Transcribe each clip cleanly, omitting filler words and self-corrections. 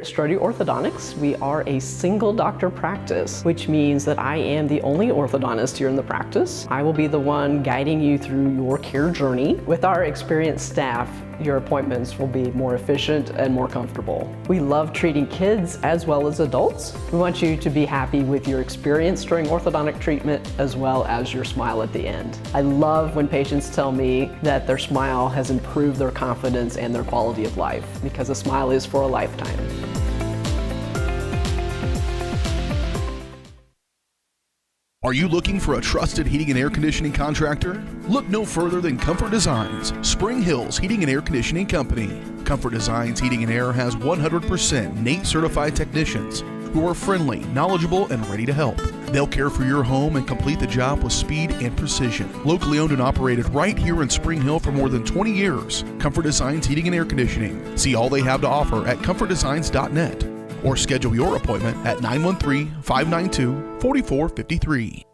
at Strode Orthodontics, we are a single doctor practice, which means that I am the only orthodontist here in the practice. I will be the one guiding you through your care journey. With our experienced staff, your appointments will be more efficient and more comfortable. We love treating kids as well as adults. We want you to be happy with your experience during orthodontic treatment as well as your smile at the end. I love when patients tell me that their smile has improved their confidence and their quality of life, because a smile is for a lifetime. Are you looking for a trusted heating and air conditioning contractor? Look no further than Comfort Designs, Spring Hill's Heating and Air Conditioning Company. Comfort Designs Heating and Air has 100% NATE certified technicians who are friendly, knowledgeable, and ready to help. They'll care for your home and complete the job with speed and precision. Locally owned and operated right here in Spring Hill for more than 20 years, Comfort Designs Heating and Air Conditioning. See all they have to offer at comfortdesigns.net. Or schedule your appointment at 913-592-4453.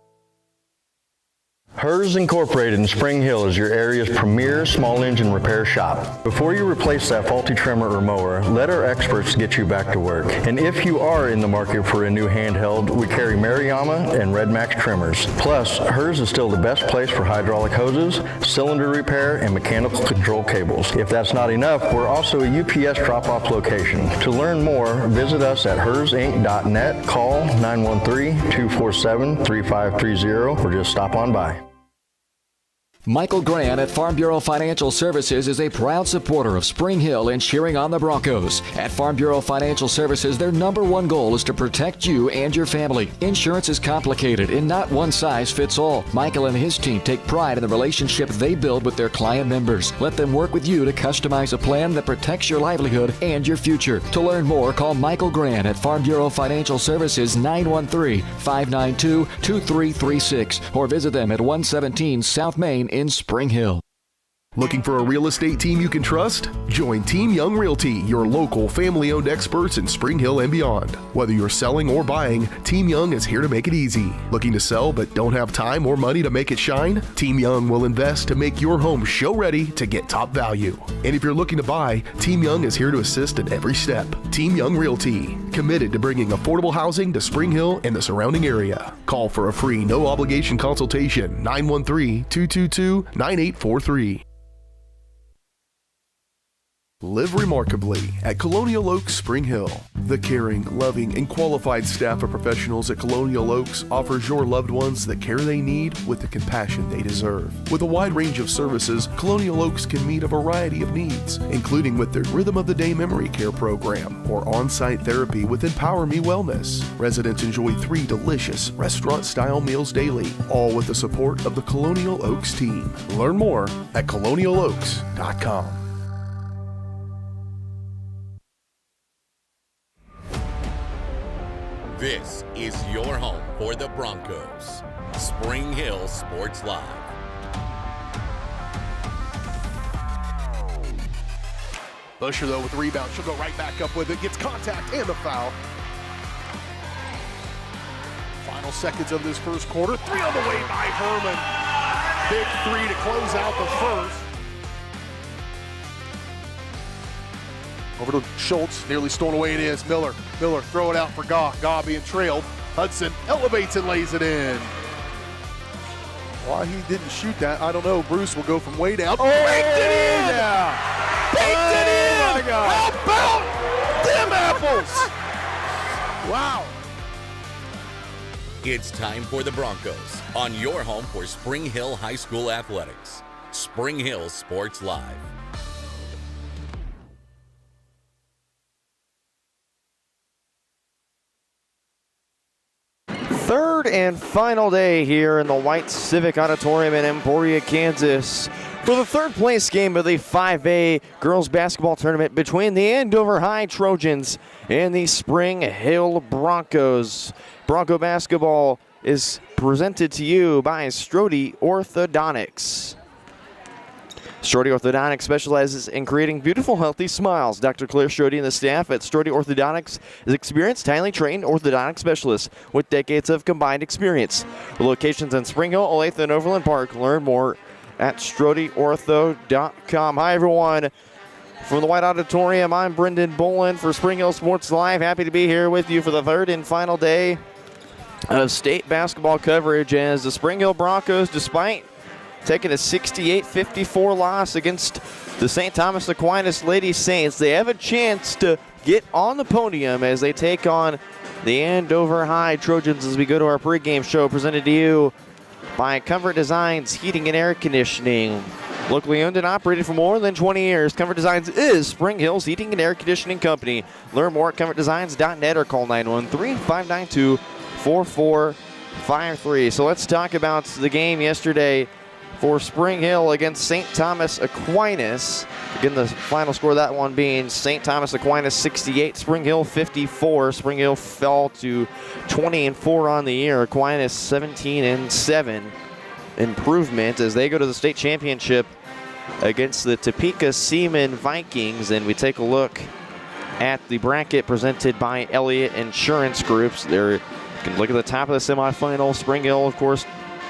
Hers Incorporated in Spring Hill is your area's premier small engine repair shop. Before you replace that faulty trimmer or mower, let our experts get you back to work. And if you are in the market for a new handheld, we carry Maruyama and Red Max trimmers. Plus, Hers is still the best place for hydraulic hoses, cylinder repair, and mechanical control cables. If that's not enough, we're also a UPS drop-off location. To learn more, visit us at hersinc.net, call 913-247-3530, or just stop on by. Michael Grant at Farm Bureau Financial Services is a proud supporter of Spring Hill and cheering on the Broncos. At Farm Bureau Financial Services, their number one goal is to protect you and your family. Insurance is complicated and not one size fits all. Michael and his team take pride in the relationship they build with their client members. Let them work with you to customize a plan that protects your livelihood and your future. To learn more, call Michael Grant at Farm Bureau Financial Services 913-592-2336 or visit them at 117 South Main in Spring Hill. Looking for a real estate team you can trust? Join Team Young Realty, your local family-owned experts in Spring Hill and beyond. Whether you're selling or buying, Team Young is here to make it easy. Looking to sell but don't have time or money to make it shine? Team Young will invest to make your home show-ready to get top value. And if you're looking to buy, Team Young is here to assist in every step. Team Young Realty, committed to bringing affordable housing to Spring Hill and the surrounding area. Call for a free, no-obligation consultation, 913-222-9843. Live remarkably at Colonial Oaks Spring Hill. The caring, loving, and qualified staff of professionals at Colonial Oaks offers your loved ones the care they need with the compassion they deserve. With a wide range of services, Colonial Oaks can meet a variety of needs, including with their Rhythm of the Day Memory Care program or on-site therapy with Empower Me Wellness. Residents enjoy 3 delicious restaurant-style meals daily, all with the support of the Colonial Oaks team. Learn more at colonialoaks.com. This is your home for the Broncos. Spring Hill Sports Live. Busher, though, with the rebound. She'll go right back up with it. Gets contact and the foul. Final seconds of this first quarter. 3 on the way by Herman. Big 3 to close out the first. Over to Schultz, nearly stolen away it is. Miller, throw it out for Gaw. Gaw being trailed. Hudson elevates and lays it in. Why he didn't shoot that, I don't know. Bruce will go from way down. Oh, baked it in! Yeah. Baked it in! My God. How about them apples? Wow. It's time for the Broncos on your home for Spring Hill High School Athletics. Spring Hill Sports Live. Third and final day here in the White Civic Auditorium in Emporia, Kansas, for the third place game of the 5A girls basketball tournament between the Andover High Trojans and the Spring Hill Broncos. Bronco basketball is presented to you by Strode Orthodontics. Strode Orthodontics specializes in creating beautiful, healthy smiles. Dr. Claire Strode and the staff at Strode Orthodontics is experienced, highly trained orthodontic specialists with decades of combined experience. The locations in Spring Hill, Olathe, and Overland Park. Learn more at StrodeOrtho.com. Hi, everyone. From the White Auditorium, I'm Brendan Bolin for Spring Hill Sports Live. Happy to be here with you for the third and final day of state basketball coverage as the Spring Hill Broncos, despite taking a 68-54 loss against the St. Thomas Aquinas Lady Saints, they have a chance to get on the podium as they take on the Andover High Trojans as we go to our pregame show presented to you by Comfort Designs Heating and Air Conditioning. Locally owned and operated for more than 20 years, Comfort Designs is Spring Hill's heating and air conditioning company. Learn more at comfortdesigns.net or call 913-592-4453. So let's talk about the game yesterday for Spring Hill against St. Thomas Aquinas. Again, the final score of that one being St. Thomas Aquinas 68, Spring Hill 54. Spring Hill fell to 20-4 on the year. Aquinas 17-7. Improvement as they go to the state championship against the Topeka Seaman Vikings. And we take a look at the bracket presented by Elliott Insurance Groups. You can look at the top of the semifinal. Spring Hill, of course,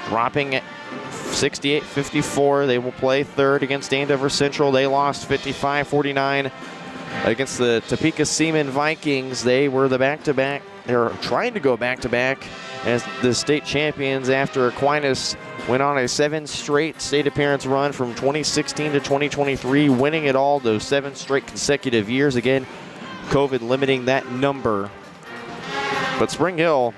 dropping at 68-54. They will play third against Andover Central. They lost 55-49 against the Topeka Seaman Vikings. They were the back-to-back. They were trying to go back-to-back as the state champions after Aquinas went on a 7 straight state appearance run from 2016 to 2023, winning it all those 7 straight consecutive years. Again, COVID limiting that number. But Spring Hill,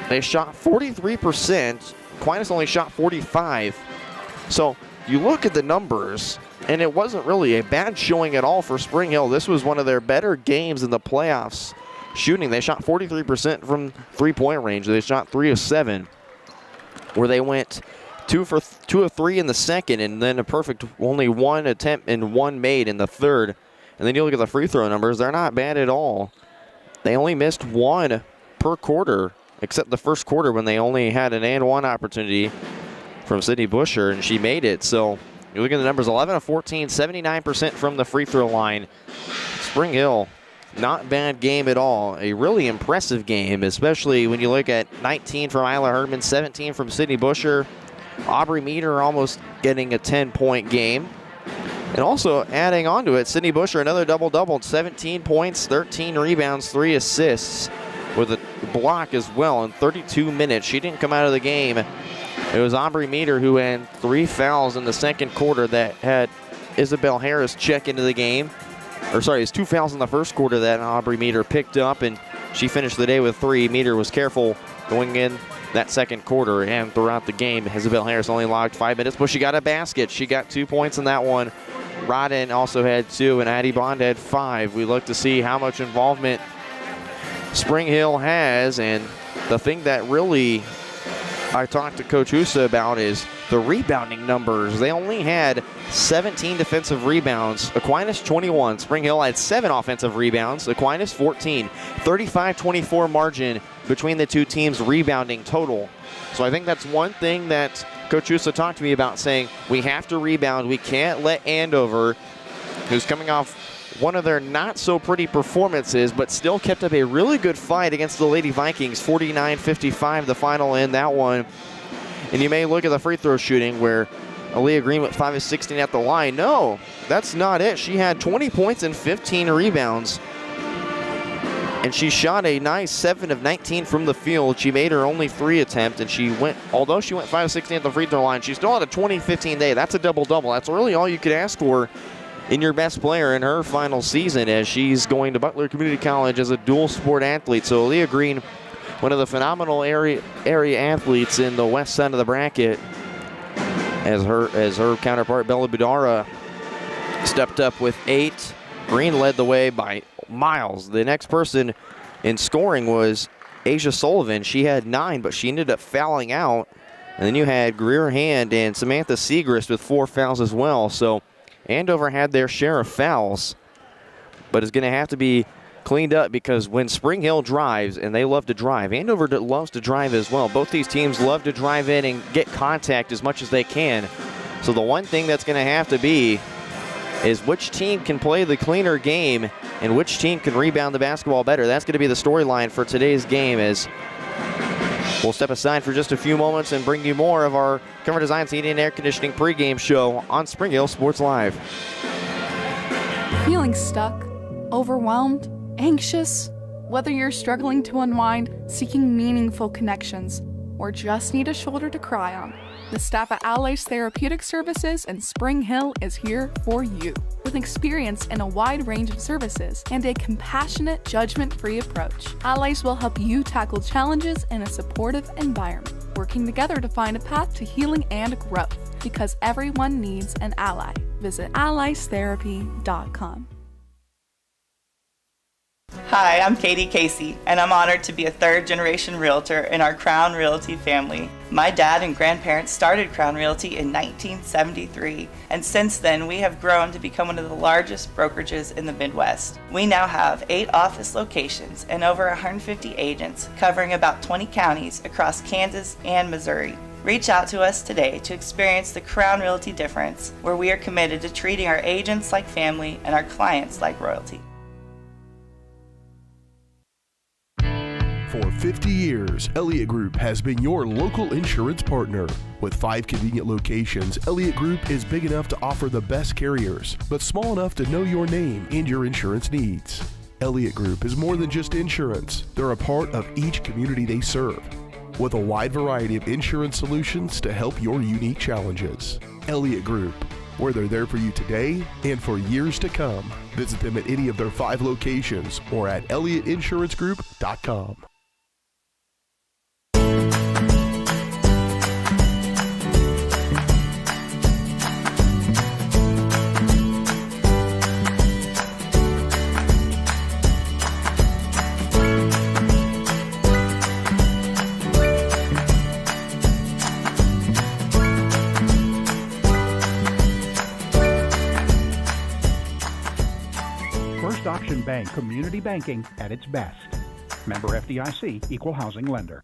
they shot 43%. Aquinas only shot 45%. So you look at the numbers, and it wasn't really a bad showing at all for Spring Hill. This was one of their better games in the playoffs. Shooting, they shot 43% from three-point range. They shot 3 of 7, where they went 2 of 3 in the second, and then a perfect only 1 attempt and 1 made in the third. And then you look at the free throw numbers; they're not bad at all. They only missed 1 per quarter, except the first quarter when they only had an and 1 opportunity from Sydney Busher, and she made it. So you look at the numbers: 11 of 14, 79% from the free throw line. Spring Hill, not bad game at all. A really impressive game, especially when you look at 19 from Isla Herdman, 17 from Sydney Busher. Aubrey Meter almost getting a 10-point game. And also adding on to it, Sydney Busher, another double-double, 17 points, 13 rebounds, 3 assists with a block as well in 32 minutes. She didn't come out of the game. It was Aubrey Meter who had 3 fouls in the second quarter that had Isabel Harris check into the game. Or sorry, it's 2 fouls in the first quarter that Aubrey Meter picked up, and she finished the day with 3. Meter was careful going in that second quarter and throughout the game. Isabel Harris only logged 5 minutes, but she got a basket. She got 2 points in that one. Rodden also had 2, and Addie Bond had 5. We look to see how much involvement Spring Hill has, and the thing that really I talked to Coach Husa about is the rebounding numbers. They only had 17 defensive rebounds. Aquinas 21. Spring Hill had 7 offensive rebounds. Aquinas 14. 35-24 margin between the two teams rebounding total. So I think that's one thing that Coach Husa talked to me about, saying we have to rebound. We can't let Andover, who's coming off one of their not so pretty performances, but still kept up a really good fight against the Lady Vikings. 49-55 the final in that one. And you may look at the free throw shooting where Aaliyah Green went 5 of 16 at the line. No, that's not it. She had 20 points and 15 rebounds. And she shot a nice 7 of 19 from the field. She made her only 3 attempt, and although she went 5 of 16 at the free throw line, she still had a 20-15 day. That's a double-double. That's really all you could ask for in your best player in her final season, as she's going to Butler Community College as a dual sport athlete. So Aaliyah Green, one of the phenomenal area athletes in the west side of the bracket, as her counterpart Bella Budara stepped up with 8. Green led the way by miles. The next person in scoring was Asia Sullivan. She had 9, but she ended up fouling out. And then you had Greer Hand and Samantha Segrist with 4 fouls as well. So Andover had their share of fouls, but it's going to have to be cleaned up, because when Spring Hill drives, and they love to drive, Andover loves to drive as well. Both these teams love to drive in and get contact as much as they can. So the one thing that's going to have to be is which team can play the cleaner game and which team can rebound the basketball better. That's going to be the storyline for today's game, as we'll step aside for just a few moments and bring you more of our Comfort Designs Heating and Air Conditioning pregame show on Spring Hill Sports Live. Feeling stuck, overwhelmed, anxious? Whether you're struggling to unwind, seeking meaningful connections, or just need a shoulder to cry on, the staff at Allies Therapeutic Services in Spring Hill is here for you. With experience in a wide range of services and a compassionate, judgment-free approach, Allies will help you tackle challenges in a supportive environment, working together to find a path to healing and growth, because everyone needs an ally. Visit alliestherapy.com. Hi, I'm Katie Casey, and I'm honored to be a third-generation realtor in our Crown Realty family. My dad and grandparents started Crown Realty in 1973, and since then we have grown to become one of the largest brokerages in the Midwest. We now have 8 office locations and over 150 agents covering about 20 counties across Kansas and Missouri. Reach out to us today to experience the Crown Realty difference, where we are committed to treating our agents like family and our clients like royalty. For 50 years, Elliott Group has been your local insurance partner. With 5 convenient locations, Elliott Group is big enough to offer the best carriers, but small enough to know your name and your insurance needs. Elliott Group is more than just insurance. They're a part of each community they serve, with a wide variety of insurance solutions to help your unique challenges. Elliott Group, where they're there for you today and for years to come. Visit them at any of their 5 locations or at ElliottInsuranceGroup.com. Option Bank community banking at its best. Member FDIC, equal housing lender.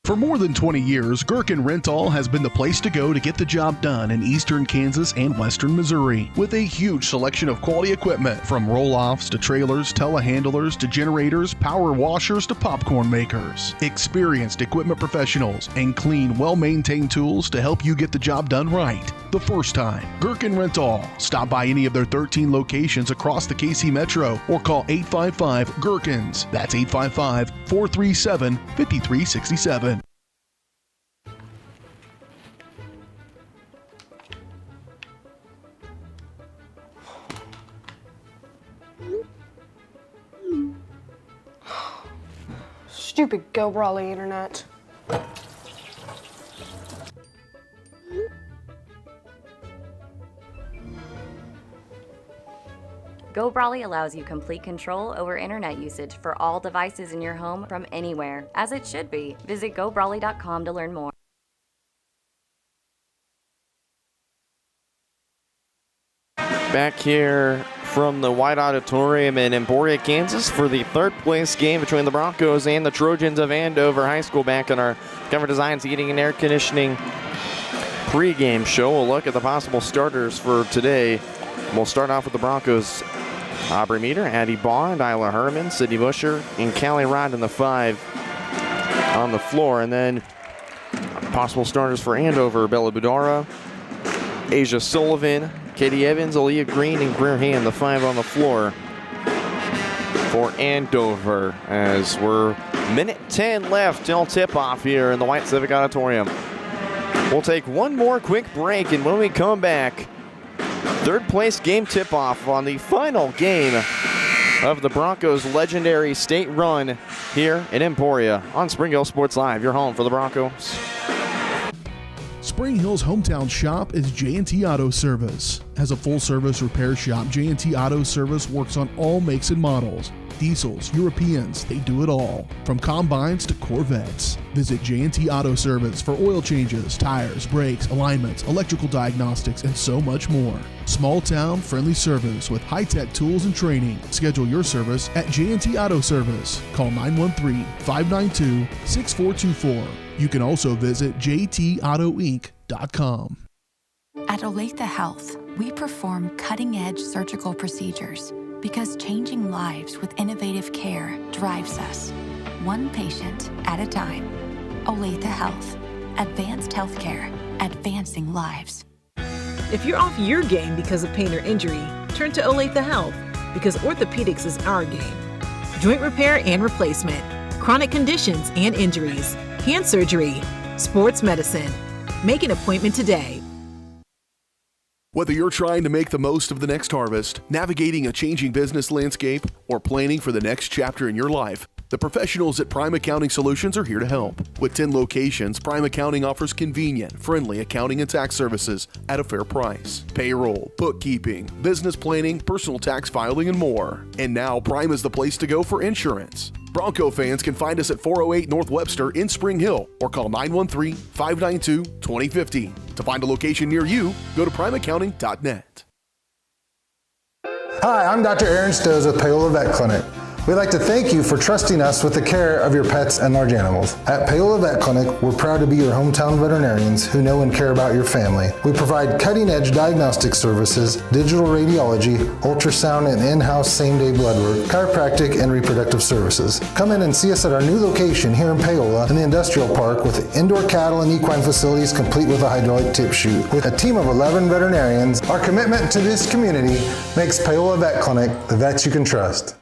For more than 20 years, Gherkin Rental has been the place to go to get the job done in eastern Kansas and western Missouri. With a huge selection of quality equipment, from roll-offs to trailers, telehandlers to generators, power washers to popcorn makers. Experienced equipment professionals and clean, well-maintained tools to help you get the job done right the first time. Gherkin Rental. Stop by any of their 13 locations across the KC Metro or call 855-GHERKINS. That's 855-437-5367. Stupid Go Brawley internet. Go Brawley allows you complete control over internet usage for all devices in your home from anywhere, as it should be. Visit GoBrawley.com to learn more. Back here from the White Auditorium in Emporia, Kansas for the third place game between the Broncos and the Trojans of Andover High School back in our Cover Designs Heating and Air Conditioning pregame show. We'll look at the possible starters for today. We'll start off with the Broncos. Aubrey Meter, Addie Bond, Isla Herman, Sydney Busher, and Callie Rod in the 5 on the floor. And then possible starters for Andover, Bella Budara, Asia Sullivan, Katie Evans, Aaliyah Green, and Greer Hand, the 5 on the floor for Andover, as we're minute 10 left till tip-off here in the White Civic Auditorium. We'll take one more quick break, and when we come back, third place game tip-off on the final game of the Broncos' legendary state run here in Emporia on Spring Hill Sports Live, your home for the Broncos. Spring Hill's hometown shop is J&T Auto Service. As a full-service repair shop, J&T Auto Service works on all makes and models. Diesels, Europeans, they do it all. From combines to Corvettes. Visit J&T Auto Service for oil changes, tires, brakes, alignments, electrical diagnostics, and so much more. Small town, friendly service with high-tech tools and training. Schedule your service at J&T Auto Service. Call 913-592-6424. You can also visit jtautoinc.com. At Olathe Health, we perform cutting-edge surgical procedures because changing lives with innovative care drives us, one patient at a time. Olathe Health. Advanced healthcare. Advancing lives. If you're off your game because of pain or injury, turn to Olathe Health because orthopedics is our game. Joint repair and replacement, chronic conditions and injuries, hand surgery, sports medicine. Make an appointment today. Whether you're trying to make the most of the next harvest, navigating a changing business landscape, or planning for the next chapter in your life, the professionals at Prime Accounting Solutions are here to help. With 10 locations, Prime Accounting offers convenient, friendly accounting and tax services at a fair price. Payroll, bookkeeping, business planning, personal tax filing, and more. And now Prime is the place to go for insurance. Bronco fans can find us at 408 North Webster in Spring Hill or call 913-592-2050. To find a location near you, go to primeaccounting.net. Hi, I'm Dr. Aaron Stoes with Paola Vet Clinic. We'd like to thank you for trusting us with the care of your pets and large animals. At Paola Vet Clinic, we're proud to be your hometown veterinarians who know and care about your family. We provide cutting-edge diagnostic services, digital radiology, ultrasound, and in-house same-day blood work, chiropractic, and reproductive services. Come in and see us at our new location here in Paola in the Industrial Park with indoor cattle and equine facilities complete with a hydraulic tip chute. With a team of 11 veterinarians, our commitment to this community makes Paola Vet Clinic the vets you can trust.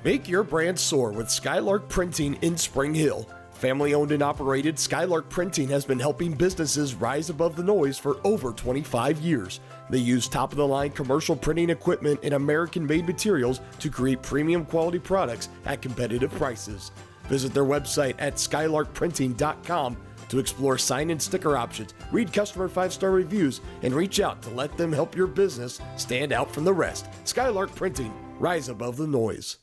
Make your brand soar with Skylark Printing in Spring Hill. Family owned and operated, Skylark Printing has been helping businesses rise above the noise for over 25 years. They use top-of-the-line commercial printing equipment and American-made materials to create premium quality products at competitive prices. Visit their website at skylarkprinting.com to explore sign and sticker options, read customer 5-star reviews, and reach out to let them help your business stand out from the rest. Skylark Printing, rise above the noise.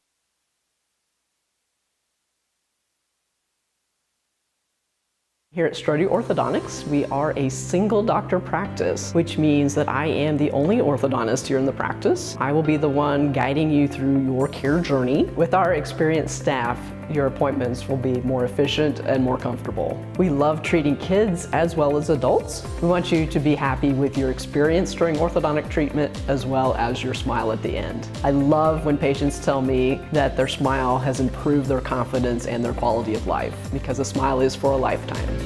Here at Strode Orthodontics, we are a single doctor practice, which means that I am the only orthodontist here in the practice. I will be the one guiding you through your care journey. With our experienced staff, your appointments will be more efficient and more comfortable. We love treating kids as well as adults. We want you to be happy with your experience during orthodontic treatment as well as your smile at the end. I love when patients tell me that their smile has improved their confidence and their quality of life, because a smile is for a lifetime.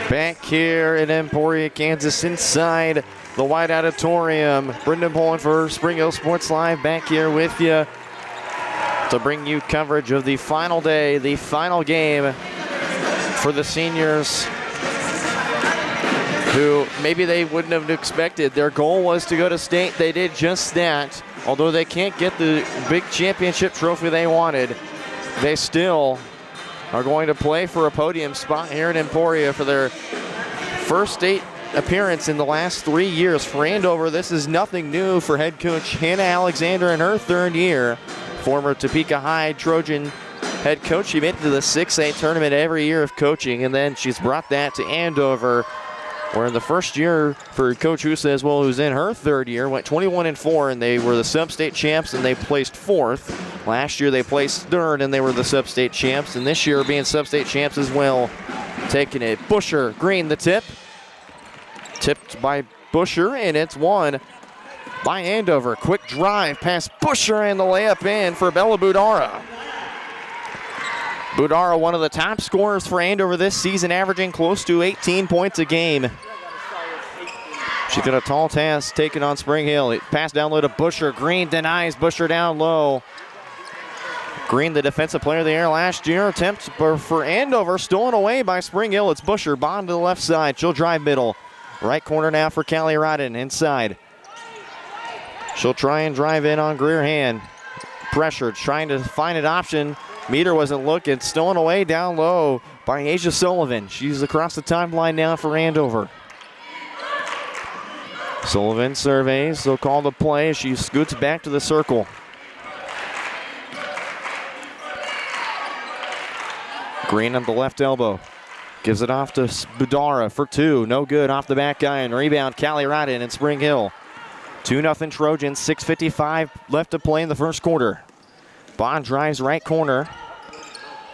Back here in Emporia, Kansas, inside the White Auditorium. Brendan Poland for Spring Hill Sports Live, back here with you to bring you coverage of the final day, the final game for the seniors, who maybe they wouldn't have expected. Their goal was to go to state. They did just that. Although they can't get the big championship trophy they wanted, they still are going to play for a podium spot here in Emporia for their first state appearance in the last 3 years. For Andover, this is nothing new for head coach Hannah Alexander in her third year. Former Topeka High Trojan head coach. She made it to the 6A tournament every year of coaching, and then she's brought that to Andover, where in the first year for Coach Husa as well, who's in her third year, went 21-4, and they were the sub-state champs, and they placed fourth. Last year they placed third, and they were the sub-state champs, and this year being sub-state champs as well. Taking it, Busher, Green, the tip. Tipped by Busher, and it's won by Andover. Quick drive past Busher, and the layup in for Bella Budara. Budara, one of the top scorers for Andover this season, averaging close to 18 points a game. She got a tall task taken on Spring Hill. It passed down low to Busher. Green denies, Busher down low. Green, the defensive player of the year last year. Attempt for Andover, stolen away by Spring Hill. It's Busher, bottom to the left side. She'll drive middle. Right corner now for Callie Rodden, inside. She'll try and drive in on Greerhand. Pressured, trying to find an option. Meter wasn't looking, stolen away down low by Asia Sullivan. She's across the timeline now for Andover. Sullivan surveys. They'll call the play as she scoots back to the circle. Green on the left elbow. Gives it off to Budara for two. No good off the back iron. Rebound, Callie Rodden in Spring Hill. 2-0 Trojans. 6:55 left to play in the first quarter. Bond drives right corner.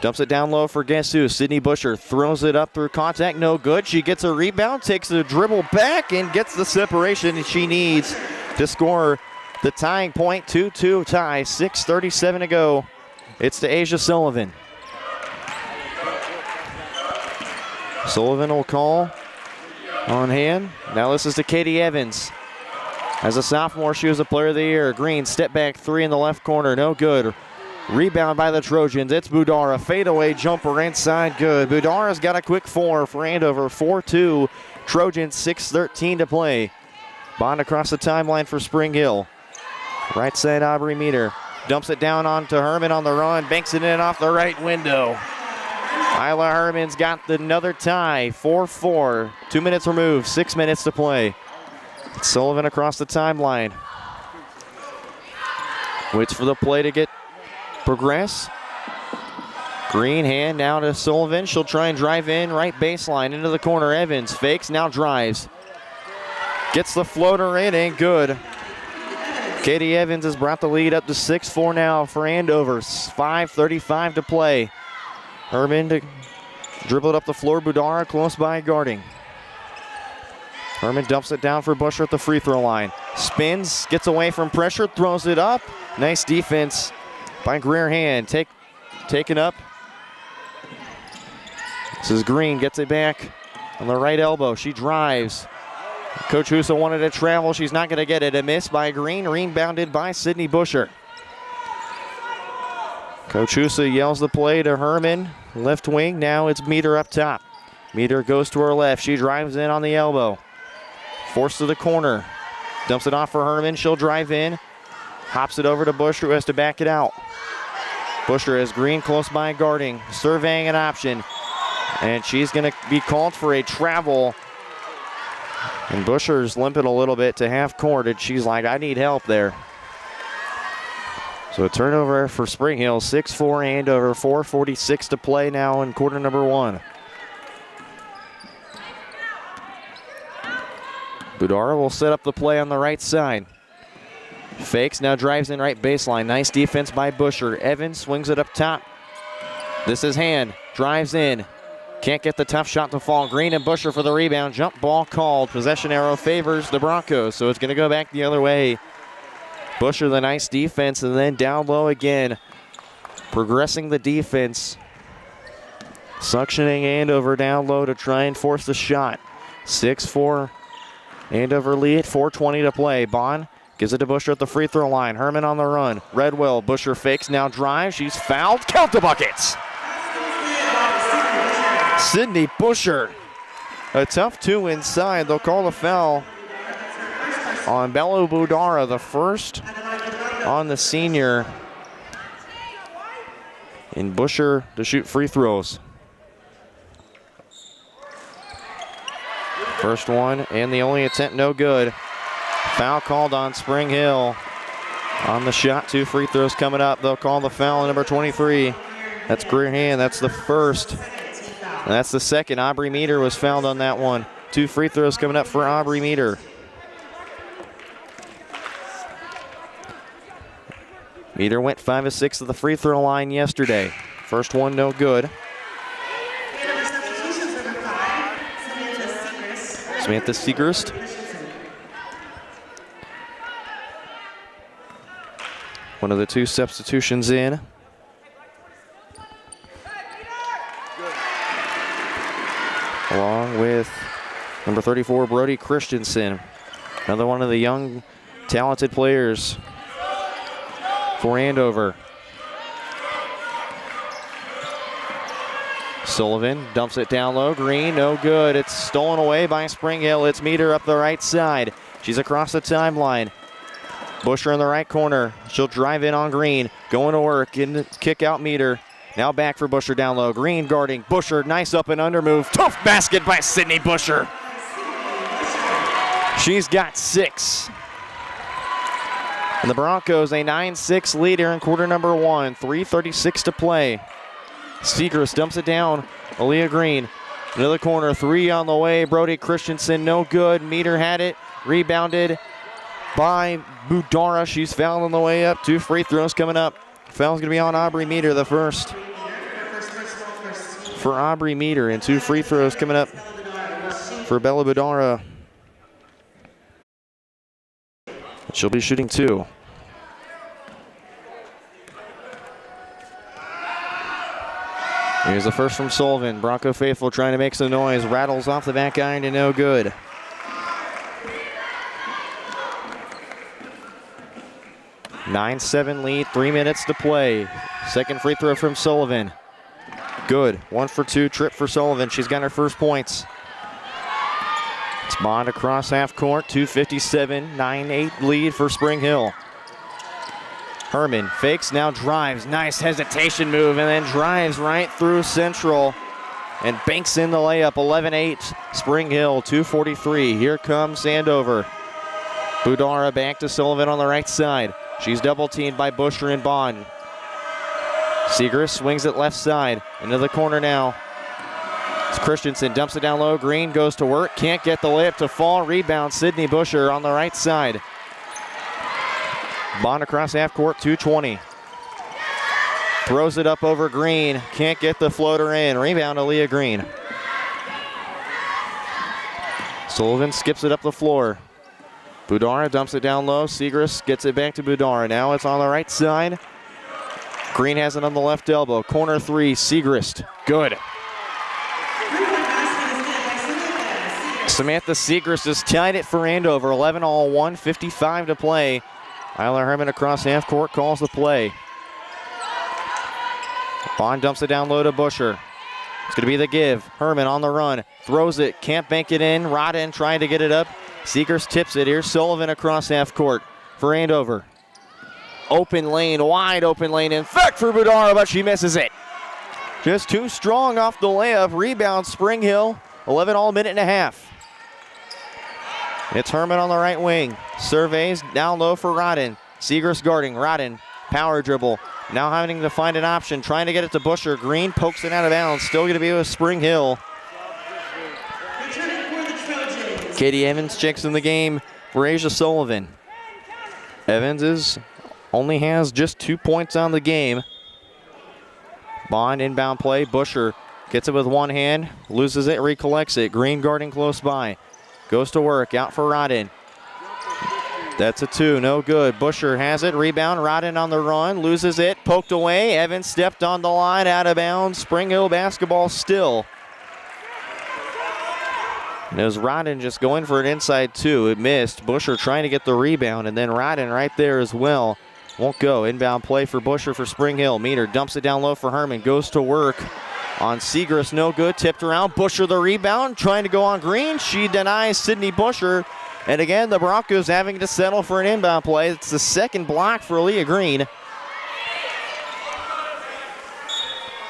Dumps it down low for guess who? Sydney Busher throws it up through contact. No good. She gets a rebound, takes a dribble back, and gets the separation she needs to score the tying point. 2-2 tie. 6:37 to go. It's to Asia Sullivan. Sullivan will call on hand. Now this is to Katie Evans. As a sophomore, she was a player of the year. Green, step back three in the left corner. No good. Rebound by the Trojans. It's Budara. Fadeaway jumper inside. Good. Budara's got a quick four for Andover. 4-2. Trojans 6:13 to play. Bond across the timeline for Spring Hill. Right side, Aubrey Meter. Dumps it down onto Herman on the run. Banks it in off the right window. Isla Herman's got another tie. 4-4. 2 minutes removed. 6 minutes to play. Sullivan across the timeline. Waits for the play to progress. Green hand now to Sullivan. She'll try and drive in right baseline into the corner. Evans fakes, now drives. Gets the floater in, ain't good. Katie Evans has brought the lead up to 6-4 now for Andover. 5:35 to play. Herman to dribble it up the floor. Budara close by guarding. Herman dumps it down for Busher at the free throw line. Spins, gets away from pressure, throws it up. Nice defense by Greer Hand. Taken up. This is Green, gets it back on the right elbow. She drives. Coach Husa wanted to travel. She's not going to get it. A miss by Green. Rebounded by Sydney Busher. Coach Husa yells the play to Herman. Left wing, now it's Meter up top. Meter goes to her left. She drives in on the elbow. Forced to the corner. Dumps it off for Herman. She'll drive in. Hops it over to Busher, who has to back it out. Busher has Green close by guarding. Surveying an option. And she's going to be called for a travel. And Busher's limping a little bit to half court, and she's like, I need help there. So a turnover for Spring Hill. 6-4 Andover. 4:46 to play now in quarter number one. Budara will set up the play on the right side. Fakes, now drives in right baseline. Nice defense by Busher. Evans swings it up top. This is Hand. Drives in. Can't get the tough shot to fall. Green and Busher for the rebound. Jump ball called. Possession arrow favors the Broncos, so it's going to go back the other way. Busher, the nice defense, and then down low again. Progressing the defense. Suctioning Andover down low to try and force the shot. 6-4 Andover lead, 4:20 to play. Bond gives it to Busher at the free throw line. Herman on the run. Redwell, Busher fakes, now drives. She's fouled. Count the buckets. Sydney Busher. A tough two inside. They'll call the foul on Bello Budara, the first on the senior. And Busher to shoot free throws. First one and the only attempt, no good. Foul called on Spring Hill on the shot. 2 free throws coming up. They'll call the foul on number 23. That's Greer Hand. That's the first. And that's the second. Aubrey Meter was fouled on that one. 2 free throws coming up for Aubrey Meter. Meter went 5 of 6 at the free throw line yesterday. First one, no good. Samantha Segrist. One of the 2 substitutions in. Along with number 34, Brody Christensen. Another one of the young, talented players for Andover. Sullivan dumps it down low. Green, no good. It's stolen away by Spring Hill. It's Meter up the right side. She's across the timeline. Busher in the right corner. She'll drive in on Green. Going to work. Getting kick out Meter. Now back for Busher down low. Green guarding. Busher, nice up and under move. Tough basket by Sydney Busher. She's got 6. And the Broncos a 9-6 lead here in quarter number 1. 3:36 to play. Segrist dumps it down. Aaliyah Green into the corner. 3 on the way. Brody Christensen, no good. Meter had it. Rebounded by Budara. She's fouled on the way up. 2 free throws coming up. Foul's going to be on Aubrey Meter, the first for Aubrey Meter. And 2 free throws coming up for Bella Budara. She'll be shooting 2. Here's the first from Sullivan. Bronco faithful trying to make some noise. Rattles off the back iron to no good. A 9-7 lead, 3 minutes to play. Second free throw from Sullivan. Good. 1 for 2 trip for Sullivan. She's got her first points. It's Bond across half court. 2:57, 9-8 lead for Spring Hill. Herman fakes, now drives. Nice hesitation move, and then drives right through Central and banks in the layup. 11-8 Spring Hill, 2:43. Here comes Andover. Budara back to Sullivan on the right side. She's double teamed by Busher and Bond. Segrist swings it left side. Into the corner now. It's Christensen, dumps it down low. Green goes to work, can't get the layup to fall. Rebound, Sydney Busher on the right side. Bond across half court, 2:20. Throws it up over Green, can't get the floater in. Rebound, Aaliyah Green. Sullivan skips it up the floor. Budara dumps it down low. Segrist gets it back to Budara. Now it's on the right side. Green has it on the left elbow. Corner 3, Segrist. Good. Samantha Segrist has tied it for Andover. 11-all, 1:55 to play. Isla Herman across half court calls the play. Bond dumps it down low to Busher. It's going to be the give. Herman on the run. Throws it. Can't bank it in. Rodden trying to get it up. Segrist tips it. Here's Sullivan across half court for Andover. Open lane. Wide open lane. In fact for Budara, but she misses it. Just too strong off the layup. Rebound Spring Hill. 11-all, minute and a half. It's Herman on the right wing. Surveys down low for Rodden. Segrist guarding. Rodden, power dribble. Now having to find an option. Trying to get it to Busher. Green pokes it out of bounds. Still going to be with Spring Hill. Katie Evans checks in the game for Asia Sullivan. Evans only has just 2 points on the game. Bond inbound play. Busher gets it with one hand. Loses it, recollects it. Green guarding close by. Goes to work, out for Rodden. That's a 2, no good. Busher has it, rebound, Rodden on the run, loses it, poked away. Evans stepped on the line, out of bounds. Spring Hill basketball still. And it was Rodden just going for an inside 2. It missed. Busher trying to get the rebound, and then Rodden right there as well. Won't go. Inbound play for Busher for Spring Hill. Meter dumps it down low for Herman, goes to work. On Segrist, no good. Tipped around. Busher the rebound. Trying to go on Green. She denies Sydney Busher. And again, the Broncos having to settle for an inbound play. It's the second block for Aaliyah Green.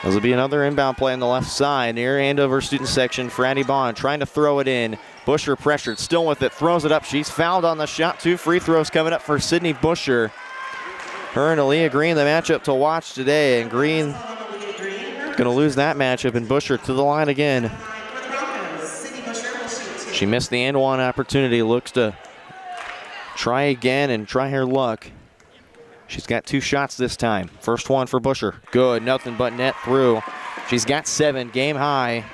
This will be another inbound play on the left side near Andover student section. Fratty Bond trying to throw it in. Busher pressured. Still with it. Throws it up. She's fouled on the shot. 2 free throws coming up for Sydney Busher. Her and Aaliyah Green, the matchup to watch today. And Green going to lose that matchup, and Busher to the line again. She missed the and one opportunity. Looks to try again and try her luck. She's got 2 shots this time. First one for Busher. Good. Nothing but net through. She's got 7. Game high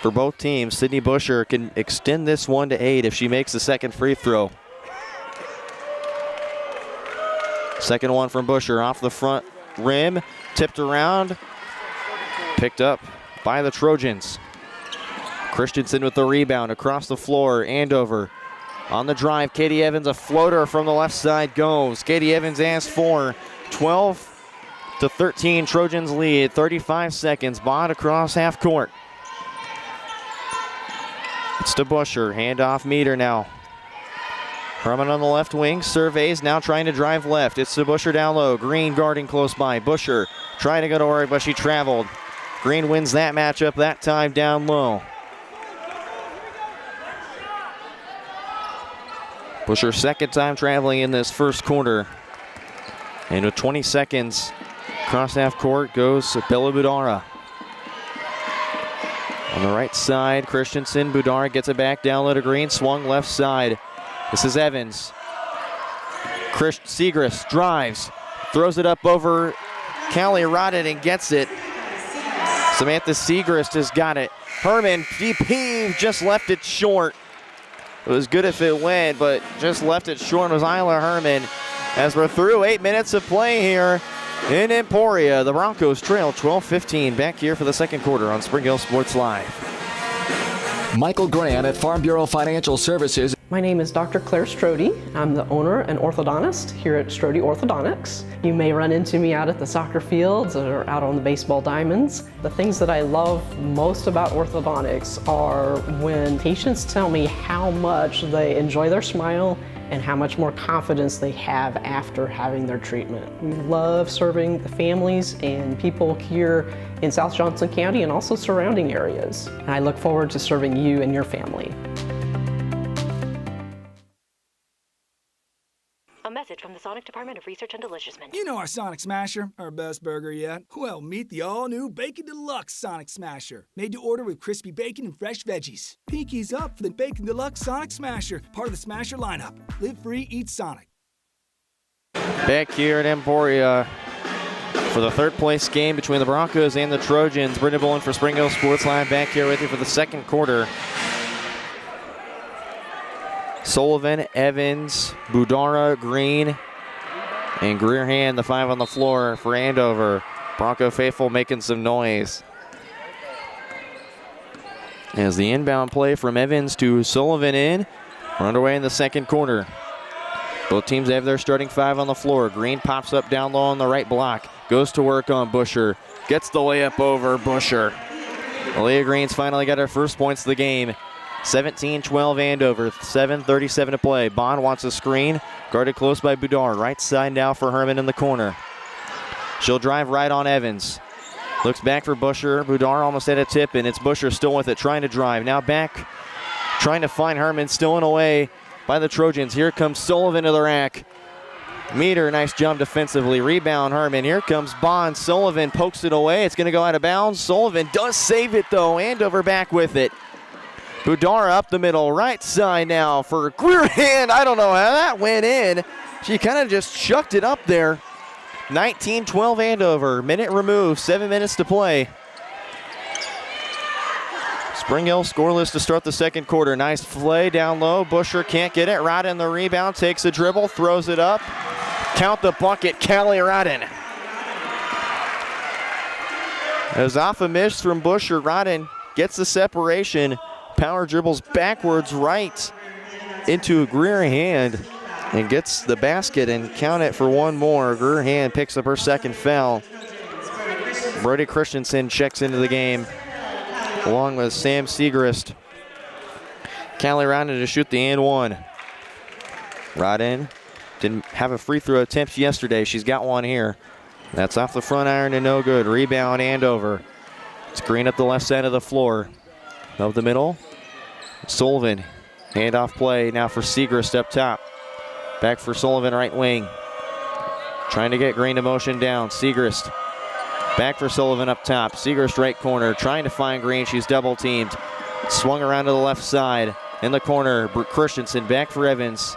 for both teams. Sydney Busher can extend this one to 8 if she makes the second free throw. Second one from Busher off the front rim. Tipped around, picked up by the Trojans. Christensen with the rebound across the floor. Andover on the drive. Katie Evans, a floater from the left side goes. Katie Evans has 4. 12-13, Trojans lead. 35 seconds. Bond across half court. It's to Busher. Handoff Meter now. Herman on the left wing, surveys, now trying to drive left. It's to Busher down low. Green guarding close by. Busher trying to go to work, but she traveled. Green wins that matchup that time down low. Busher second time traveling in this first quarter. And with 20 seconds, across half court goes Bella Budara. On the right side, Christensen. Budara gets it back down low to Green. Swung left side. This is Evans. Segrist drives. Throws it up over Callie Rodden and gets it. Samantha Segrist has got it. Herman, deep heave, just left it short. It was good if it went, but just left it short. It was Isla Herman. As we're through 8 minutes of play here in Emporia, the Broncos trail 12-15. Back here for the second quarter on Spring Hill Sports Live. Michael Grant at Farm Bureau Financial Services. My name is Dr. Claire Strode. I'm the owner and orthodontist here at Strode Orthodontics. You may run into me out at the soccer fields or out on the baseball diamonds. The things that I love most about orthodontics are when patients tell me how much they enjoy their smile and how much more confidence they have after having their treatment. We love serving the families and people here in South Johnson County and also surrounding areas. And I look forward to serving you and your family. A message from the Sonic Department of Research and Deliciousment. You know our Sonic Smasher, our best burger yet. Well, meet the all-new Bacon Deluxe Sonic Smasher. Made to order with crispy bacon and fresh veggies. Pinkies up for the Bacon Deluxe Sonic Smasher, part of the Smasher lineup. Live free, eat Sonic. Back here at Emporia for the third place game between the Broncos and the Trojans. Brendan Bullen for Spring Hill Sports Live back here with you for the second quarter. Sullivan, Evans, Budara, Green, and Greerhand, the five on the floor for Andover. Bronco faithful making some noise. As the inbound play from Evans to Sullivan in. We're underway in the second quarter. Both teams have their starting five on the floor. Green pops up down low on the right block. Goes to work on Busher. Gets the layup over Busher. Aaliyah Green's finally got her first points of the game. 17-12 Andover, 7:37 to play. Bond wants a screen, guarded close by Budar. Right side now for Herman in the corner. She'll drive right on Evans. Looks back for Busher. Budar almost had a tip, and it's Busher still with it, trying to drive. Now back, trying to find Herman, still in away by the Trojans. Here comes Sullivan to the rack. Meter, nice jump defensively. Rebound Herman. Here comes Bond. Sullivan pokes it away. It's going to go out of bounds. Sullivan does save it, though. Andover back with it. Budara up the middle, right side now for Greerhand. I don't know how that went in. She kind of just chucked it up there. 19-12 Andover, minute removed, 7 minutes to play. Spring Hill scoreless to start the second quarter. Nice play down low. Busher can't get it. Rodden the rebound, takes a dribble, throws it up. Count the bucket, Callie Rodden. As off a miss from Busher, Rodden gets the separation. Power dribbles backwards right into Greerhand and gets the basket and count it for one more. Greerhand picks up her second foul. Brody Christensen checks into the game along with Sam Segrist. Callie Rodden to shoot the and one. Rodden didn't have a free throw attempt yesterday. She's got one here. That's off the front iron and no good. Rebound Andover. It's Green up the left side of the floor. Of the middle, Sullivan. Handoff play now for Segrist up top. Back for Sullivan, right wing. Trying to get Green to motion down. Segrist. Back for Sullivan up top. Segrist right corner. Trying to find Green. She's double teamed. Swung around to the left side. In the corner, Christensen back for Evans.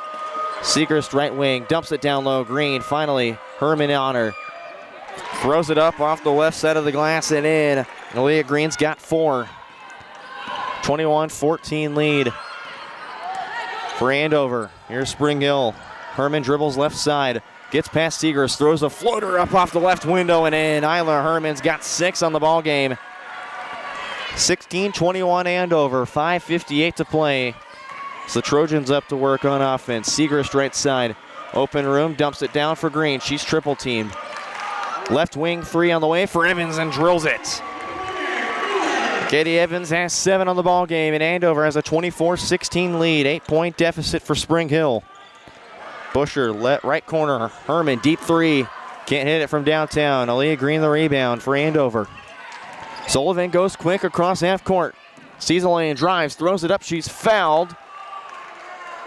Segrist right wing. Dumps it down low. Green finally. Herman on her. Throws it up off the left side of the glass and in. Aaliyah Green's got four. 21-14 lead for Andover. Here's Spring Hill. Herman dribbles left side. Gets past Segrist. Throws a floater up off the left window and in. Isla Herman's got 6 on the ball game. 16-21 Andover. 5:58 to play. So the Trojans up to work on offense. Segrist right side. Open room. Dumps it down for Green. She's triple teamed. Left wing three on the way for Evans and drills it. Katie Evans has 7 on the ball game, and Andover has a 24-16 lead. 8-point deficit for Spring Hill. Busher, right corner. Herman, deep three. Can't hit it from downtown. Aaliyah Green the rebound for Andover. Sullivan goes quick across half court. Sees a lane, drives, throws it up. She's fouled.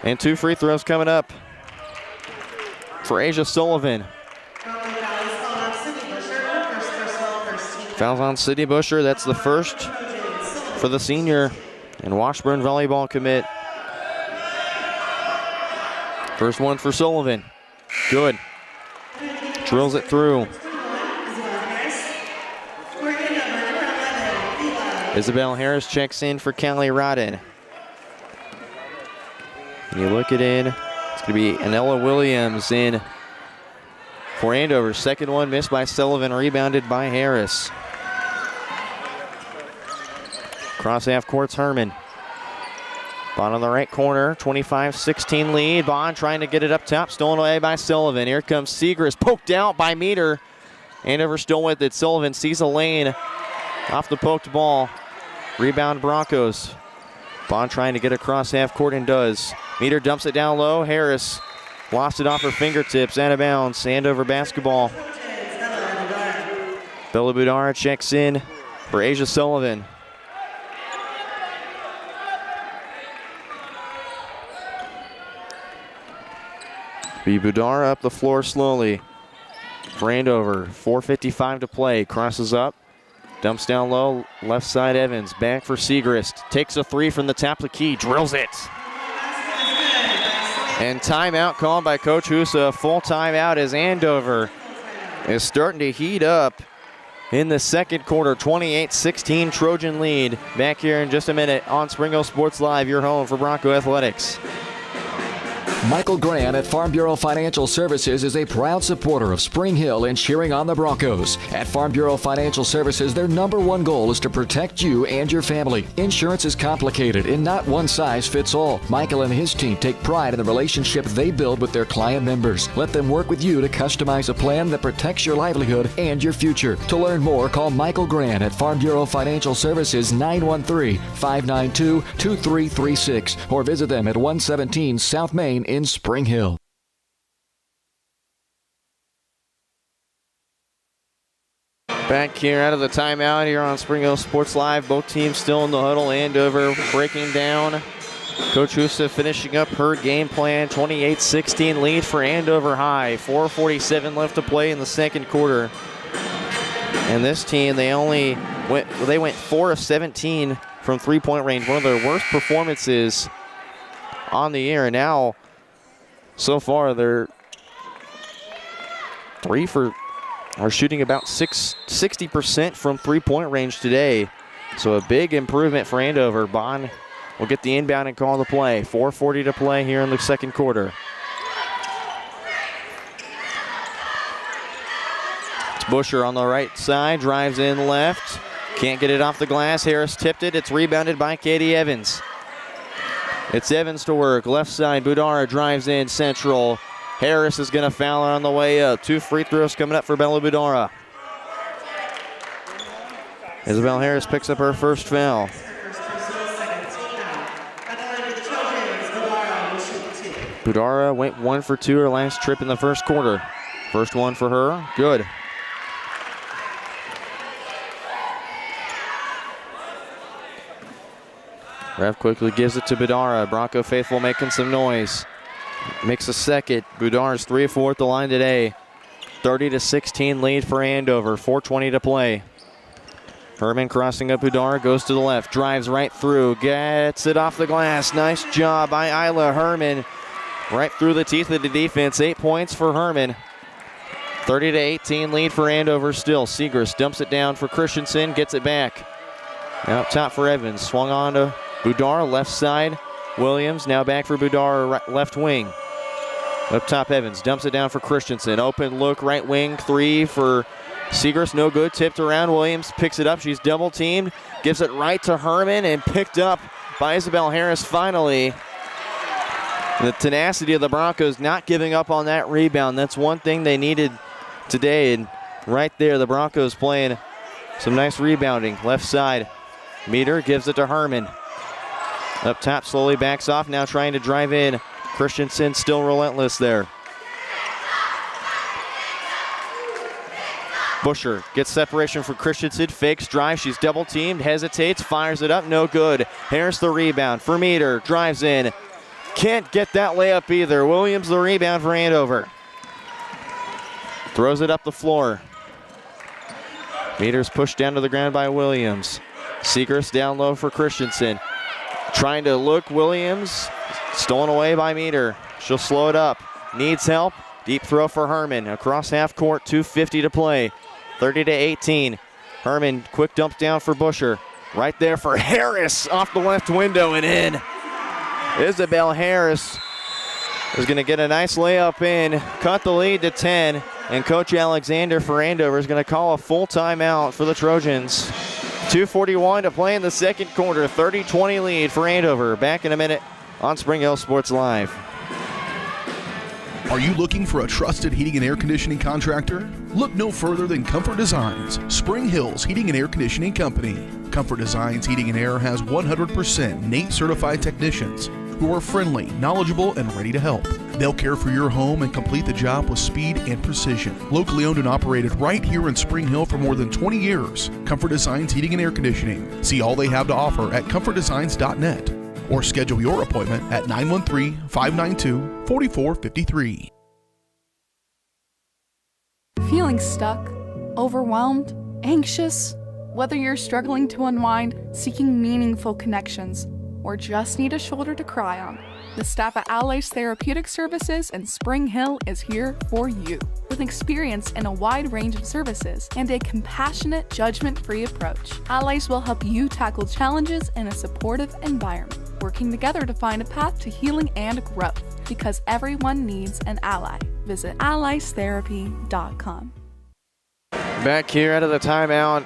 And 2 free throws coming up for Asia Sullivan. Fouls on Sydney Busher. That's the first for the senior and Washburn volleyball commit. First one for Sullivan. Good. Drills it through. Isabel Harris checks in for Callie Rodden. And you look it in, it's going to be Anella Williams in for Andover. Second one missed by Sullivan, rebounded by Harris. Cross half court's Herman. Bond on the right corner, 25-16 lead. Bond trying to get it up top, stolen away by Sullivan. Here comes Segrist, poked out by Meter. Andover still with it. Sullivan sees a lane off the poked ball. Rebound Broncos. Bond trying to get across half court and does. Meter dumps it down low. Harris lost it off her fingertips, out of bounds. Andover basketball. Bella Budara checks in for Asia Sullivan. Budara up the floor slowly for Andover. 4:55 to play. Crosses up. Dumps down low. Left side Evans. Back for Segrist. Takes a three from the top of the key. Drills it. And timeout called by Coach Husa. Full timeout as Andover is starting to heat up in the second quarter. 28-16 Trojan lead. Back here in just a minute on Spring Hill Sports Live, your home for Bronco Athletics. Michael Grant at Farm Bureau Financial Services is a proud supporter of Spring Hill and cheering on the Broncos. At Farm Bureau Financial Services, their #1 goal is to protect you and your family. Insurance is complicated and not one size fits all. Michael and his team take pride in the relationship they build with their client members. Let them work with you to customize a plan that protects your livelihood and your future. To learn more, call Michael Grant at Farm Bureau Financial Services 913-592-2336 or visit them at 117 South Main in Spring Hill. Back here out of the timeout here on Spring Hill Sports Live. Both teams still in the huddle. Andover breaking down. Coach Husa finishing up her game plan. 28-16 lead for Andover High. 4:47 left to play in the second quarter. And this team, they went 4 of 17 from three-point range. One of their worst performances on the year. And now, so far, they're shooting about 60% from three-point range today. So a big improvement for Andover. Bond will get the inbound and call the play. 4:40 to play here in the second quarter. It's Busher on the right side, drives in left. Can't get it off the glass. Harris tipped it. It's rebounded by Katie Evans. It's Evans to work. Left side, Budara drives in central. Harris is going to foul her on the way up. 2 free throws coming up for Bella Budara. Isabel Harris picks up her first foul. Budara went 1 for 2 her last trip in the first quarter. First one for her, good. Ref quickly gives it to Budara. Bronco faithful making some noise. Makes a second. Budara's 3 of 4 at the line today. 30-16 lead for Andover. 4:20 to play. Herman crossing up Budara, goes to the left, drives right through, gets it off the glass. Nice job by Isla Herman. Right through the teeth of the defense. 8 points for Herman. 30-18 lead for Andover still. Segrist dumps it down for Christensen, gets it back. Now up top for Evans. Swung on to Budara, left side. Williams now back for Budara, left wing. Up top Evans, dumps it down for Christensen. Open look, right wing, 3 for Segrist, no good. Tipped around, Williams picks it up. She's double teamed, gives it right to Herman and picked up by Isabel Harris finally. The tenacity of the Broncos not giving up on that rebound. That's one thing they needed today. And right there, the Broncos playing some nice rebounding. Left side, Meter gives it to Herman. Up top, slowly backs off, now trying to drive in. Christensen still relentless there. Busher gets separation for Christensen, fakes drive, she's double teamed, hesitates, fires it up, no good. Harris the rebound for Meter, drives in, Can't get that layup either. Williams the rebound for Andover. Throws it up the floor. Meters pushed down to the ground by Williams. Segrist down low for Christensen. Trying to look, Williams. Stolen away by Meter. She'll slow it up. Needs help. Deep throw for Herman. Across half court, 2:50 to play. 30-18. Herman, quick dump down for Busher. Right there for Harris. Off the left window and in. Isabel Harris is going to get a nice layup in. Cut the lead to 10. And Coach Alexander for Andover is going to call a full timeout for the Trojans. 2:41 to play in the second quarter. 30-20 lead for Andover. Back in a minute on Spring Hill Sports Live. Are you looking for a trusted heating and air conditioning contractor? Look no further than Comfort Designs, Spring Hill's heating and air conditioning company. Comfort Designs Heating and Air has 100% NATE certified technicians who are friendly, knowledgeable, and ready to help. They'll care for your home and complete the job with speed and precision. Locally owned and operated right here in Spring Hill for more than 20 years, Comfort Designs Heating and Air Conditioning. See all they have to offer at comfortdesigns.net or schedule your appointment at 913-592-4453. Feeling stuck, overwhelmed, anxious? Whether you're struggling to unwind, seeking meaningful connections, or just need a shoulder to cry on, the staff at Allies Therapeutic Services in Spring Hill is here for you. With experience in a wide range of services and a compassionate, judgment-free approach, Allies will help you tackle challenges in a supportive environment, working together to find a path to healing and growth, because everyone needs an ally. Visit alliestherapy.com. Back here out of the timeout.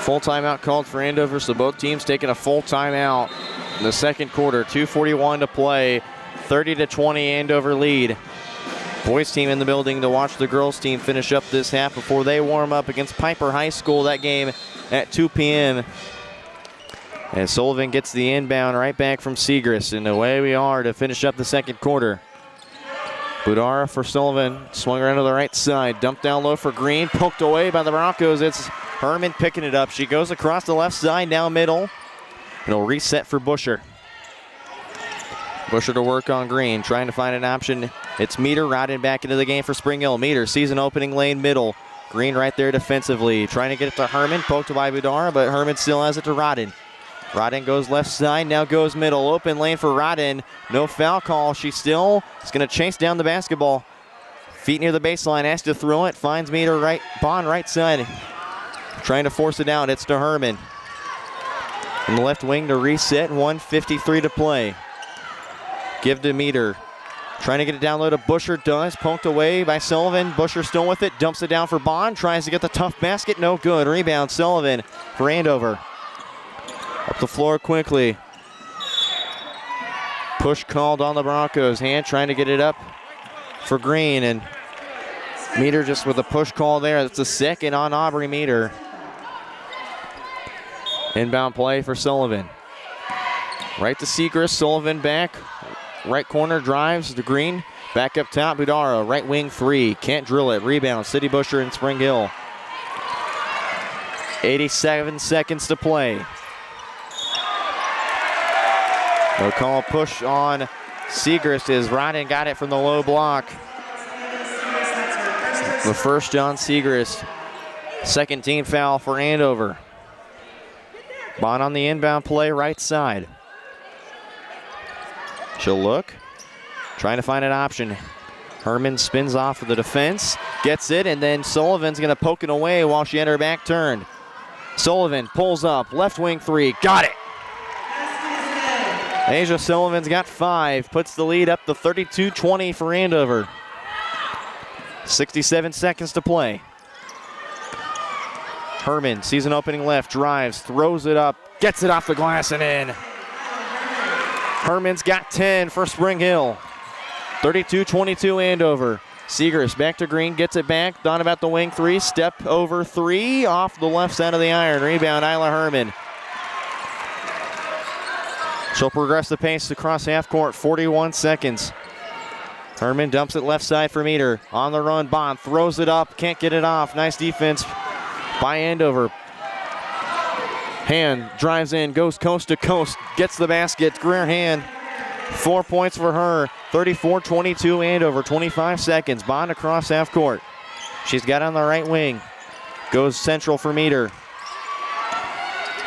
Full timeout called for Andover, so both teams taking a full timeout in the second quarter. 2:41 to play, 30-20 Andover lead. Boys team in the building to watch the girls team finish up this half before they warm up against Piper High School. That game at 2 p.m. And Sullivan gets the inbound right back from Segrist, and away we are to finish up the second quarter. Budara for Sullivan, swung around to the right side, dumped down low for Green, poked away by the Broncos. It's Herman picking it up. She goes across the left side, down middle. It'll reset for Busher. Busher to work on Green, trying to find an option. It's Meter riding back into the game for Spring Hill. Meter sees an opening lane middle. Green right there defensively, trying to get it to Herman, poked by Budara, but Herman still has it to Rodden. Rodden goes left side, now goes middle. Open lane for Rodden. No foul call. She still is going to chase down the basketball. Feet near the baseline, has to throw it. Finds Meter right, Bond right side. Trying to force it out. It's to Herman. From the left wing to reset. 1:53 to play. Give to Meter. Trying to get it down low to Busher. Does. Poked away by Sullivan. Busher still with it. Dumps it down for Bond. Tries to get the tough basket. No good. Rebound Sullivan for Andover. Up the floor quickly. Push called on the Broncos. Hand trying to get it up for Green. And Meter just with a push call there. That's the second on Aubrey Meter. Inbound play for Sullivan. Right to Segrist. Sullivan back. Right corner drives to Green. Back up top. Budara. Right wing three. Can't drill it. Rebound. City Busher and Spring Hill. 87 seconds to play. They'll call a push on Segrist as Rodden got it from the low block. The first on Segrist. Second team foul for Andover. Bond on the inbound play, right side. She'll look. Trying to find an option. Herman spins off of the defense. Gets it, and then Sullivan's going to poke it away while she had her back turned. Sullivan pulls up. Left wing three. Got it. Asia Sullivan's got 5. Puts the lead up to 32-20 for Andover. 67 seconds to play. Herman sees an opening left, drives, throws it up, gets it off the glass and in. Herman's got 10 for Spring Hill. 32-22 Andover. Segrist back to Green, gets it back. Down about the wing three, step over three, off the left side of the iron. Rebound, Isla Herman. She'll progress the pace across half court, 41 seconds. Herman dumps it left side for Meter. On the run, Bond throws it up, can't get it off. Nice defense by Andover. Hand drives in, goes coast to coast, gets the basket. Greer Hand 4 points for her. 34-22 Andover, 25 seconds. Bond across half court. She's got on the right wing. Goes central for Meter.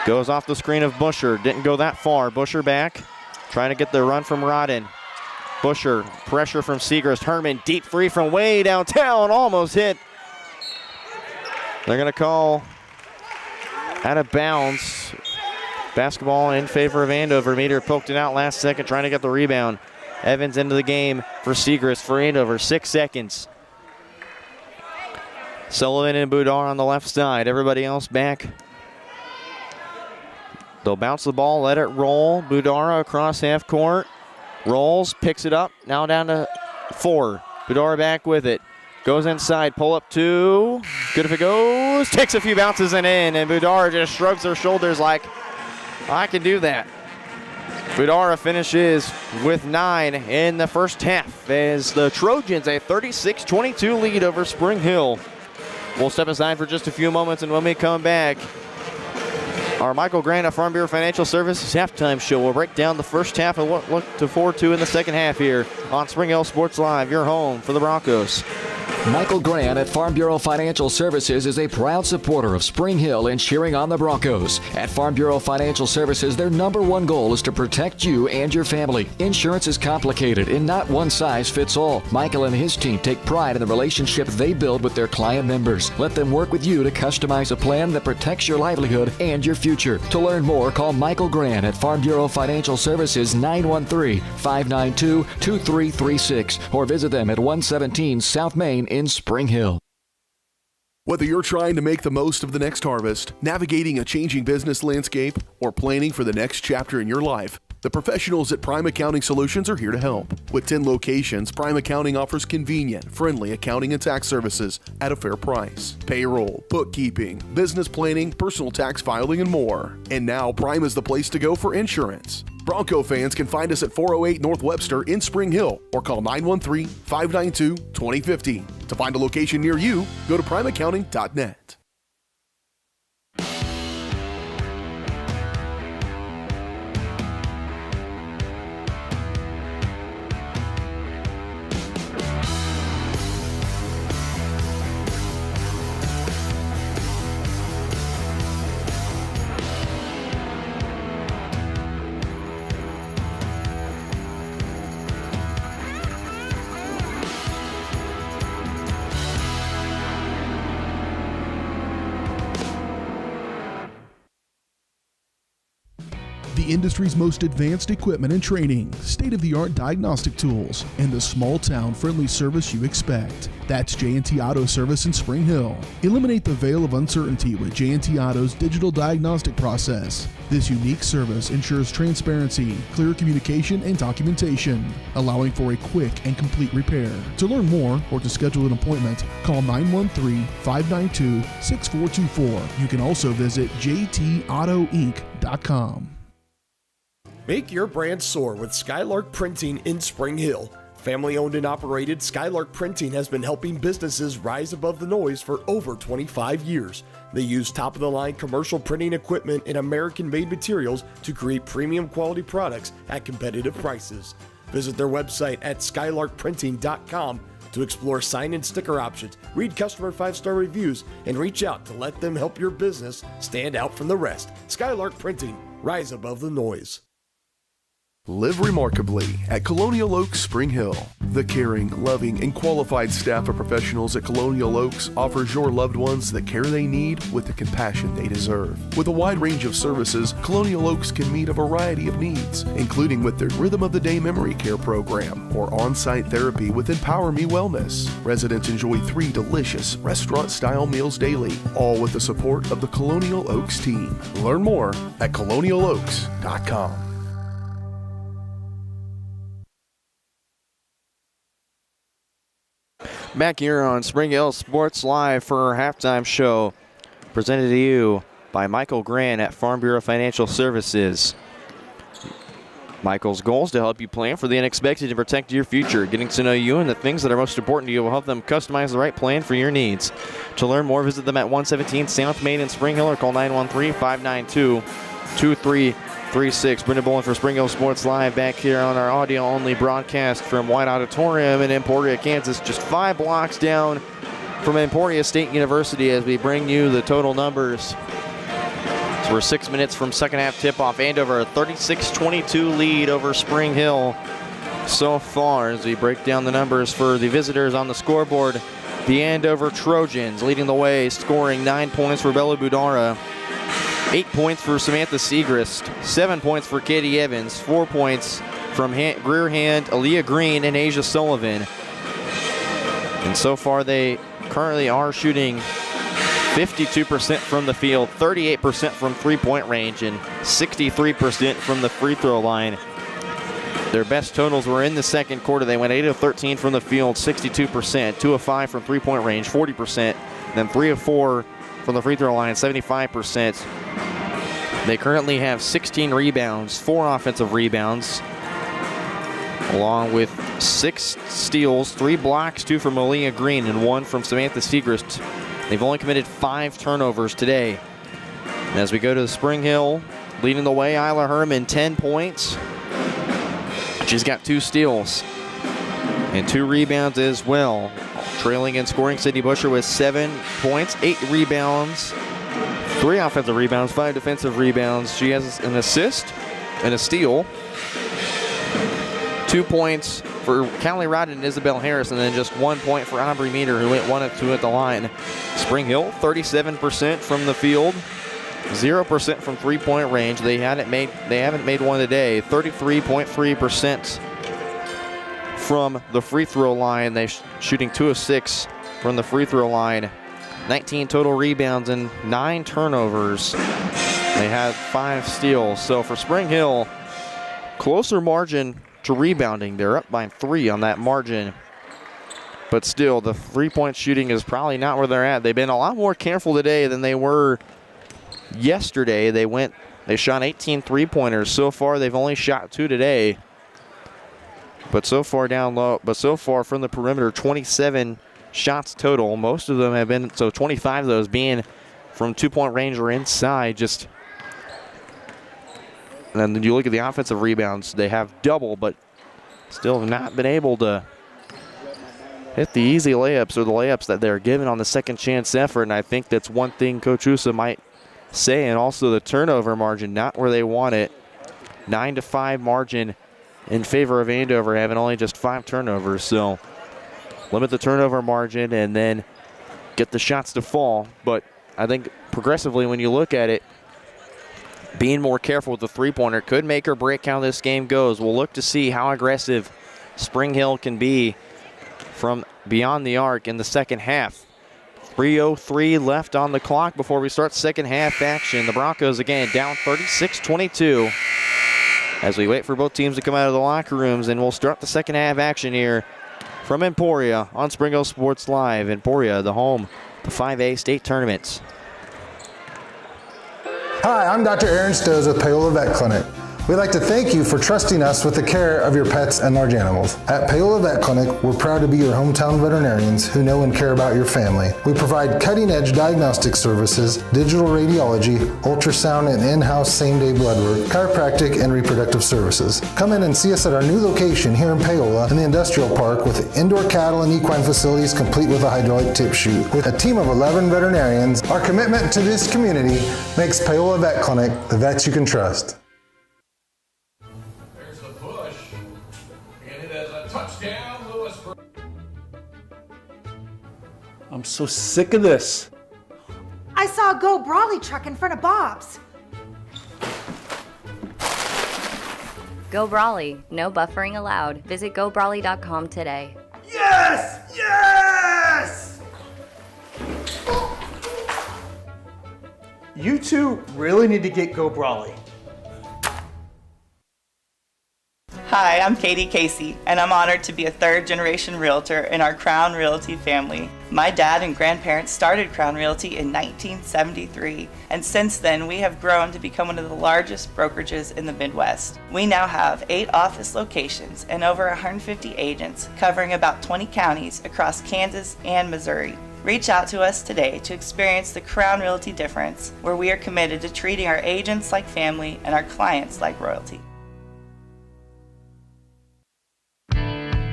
Goes off the screen of Busher. Didn't go that far. Busher back. Trying to get the run from Rodden. Busher, pressure from Segrist. Herman, deep free from way downtown. Almost hit. They're going to call out of bounds. Basketball in favor of Andover. Meter poked it out last second, trying to get the rebound. Evans into the game for Segrist for Andover. 6 seconds. Sullivan and Boudar on the left side. Everybody else back. They'll bounce the ball, let it roll. Boudara across half court. Rolls, picks it up. Now down to 4. Boudara back with it. Goes inside, pull up 2. Good if it goes. Takes a few bounces and in. And Boudara just shrugs her shoulders like, I can do that. Boudara finishes with 9 in the first half as the Trojans a 36-22 lead over Spring Hill. We'll step aside for just a few moments, and when we come back, our Michael Grant of Farm Bureau Financial Services halftime show will break down the first half and what look to forward to in the second half here on Spring Hill Sports Live, your home for the Broncos. Michael Grant at Farm Bureau Financial Services is a proud supporter of Spring Hill and cheering on the Broncos. At Farm Bureau Financial Services, their number one goal is to protect you and your family. Insurance is complicated and not one size fits all. Michael and his team take pride in the relationship they build with their client members. Let them work with you to customize a plan that protects your livelihood and your future. To learn more, call Michael Grant at Farm Bureau Financial Services 913-592-2336 or visit them at 117 South Main in Spring Hill. Whether you're trying to make the most of the next harvest, navigating a changing business landscape, or planning for the next chapter in your life, the professionals at Prime Accounting Solutions are here to help. With 10 locations, Prime Accounting offers convenient, friendly accounting and tax services at a fair price. Payroll, bookkeeping, business planning, personal tax filing, and more. And now Prime is the place to go for insurance. Bronco fans can find us at 408 North Webster in Spring Hill or call 913-592-2015. To find a location near you, go to primeaccounting.net. The industry's most advanced equipment and training, state-of-the-art diagnostic tools, and the small-town friendly service you expect. That's J&T Auto Service in Spring Hill. Eliminate the veil of uncertainty with J&T Auto's digital diagnostic process. This unique service ensures transparency, clear communication, and documentation, allowing for a quick and complete repair. To learn more or to schedule an appointment, call 913-592-6424. You can also visit jtautoinc.com. Make your brand soar with Skylark Printing in Spring Hill. Family owned and operated, Skylark Printing has been helping businesses rise above the noise for over 25 years. They use top-of-the-line commercial printing equipment and American-made materials to create premium quality products at competitive prices. Visit their website at skylarkprinting.com to explore sign and sticker options, read customer 5-star reviews, and reach out to let them help your business stand out from the rest. Skylark Printing, rise above the noise. Live remarkably at Colonial Oaks Spring Hill. The caring, loving, and qualified staff of professionals at Colonial Oaks offers your loved ones the care they need with the compassion they deserve. With a wide range of services, Colonial Oaks can meet a variety of needs, including with their Rhythm of the Day Memory Care program or on-site therapy with Empower Me Wellness. Residents enjoy 3 delicious restaurant-style meals daily, all with the support of the Colonial Oaks team. Learn more at colonialoaks.com. Back here on Spring Hill Sports Live for our halftime show, presented to you by Michael Grant at Farm Bureau Financial Services. Michael's goal is to help you plan for the unexpected and protect your future. Getting to know you and the things that are most important to you will help them customize the right plan for your needs. To learn more, visit them at 117 South Main in Spring Hill or call 913-592-2336. 3-6. Brendan Bolin for Spring Hill Sports Live back here on our audio-only broadcast from White Auditorium in Emporia, Kansas. Just 5 blocks down from Emporia State University as we bring you the total numbers. So we're 6 minutes from second half tip-off. Andover, a 36-22 lead over Spring Hill so far as we break down the numbers for the visitors on the scoreboard. The Andover Trojans leading the way, scoring 9 points for Bella Budara, 8 points for Samantha Segrist, 7 points for Katie Evans, 4 points from Greer Hand, Aaliyah Green, and Asia Sullivan. And so far they currently are shooting 52% from the field, 38% from three-point range, and 63% from the free throw line. Their best totals were in the second quarter. They went 8 of 13 from the field, 62%, 2 of 5 from three-point range, 40%, then 3 of 4 from the free throw line, 75%. They currently have 16 rebounds, 4 offensive rebounds, along with 6 steals, 3 blocks, 2 from Aaliyah Green, and 1 from Samantha Segrist. They've only committed 5 turnovers today. And as we go to the Spring Hill, leading the way, Isla Herman, 10 points. She's got 2 steals and 2 rebounds as well. Trailing and scoring, Sydney Busher with 7 points, 8 rebounds, 3 offensive rebounds, 5 defensive rebounds. She has an assist and a steal. 2 points for Callie Rodden and Isabel Harris, and then just 1 point for Aubrey Meter, who went 1 of 2 at the line. Spring Hill, 37% from the field, 0% from three-point range. They haven't made one today. 33.3% from the free throw line. They're shooting 2 of 6 from the free throw line. 19 total rebounds and 9 turnovers. They had 5 steals. So for Spring Hill, closer margin to rebounding. They're up by 3 on that margin. But still, the three-point shooting is probably not where they're at. They've been a lot more careful today than they were yesterday. They shot 18 three-pointers. So far, they've only shot 2 today. But so far down low, from the perimeter, 27 shots total. Most of them have been, so 25 of those being from 2-point range or inside. And then you look at the offensive rebounds, they have double, but still have not been able to hit the easy layups or the layups that they're given on the second chance effort. And I think that's one thing Coach Usa might say. And also the turnover margin, not where they want it. 9-5 margin in favor of Andover, having only just 5 turnovers. So limit the turnover margin and then get the shots to fall. But I think progressively when you look at it, being more careful with the three-pointer could make or break how this game goes. We'll look to see how aggressive Spring Hill can be from beyond the arc in the second half. 3:03 left on the clock before we start second half action. The Broncos again down 36-22 as we wait for both teams to come out of the locker rooms, and we'll start the second half action here from Emporia on Spring Hill Sports Live. Emporia, the home, the 5A state tournaments. Hi, I'm Dr. Aaron Stowe with Paola Vet Clinic. We'd like to thank you for trusting us with the care of your pets and large animals. At Paola Vet Clinic, we're proud to be your hometown veterinarians who know and care about your family. We provide cutting-edge diagnostic services, digital radiology, ultrasound, and in-house same-day blood work, chiropractic, and reproductive services. Come in and see us at our new location here in Paola in the Industrial Park with indoor cattle and equine facilities complete with a hydraulic tip chute. With a team of 11 veterinarians, our commitment to this community makes Paola Vet Clinic the vets you can trust. I'm so sick of this. I saw a Go Brawley truck in front of Bob's. Go Brawley. No buffering allowed. Visit gobrawley.com today. Yes! Yes! You two really need to get Go Brawley. Hi, I'm Katie Casey, and I'm honored to be a third-generation realtor in our Crown Realty family. My dad and grandparents started Crown Realty in 1973, and since then we have grown to become one of the largest brokerages in the Midwest. We now have 8 office locations and over 150 agents covering about 20 counties across Kansas and Missouri. Reach out to us today to experience the Crown Realty difference, where we are committed to treating our agents like family and our clients like royalty.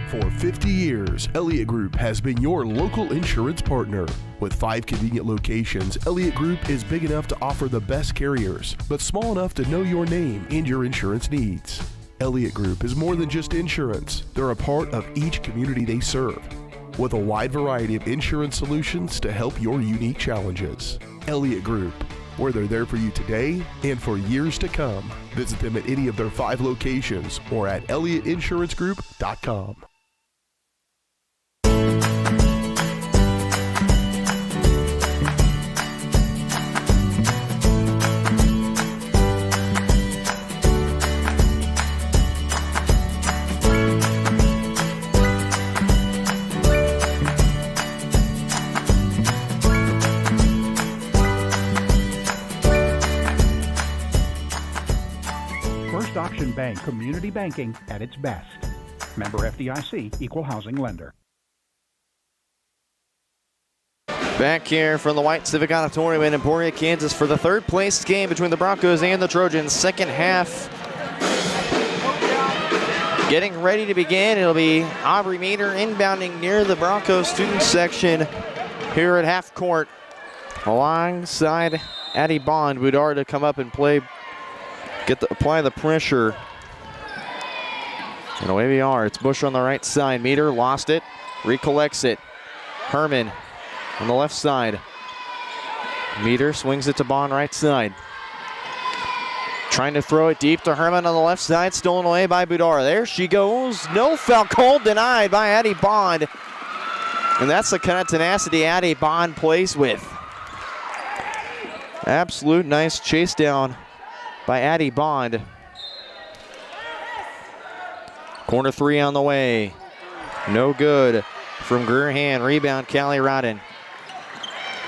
For 50 years, Elliott Group has been your local insurance partner. With 5 convenient locations, Elliott Group is big enough to offer the best carriers, but small enough to know your name and your insurance needs. Elliott Group is more than just insurance. They're a part of each community they serve, with a wide variety of insurance solutions to help your unique challenges. Elliott Group, where they're there for you today and for years to come. Visit them at any of their 5 locations or at ElliottInsuranceGroup.com. First Option Bank, community banking at its best. Member FDIC, equal housing lender. Back here from the White Civic Auditorium in Emporia, Kansas for the third place game between the Broncos and the Trojans. Second half getting ready to begin. It'll be Aubrey Meter inbounding near the Broncos student section here at half court. Alongside Addie Bond, Boudard to come up and play, apply the pressure. And away we are. It's Bush on the right side. Meter lost it, recollects it. Herman on the left side. Meter swings it to Bond right side. Trying to throw it deep to Herman on the left side. Stolen away by Boudard. There she goes. No foul call, denied by Addie Bond. And that's the kind of tenacity Addie Bond plays with. Absolute nice chase down by Addie Bond. Corner 3 on the way. No good from Greerhand. Rebound, Callie Rodden.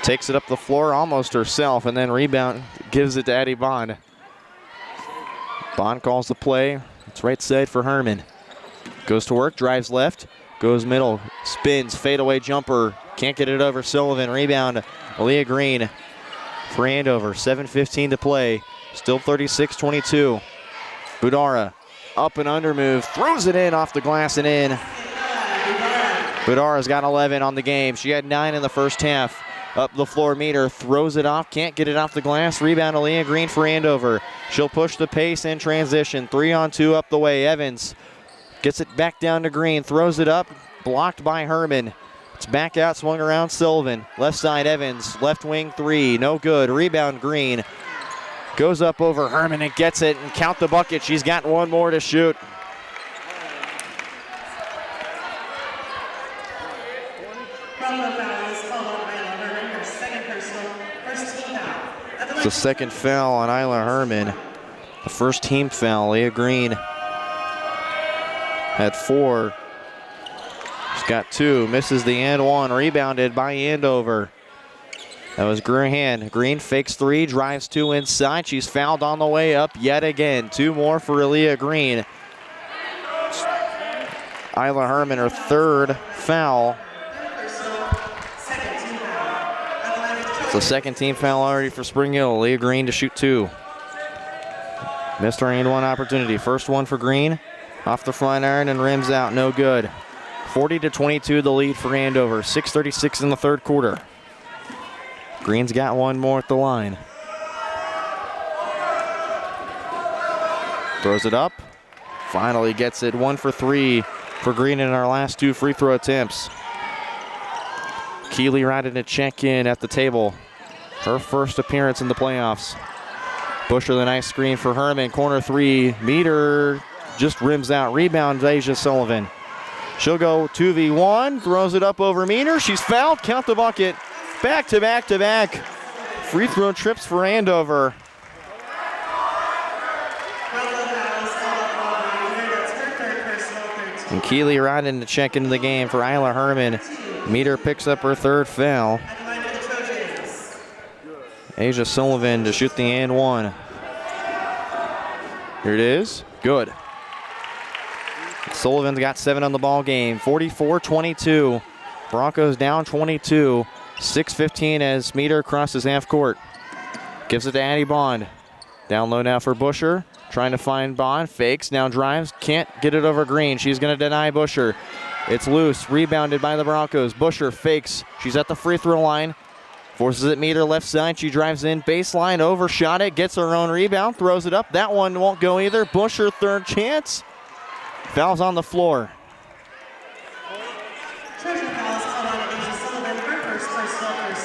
Takes it up the floor almost herself, and then rebound, gives it to Addie Bond. Bond calls the play. It's right side for Herman. Goes to work, drives left, goes middle, spins, fadeaway jumper. Can't get it over Sullivan. Rebound, Aaliyah Green for Andover. 7:15 to play. Still 36-22. Budara, up and under move, throws it in off the glass and in. Budara's got 11 on the game. She had 9 in the first half. Up the floor, Meter throws it off, can't get it off the glass. Rebound, Aaliyah Green for Andover. She'll push the pace in transition. 3-on-2 up the way. Evans gets it back down to Green, throws it up, blocked by Herman. It's back out, swung around Sullivan. Left side, Evans, left wing 3, no good. Rebound, Green. Goes up over Herman and gets it, and count the bucket. She's got one more to shoot. It's the second foul on Isla Herman. The first team foul. Leah Green had 4. She's got 2. Misses the and 1. Rebounded by Andover. That was Greerhand. Green fakes 3, drives 2 inside. She's fouled on the way up yet again. 2 more for Aaliyah Green. Isla Herman, her third foul. It's the second team foul already for Spring Hill. Aaliyah Green to shoot 2. Missed her and 1 opportunity. First one for Green. Off the front iron and rims out. No good. 40-22 the lead for Andover. 6:36 in the third quarter. Green's got 1 more at the line. Throws it up. Finally gets it. 1 for 3 for Green in our last 2 free throw attempts. Keeley Rodden to check in at the table. Her first appearance in the playoffs. Bush with a nice screen for Herman. Corner 3. Meter just rims out. Rebound, Asia Sullivan. She'll go 2v1. Throws it up over Meter. She's fouled. Count the bucket. Back to back to back. Free throw trips for Andover. And Keeley Rodden to check into the game for Isla Herman. Meter picks up her third foul. Asia Sullivan to shoot the and 1. Here it is. Good. Sullivan's got 7 on the ball game. 44-22. Broncos down 22 6:15 as Meter crosses half court. Gives it to Addie Bond. Down low now for Busher. Trying to find Bond. Fakes. Now drives. Can't get it over Green. She's going to deny Busher. It's loose. Rebounded by the Broncos. Busher fakes. She's at the free throw line. Forces it Meter left side. She drives in. Baseline. Overshot it. Gets her own rebound. Throws it up. That one won't go either. Busher third chance. Fouls on the floor.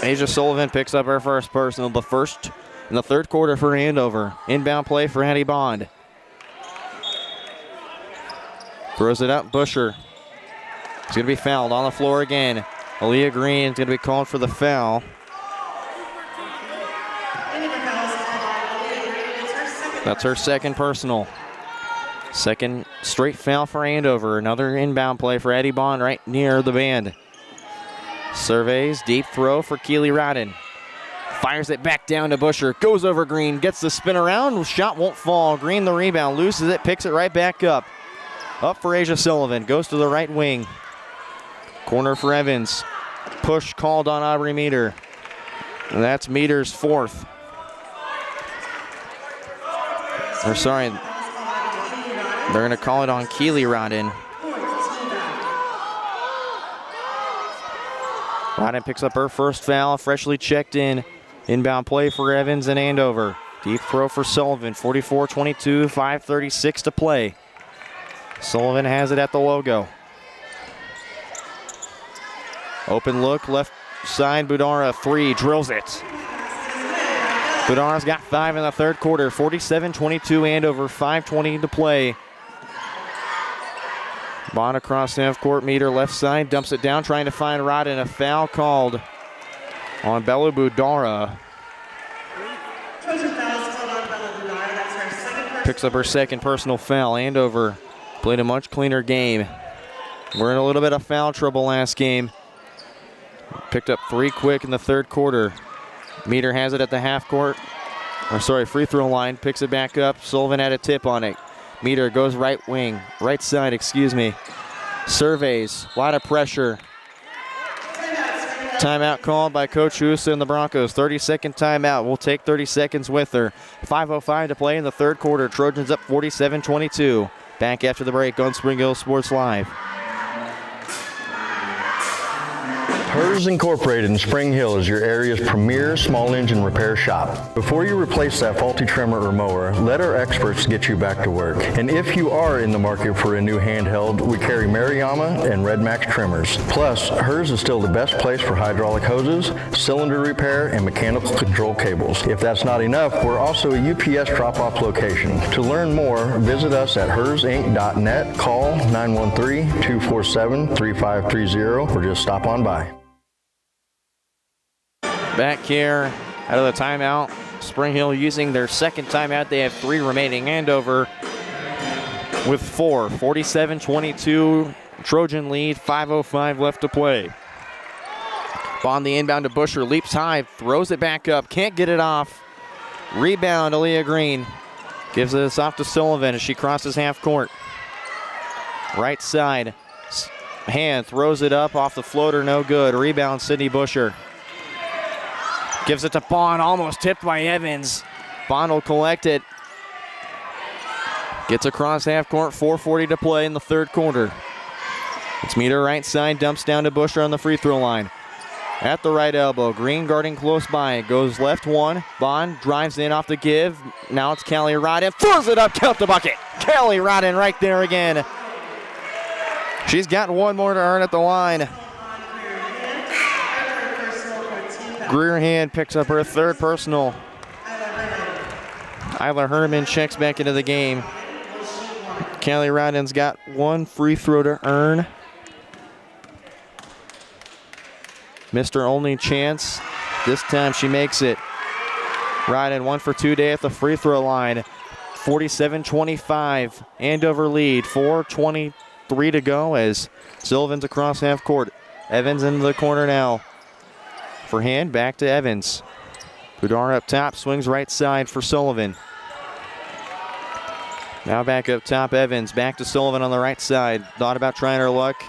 Asia Sullivan picks up her first personal. The first in the third quarter for Andover. Inbound play for Addie Bond. Throws it up. Busher. He's going to be fouled on the floor again. Aaliyah Green is going to be called for the foul. That's her second personal. Second straight foul for Andover. Another inbound play for Addie Bond right near the band. Surveys, deep throw for Keely Rodden. Fires it back down to Busher. Goes over Green, gets the spin around. Shot won't fall. Green the rebound, loses it, picks it right back up. Up for Asia Sullivan, goes to the right wing. Corner for Evans. Push called on Aubrey Meter. And that's Meter's fourth. Or sorry, they're going to call it on Keely Rodden. Rodden picks up her first foul, freshly checked in. Inbound play for Evans and Andover. Deep throw for Sullivan, 44-22, 5:36 to play. Sullivan has it at the logo. Open look, left side, Budara, three, drills it. Budara's got 5 in the third quarter, 47-22 Andover, 5:20 to play. Bond across half court, Meter left side, dumps it down, trying to find Rodden. A foul called on Bella Budara. Picks up her second personal foul. Andover played a much cleaner game. We're in a little bit of foul trouble last game. Picked up 3 quick in the third quarter. Meter has it at the half court, free throw line, picks it back up. Sullivan had a tip on it. Meter goes right side, Surveys, a lot of pressure. Timeout called by Coach Husa and the Broncos. 30-second timeout. We'll take 30 seconds with her. 5:05 to play in the third quarter. Trojans up 47-22. Back after the break on Spring Hill Sports Live. Hers Incorporated in Spring Hill is your area's premier small engine repair shop. Before you replace that faulty trimmer or mower, let our experts get you back to work. And if you are in the market for a new handheld, we carry Maruyama and Red Max trimmers. Plus, Hers is still the best place for hydraulic hoses, cylinder repair, and mechanical control cables. If that's not enough, we're also a UPS drop-off location. To learn more, visit us at hersinc.net, call 913-247-3530, or just stop on by. Back here out of the timeout. Spring Hill using their second timeout. They have 3 remaining. Andover with 4. 47-22 Trojan lead. 5:05 left to play. Bond the inbound to Busher. Leaps high. Throws it back up. Can't get it off. Rebound Aaliyah Green. Gives it off to Sullivan as she crosses half court. Right side. Hand throws it up off the floater. No good. Rebound Sydney Busher. Gives it to Bond, almost tipped by Evans. Bond will collect it. Gets across half court, 4:40 to play in the third quarter. It's Meter right side, dumps down to Busher on the free throw line. At the right elbow, Green guarding close by. Goes left one. Bond drives in off the give. Now it's Callie Rodden. Throws it up, count the bucket. Callie Rodden right there again. She's got one more to earn at the line. Greerhand picks up her third personal. Isla Herman checks back into the game. Callie Rodden's got one free throw to earn. Missed her only chance. This time she makes it. Rodden 1 for 2 day at the free throw line. 47-25. Andover lead. 4:23 to go as Sullivan's across half court. Evans into the corner now. For hand, back to Evans. Budar up top, swings right side for Sullivan. Now back up top, Evans. Back to Sullivan on the right side. Thought about trying her luck.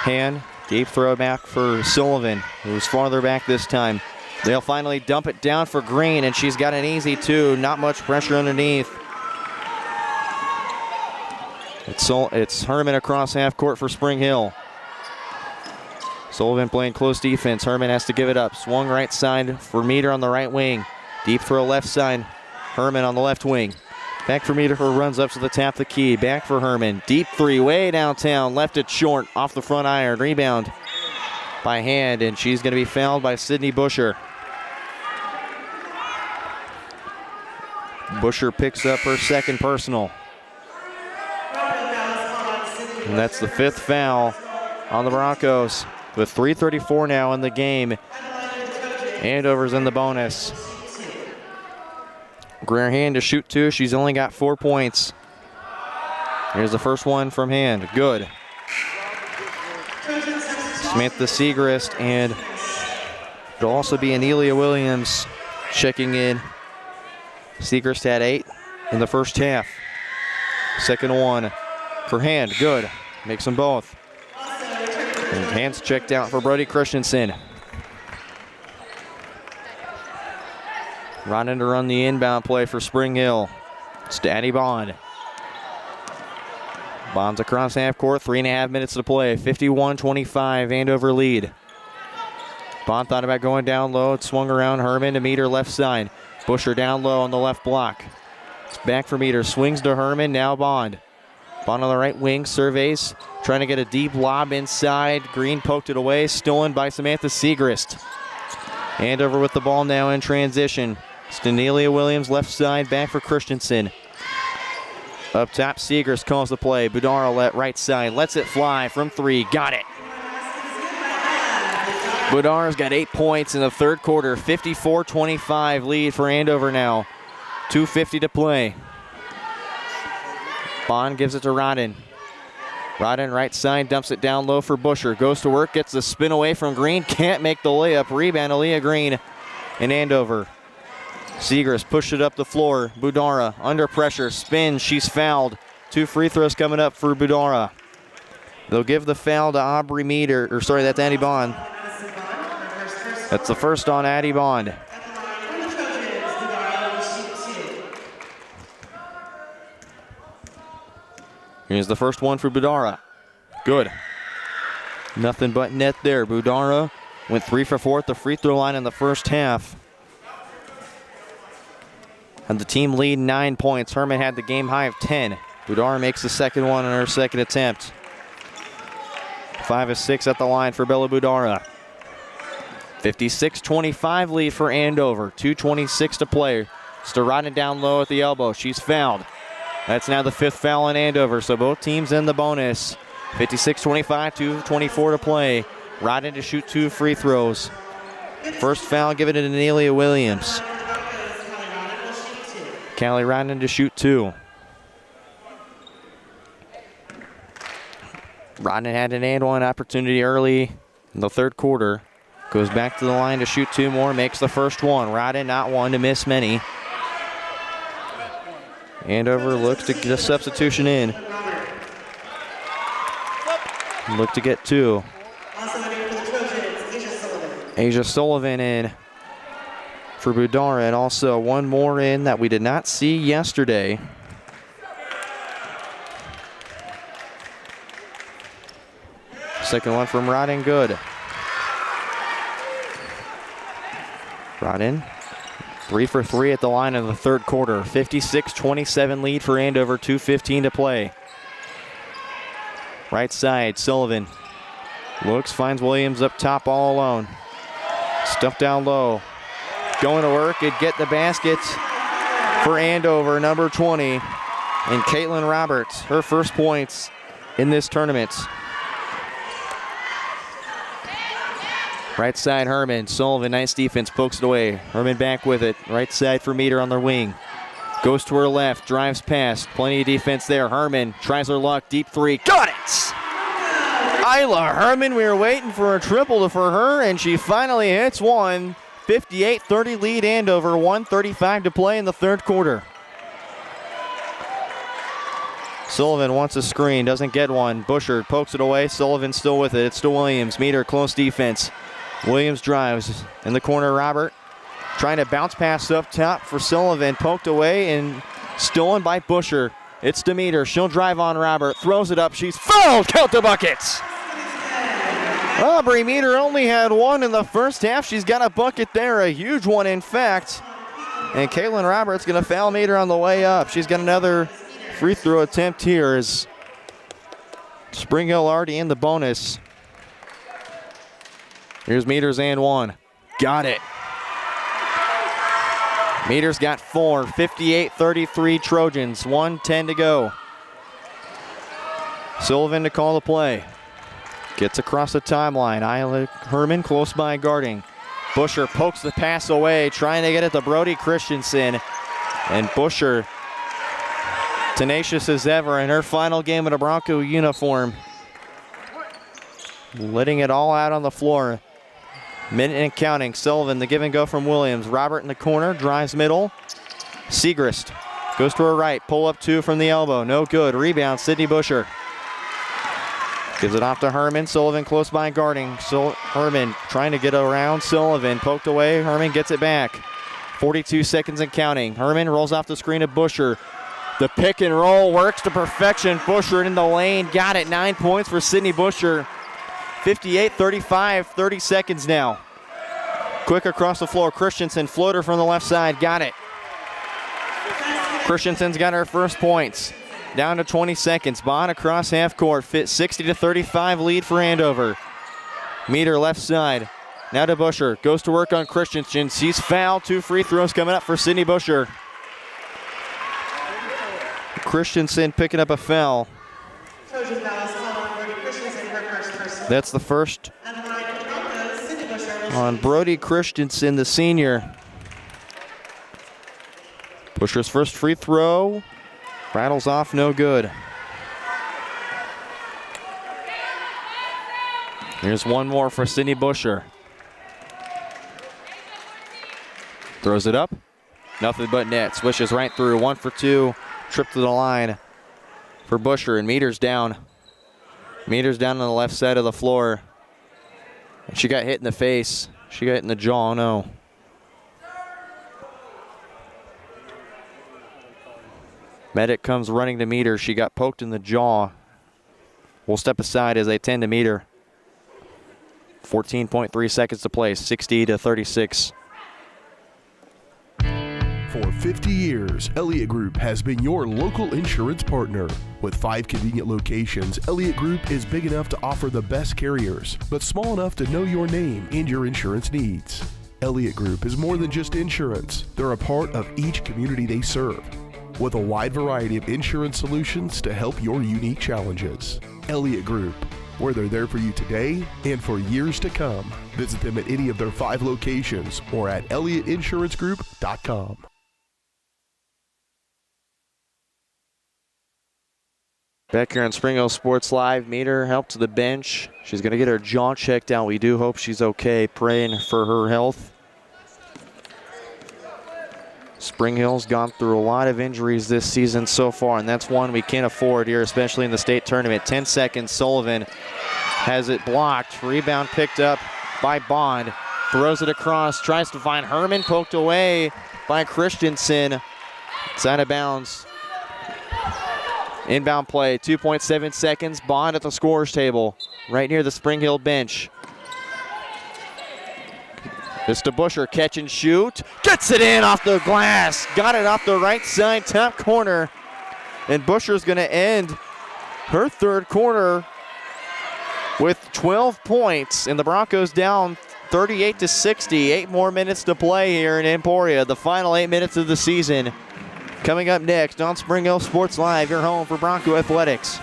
Hand Deep throw back for Sullivan, who's farther back this time. They'll finally dump it down for Green, and she's got an easy two. Not much pressure underneath. It's Herman across half court for Spring Hill. Sullivan playing close defense. Herman has to give it up. Swung right side for Meter on the right wing. Deep throw left side. Herman on the left wing. Back for Meter, who runs up to the tap of the key. Back for Herman. Deep three way downtown. Left it short off the front iron. Rebound by hand, and she's going to be fouled by Sydney Busher. Busher picks up her second personal. And that's the 5th foul on the Broncos. With 3:34 now in the game. Andover's in the bonus. Greer Hand to shoot 2. She's only got 4 points. Here's the first one from Hand. Good. Samantha Segrist, and it'll also be Anelia Williams checking in. Segrist had 8 in the first half. Second one for Hand. Good. Makes them both. And Hand's checked out for Brody Christensen. Running to run the inbound play for Spring Hill. It's Danny Bond. Bond's across half court, 3.5 minutes to play. 51-25, Andover lead. Bond thought about going down low. It swung around. Herman to Meter left side. Busher down low on the left block. It's back for Meter. Swings to Herman, now Bond. Bond on the right wing, surveys. Trying to get a deep lob inside. Green poked it away, stolen by Samantha Segrist. Andover with the ball now in transition. Stanelia Williams left side, back for Christensen. Up top, Segrist calls the play. Budara let right side, lets it fly from 3, got it. Budara's got 8 points in the third quarter. 54-25 lead for Andover now. 2:50 to play. Bond gives it to Rodden. Rodden right side, dumps it down low for Busher. Goes to work, gets the spin away from Green. Can't make the layup. Rebound, Aaliyah Green in Andover. Segrist pushed it up the floor. Budara under pressure, spins, she's fouled. 2 free throws coming up for Budara. They'll give the foul to Aubrey Meter, or sorry, that's Addie Bond. That's the first on Addie Bond. Here's the first one for Budara. Good. Nothing but net there. Budara went 3 for 4 at the free throw line in the first half. And the team lead 9 points. Herman had the game high of 10. Budara makes the second one on her second attempt. 5 of 6 at the line for Bella Budara. 56-25 lead for Andover. 2:26 to play. Starada down low at the elbow. She's fouled. That's now the 5th foul in Andover, so both teams in the bonus. 56-25, 2:24 to play. Rodden to shoot 2 free throws. First foul given to Anelia Williams. Callie Rodden to shoot 2. Rodden had an and one opportunity early in the third quarter. Goes back to the line to shoot 2 more, makes the first one. Rodden not one to miss many. Andover looks to get a substitution in. Look to get 2. Asia Sullivan in for Budara, and also one more in that we did not see yesterday. Second one from Rodden, good. Rodden, 3 for 3 at the line in the third quarter. 56-27 lead for Andover, 2:15 to play. Right side, Sullivan looks, finds Williams up top all alone. Stuffed down low. Going to work and get the basket for Andover, number 20. And Caitlin Roberts, her first points in this tournament. Right side, Herman. Sullivan, nice defense, pokes it away. Herman back with it. Right side for Meter on their wing. Goes to her left, drives past. Plenty of defense there. Herman tries her luck. Deep 3. Got it! Isla Herman, we were waiting for a triple for her, and she finally hits one. 58-30 lead Andover. 1:35 to play in the third quarter. Sullivan wants a screen, doesn't get one. Busher pokes it away. Sullivan still with it. It's to Williams. Meter, close defense. Williams drives in the corner. Robert trying to bounce pass up top for Sullivan. Poked away and stolen by Busher. It's Demeter. She'll drive on Robert. Throws it up. She's fouled. Count the buckets. Aubrey Meter only had one in the first half. She's got a bucket there, a huge one in fact. And Kaylin Roberts going to foul Meter on the way up. She's got another free throw attempt here as Spring Hill already in the bonus. Here's Meters and one. Got it. Meters got 4. 58-33 Trojans. 1:10 to go. Sullivan to call the play. Gets across the timeline. Isla Herman close by guarding. Busher pokes the pass away, trying to get it to Brody Christensen. And Busher, tenacious as ever in her final game in a Bronco uniform. Letting it all out on the floor. Minute and counting. Sullivan, the give and go from Williams. Robert in the corner, drives middle. Segrist goes to her right. Pull up two from the elbow. No good. Rebound, Sydney Busher. Gives it off to Herman. Sullivan close by guarding. Herman trying to get around Sullivan. Poked away. Herman gets it back. 42 seconds and counting. Herman rolls off the screen of Busher. The pick and roll works to perfection. Busher in the lane. Got it. 9 points for Sydney Busher. 58-35. 30 seconds now. Quick across the floor. Christensen floater from the left side. Got it. Christensen's got her first points. Down to 20 seconds. Bond across half court. Fit 60-35 lead for Andover. Meter left side. Now to Busher. Goes to work on Christensen. She's fouled. 2 free throws coming up for Sydney Busher. Christensen picking up a foul. That's the first on Brody Christensen, the senior. Busher's first free throw. Rattles off, no good. Here's one more for Sydney Busher. Throws it up. Nothing but net. Swishes right through. 1 for 2. Trip to the line for Busher, and Meters down. Meters down on the left side of the floor. She got hit in the face. She got hit in the jaw, no. Medic comes running to meet her. She got poked in the jaw. We'll step aside as they tend to meet her. 14.3 seconds to play, 60-36. For 50 years, Elliott Group has been your local insurance partner. With 5 convenient locations, Elliott Group is big enough to offer the best carriers, but small enough to know your name and your insurance needs. Elliott Group is more than just insurance. They're a part of each community they serve, with a wide variety of insurance solutions to help your unique challenges. Elliott Group, where they're there for you today and for years to come. Visit them at any of their 5 locations or at ElliottInsuranceGroup.com. Back here on Spring Hill Sports Live, Meter help to the bench. She's going to get her jaw checked out. We do hope she's okay, praying for her health. Spring Hill's gone through a lot of injuries this season so far, and that's one we can't afford here, especially in the state tournament. 10 seconds, Sullivan has it blocked. Rebound picked up by Bond. Throws it across, tries to find Herman, poked away by Christensen. It's out of bounds. Inbound play, 2.7 seconds. Bond at the scorer's table, right near the Spring Hill bench. This to Busher, catch and shoot. Gets it in off the glass. Got it off the right side, top corner. And Busher's going to end her third quarter with 12 points. And the Broncos down 38-60. 8 more minutes to play here in Emporia. The final 8 minutes of the season. Coming up next on Spring Hill Sports Live, your home for Bronco Athletics.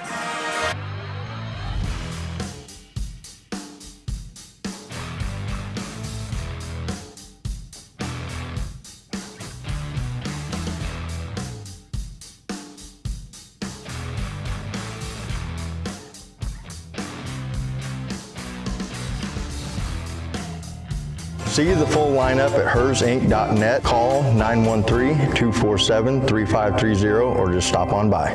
See the full lineup at hersinc.net. Call 913-247-3530 or just stop on by.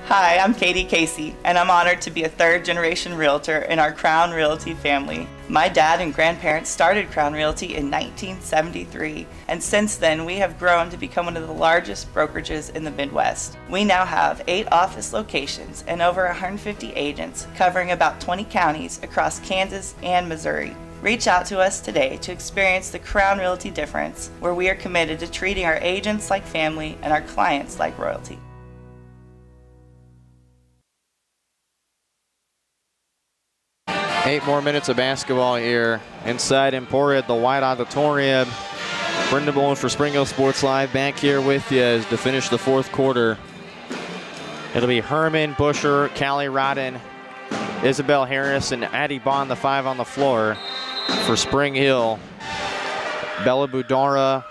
Hi, I'm Katie Casey, and I'm honored to be a third-generation realtor in our Crown Realty family. My dad and grandparents started Crown Realty in 1973, and since then we have grown to become one of the largest brokerages in the Midwest. We now have 8 office locations and over 150 agents covering about 20 counties across Kansas and Missouri. Reach out to us today to experience the Crown Realty difference, where we are committed to treating our agents like family and our clients like royalty. Eight more minutes of basketball here inside Emporia at the White Auditorium. Brendan Bowen for Spring Hill Sports Live back here with you as to finish the fourth quarter. It'll be Herman, Busher, Callie Rodden, Isabel Harris, and Addie Bond, the 5 on the floor for Spring Hill. Bella Budara,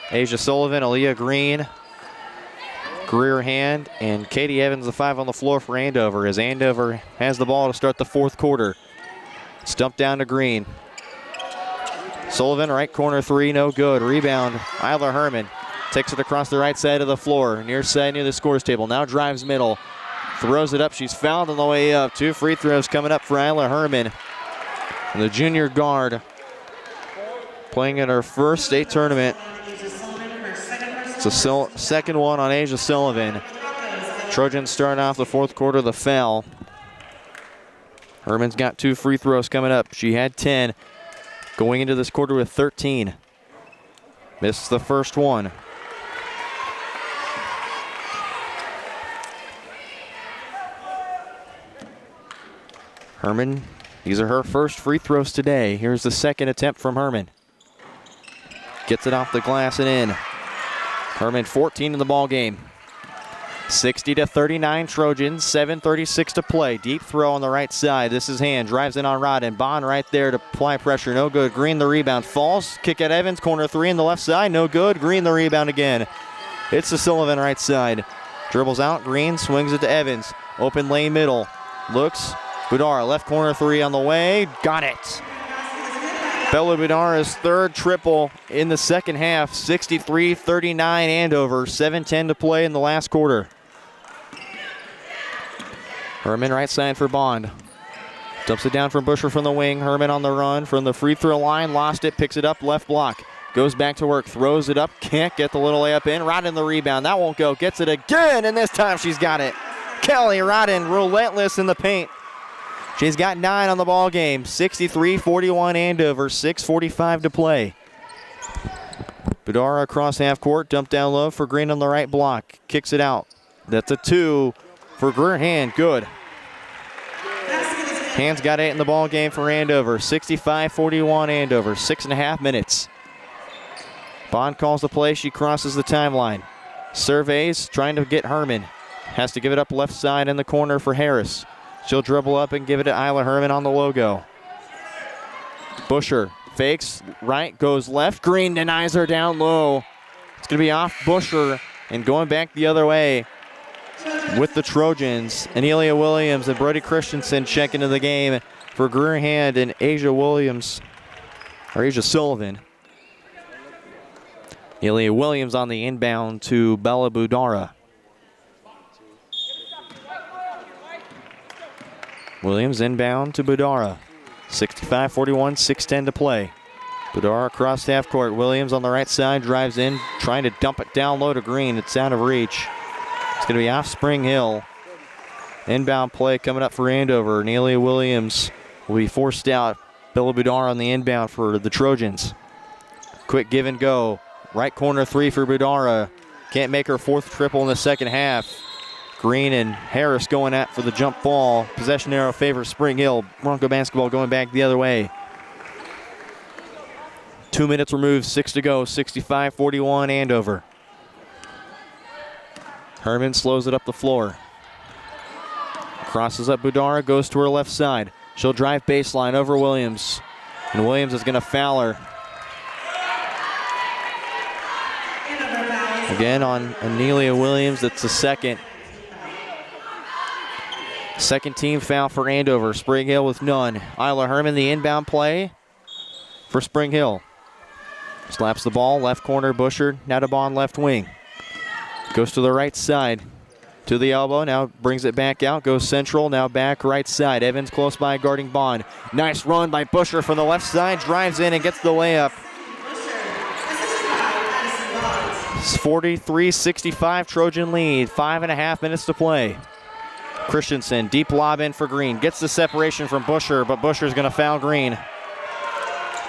Asia Sullivan, Aaliyah Green, Greer Hand, and Katie Evans, the 5 on the floor for Andover, as Andover has the ball to start the fourth quarter. Stumped down to Green. Sullivan, right corner 3, no good. Rebound, Isla Herman. Takes it across the right side of the floor, near side near the scores table. Now drives middle, throws it up. She's fouled on the way up. 2 free throws coming up for Isla Herman. And the junior guard playing in her first state tournament. It's a second one on Asia Sullivan. Trojans start off the fourth quarter, the foul. Herman's got 2 free throws coming up. She had 10 going into this quarter with 13. Missed the first one. Herman, these are her first free throws today. Here's the second attempt from Herman. Gets it off the glass and in. Herman 14 in the ball game. 60-39 Trojans, 7:36 to play. Deep throw on the right side. This is Hand, drives in on Rodden. Bond right there to apply pressure, no good. Green the rebound, falls. Kick at Evans, corner 3 on the left side, no good. Green the rebound again. It's to Sullivan right side. Dribbles out, Green swings it to Evans. Open lane middle, looks. Budara, left corner 3 on the way, got it. Bella Budara's third triple in the second half. 63-39 Andover, 7:10 to play in the last quarter. Herman right side for Bond. Dumps it down from Busher from the wing. Herman on the run from the free throw line. Lost it, picks it up, left block. Goes back to work, throws it up, can't get the little layup in. Rodden the rebound, that won't go. Gets it again, and this time she's got it. Kelly Rodden, relentless in the paint. She's got 9 on the ball game. 63-41 Andover, 6:45 to play. Budara across half court, dumped down low for Green on the right block. Kicks it out. That's a 2 for Greer Hand, good. Hand's got 8 in the ball game for Andover. 65-41 Andover, 6.5 minutes. Bond calls the play, she crosses the timeline. Surveys, trying to get Herman. Has to give it up left side in the corner for Harris. She'll dribble up and give it to Isla Herman on the logo. Busher fakes right, goes left. Green denies her down low. It's going to be off Busher and going back the other way with the Trojans. Anelia Williams and Brody Christensen check into the game for Greer Hand and Asia Sullivan. Anelia Williams on the inbound to Bella Budara. Williams inbound to Budara. 65-41, 6:10 to play. Budara across half court. Williams on the right side, drives in, trying to dump it down low to Green. It's out of reach. It's going to be off Spring Hill. Inbound play coming up for Andover. Nelia Williams will be forced out. Bella Budara on the inbound for the Trojans. Quick give and go. Right corner 3 for Budara. Can't make her 4th triple in the second half. Green and Harris going at for the jump ball. Possession arrow favors Spring Hill. Bronco basketball going back the other way. 2 minutes removed, 6 to go. 65-41 Andover. Herman slows it up the floor. Crosses up Budara, goes to her left side. She'll drive baseline over Williams. And Williams is going to foul her. Again on Anelia Williams, that's the second. Second team foul for Andover. Spring Hill with none. Isla Herman, the inbound play for Spring Hill. Slaps the ball, left corner, Busher, now to Bond left wing. Goes to the right side to the elbow, now brings it back out, goes central, now back right side. Evans close by guarding Bond. Nice run by Busher from the left side, drives in and gets the layup. It's 43-65 Trojan lead, 5.5 minutes to play. Christensen, deep lob in for Green, gets the separation from Busher, but Busher's gonna foul Green.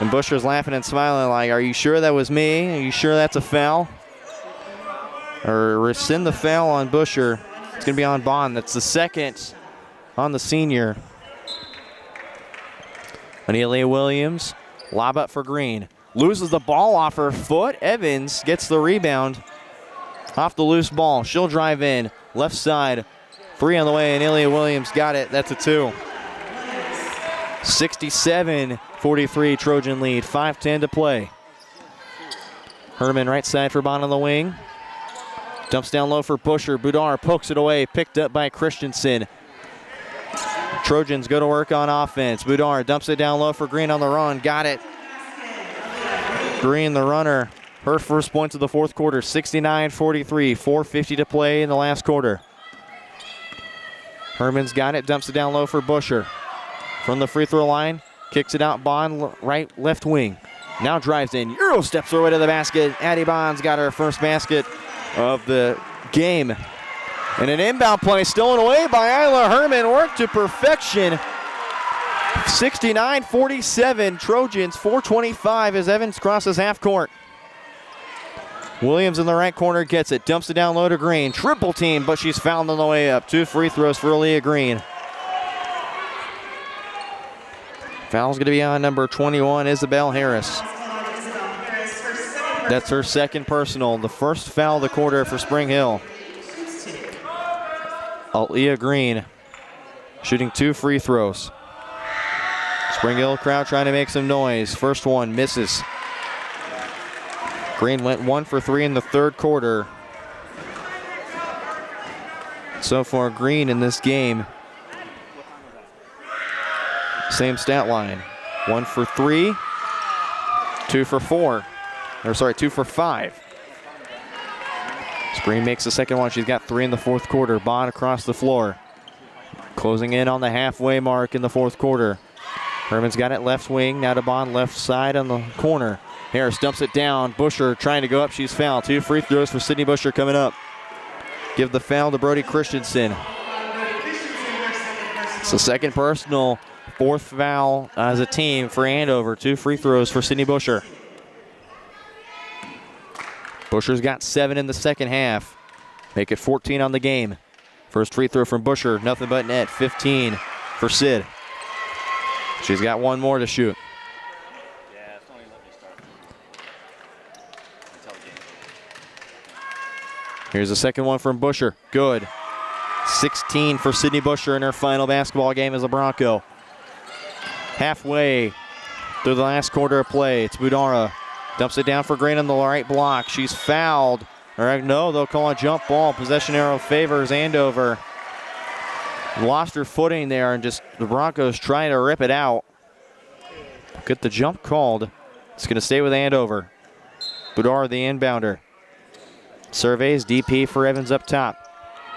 And Busher's laughing and smiling like, are you sure that was me? Are you sure that's a foul? Or rescind the foul on Busher. It's going to be on Bond. That's the second on the senior. Anelia Williams, lob up for Green. Loses the ball off her foot. Evans gets the rebound off the loose ball. She'll drive in. Left side. 3 on the way. Anelia Williams got it. That's a 2. 67-43 Trojan lead. 5:10 to play. Herman right side for Bond on the wing. Dumps down low for Busher. Budar pokes it away. Picked up by Christensen. Trojans go to work on offense. Budar dumps it down low for Green on the run. Got it. Green, the runner. Her first points of the fourth quarter. 69-43. 4:50 to play in the last quarter. Herman's got it. Dumps it down low for Busher. From the free throw line. Kicks it out. Bond right, left wing. Now drives in. Euro steps her way to the basket. Addie Bond's got her first basket of the game. And an inbound play stolen away by Isla Herman. Worked to perfection. 69-47 Trojans. 4:25 as Evans crosses half court. Williams in the right corner gets it. Dumps it down low to Green. Triple team, but she's fouled on the way up. 2 free throws for Aaliyah Green. Foul's going to be on number 21, Isabel Harris. That's her second personal. The first foul of the quarter for Spring Hill. Aaliyah Green shooting 2 free throws. Spring Hill crowd trying to make some noise. First one misses. Green went 1 for 3 in the third quarter. So far, Green in this game, same stat line. 1 for 3, 2 for 4. 2 for 5. Green makes the second one. She's got 3 in the fourth quarter. Bond across the floor. Closing in on the halfway mark in the fourth quarter. Herman's got it left wing. Now to Bond left side on the corner. Harris dumps it down. Busher trying to go up. She's fouled. 2 free throws for Sydney Busher coming up. Give the foul to Brody Christensen. It's the second personal. 4th foul as a team for Andover. 2 free throws for Sydney Busher. Busher's got 7 in the second half. Make it 14 on the game. First free throw from Busher, nothing but net. 15 for Sid. She's got 1 more to shoot. Here's the second one from Busher. Good. 16 for Sydney Busher in her final basketball game as a Bronco. Halfway through the last quarter of play, it's Budara. Dumps it down for Green on the right block. She's fouled. No, they'll call a jump ball. Possession arrow favors Andover. Lost her footing there, and just the Broncos trying to rip it out. Get the jump called. It's going to stay with Andover. Budar, the inbounder. Surveys DP for Evans up top.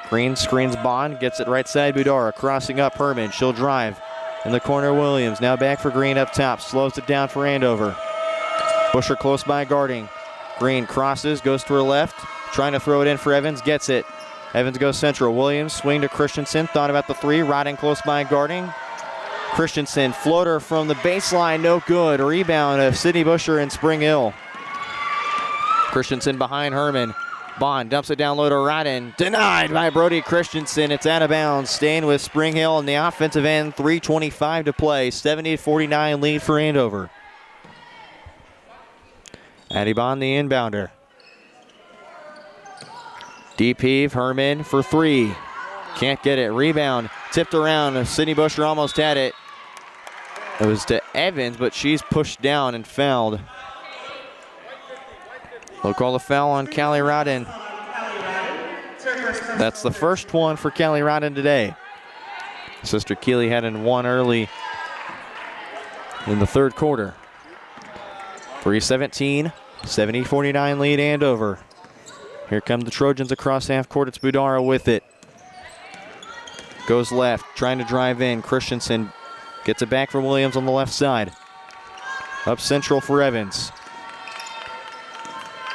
Green screens Bond, gets it right side. Budara crossing up Herman. She'll drive. In the corner, Williams. Now back for Green up top. Slows it down for Andover. Busher close by guarding. Green crosses, goes to her left. Trying to throw it in for Evans, gets it. Evans goes central. Williams swing to Christensen. Thought about the 3. Rodden close by guarding. Christensen, floater from the baseline, no good. Rebound of Sydney Busher and Spring Hill. Christensen behind Herman. Bond dumps it down low to Rodden. Denied by Brody Christensen. It's out of bounds. Staying with Spring Hill on the offensive end. 3:25 to play. 70-49 lead for Andover. Addie Bond, the inbounder. Deep heave, Herman for 3. Can't get it. Rebound, tipped around. Sydney Busher almost had it. It was to Evans, but she's pushed down and fouled. They'll call a foul on Callie Rodden. That's the first one for Callie Rodden today. Sister Keeley had in 1 early in the third quarter. 3:17, 70-49 lead Andover. Here come the Trojans across half court. It's Budara with it. Goes left, trying to drive in. Christensen gets it back from Williams on the left side. Up central for Evans.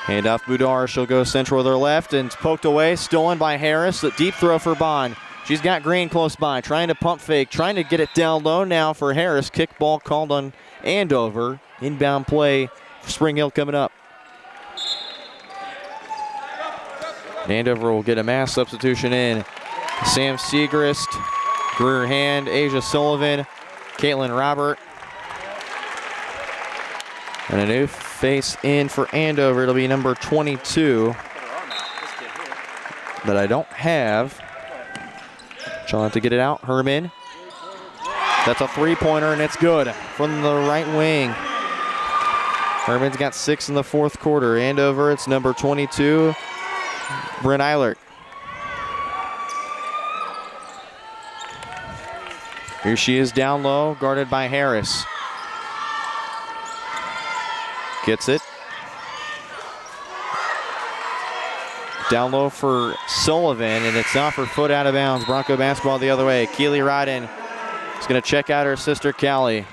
Hand off Budar. She'll go central with her left and it's poked away. Stolen by Harris. The deep throw for Bond. She's got Green close by. Trying to pump fake. Trying to get it down low now for Harris. Kick ball called on Andover. Inbound play for Spring Hill coming up. Andover will get a mass substitution in. Sam Segrist, Greer Hand, Asia Sullivan, Caitlin Robert. And a new face in for Andover. It'll be number 22 that I don't have. She'll have to get it out. Herman. That's a three-pointer, and it's good from the right wing. Herman's got 6 in the fourth quarter. Andover, it's number 22, Brent Eilert. Here she is down low, guarded by Harris. Gets it. Down low for Sullivan, and it's off her foot out of bounds. Bronco basketball the other way. Keely Rodden is going to check out her sister, Callie.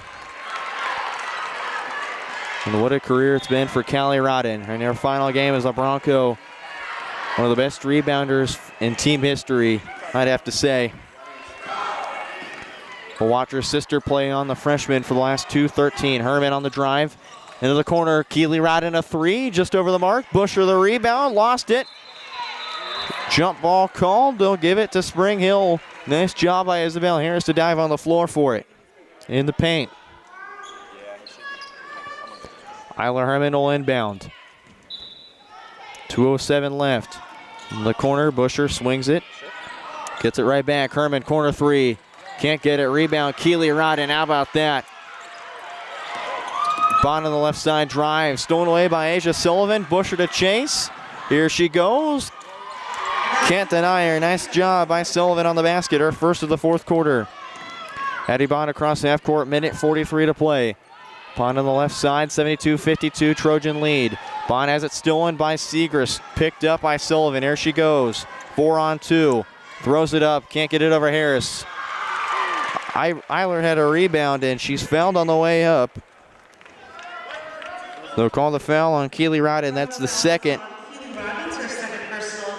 And what a career it's been for Callie Rodden. In her final game as a Bronco, one of the best rebounders in team history, I'd have to say. We'll watch her sister play on the freshman for the last 2-13. Herman on the drive. Into the corner, Keely Rodden a three, just over the mark. Busher the rebound, lost it. Jump ball called, they'll give it to Spring Hill. Nice job by Isabel Harris to dive on the floor for it. In the paint. Isla Herman will inbound. 2:07 left. In the corner, Busher swings it. Gets it right back, Herman, corner three. Can't get it, rebound, Keely Rodden, how about that? Bond on the left side drive, stolen away by Asia Sullivan. Busher to chase. Here she goes. Can't deny her. Nice job by Sullivan on the basket. Her first of the fourth quarter. Addie Bond across half court, minute 43 to play. Bond on the left side, 72-52, Trojan lead. Bond has it stolen by Segrist. Picked up by Sullivan. Here she goes. 4-on-2. Throws it up. Can't get it over Harris. Eiler had a rebound, and she's fouled on the way up. They'll call the foul on Keely Rodden. That's the second.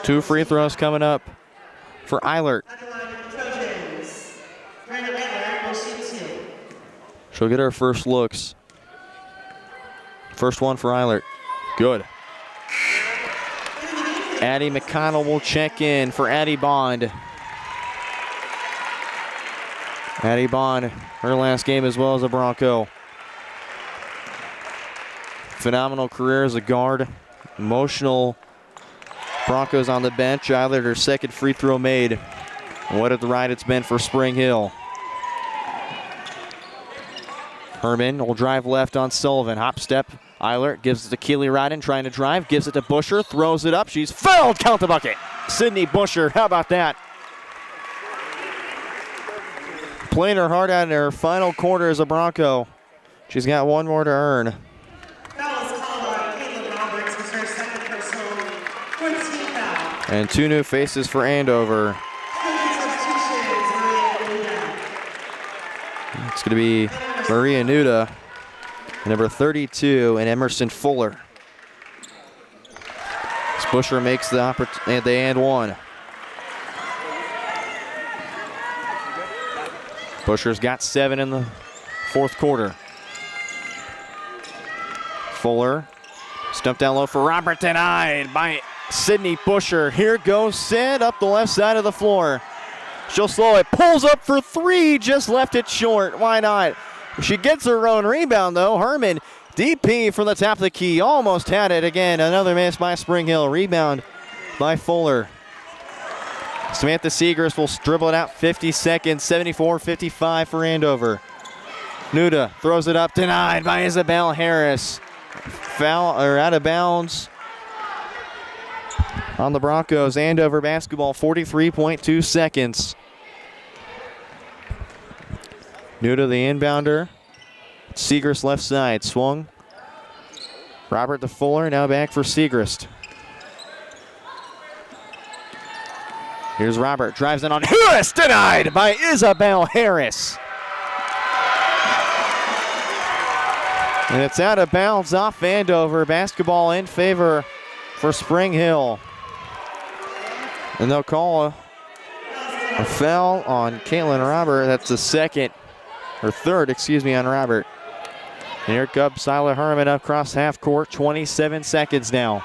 2 free throws coming up for Eilert. She'll get her first looks. First one for Eilert. Good. Addie McConnell will check in for Addie Bond. Addie Bond, her last game as well as a Bronco. Phenomenal career as a guard. Emotional. Broncos on the bench. Eilert, her second free throw made. What a ride it's been for Spring Hill. Herman will drive left on Sullivan. Hop step. Eilert gives it to Keely Rodden, trying to drive. Gives it to Busher. Throws it up. She's fouled. Count the bucket. Sydney Busher. How about that? Playing her heart out in her final quarter as a Bronco. She's got one more to earn. And 2 new faces for Andover. It's going to be Maria Nuda, number 32, and Emerson Fuller. Busher makes the and one. Busher's got 7 in the fourth quarter. Fuller stumped down low for Robert, denied by Sydney Busher. Here goes Sid up the left side of the floor. She'll slow it, pulls up for 3, just left it short. Why not? She gets her own rebound though. Herman, DP from the top of the key, almost had it again. Another miss by Spring Hill. Rebound by Fuller. Samantha Segrist will dribble it out 50 seconds, 74-55 for Andover. Nuda throws it up, denied by Isabel Harris. Foul, or out of bounds on the Broncos. Andover basketball, 43.2 seconds. Nuda, the inbounder. Segrist left side, swung. Robert to Fuller, now back for Segrist. Here's Robert, drives in on Harris, denied by Isabel Harris. And it's out of bounds off Andover. Basketball in favor for Spring Hill. And they'll call a foul on Caitlin Robert. That's the third, on Robert. And here comes Sila Herman across half court. 27 seconds now.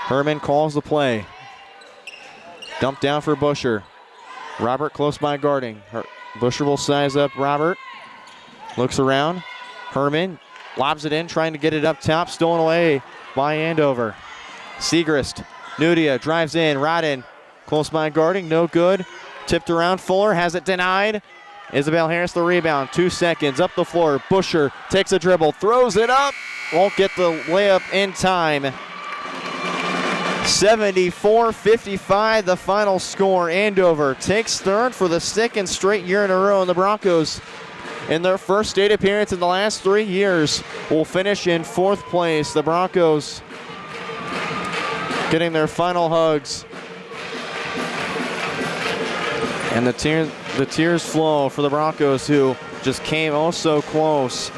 Herman calls the play. Dump down for Busher. Robert close by guarding. Busher will size up Robert. Looks around. Herman lobs it in, trying to get it up top. Stolen away by Andover. Segrist. Nudia drives in. Rodden close by guarding. No good. Tipped around. Fuller has it denied. Isabel Harris the rebound. 2 seconds up the floor. Busher takes a dribble. Throws it up. Won't get the layup in time. 74-55 the final score. Andover takes third for the second straight year in a row. And the Broncos, in their first state appearance in the last 3 years, will finish in 4th place. The Broncos getting their final hugs. And the tears flow for the Broncos, who just came oh so close.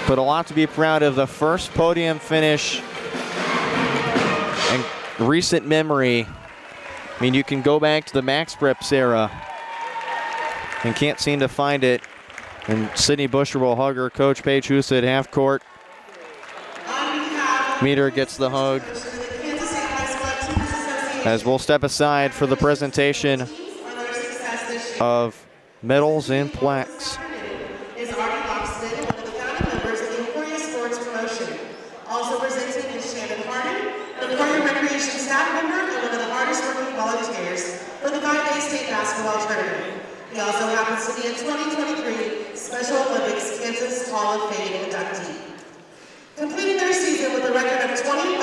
But a lot to be proud of. The first podium finish in recent memory. I mean, you can go back to the Max Preps era and can't seem to find it. And Sydney Busher will hug her coach, Paige Husa, at half court. Meter gets the hug. As we'll step aside for the presentation of medals and plaques. Is Artie Loxton, one of the founding members of the Emporia Sports Promotion. Also presenting is Shannon Harden, the Emporia Recreation staff member and one of the hardest working volunteers for the 5-day state basketball tournament. He also happens to be a 2023 Special Olympics Kansas Hall of Fame inductee. Completing their season with a record of 25,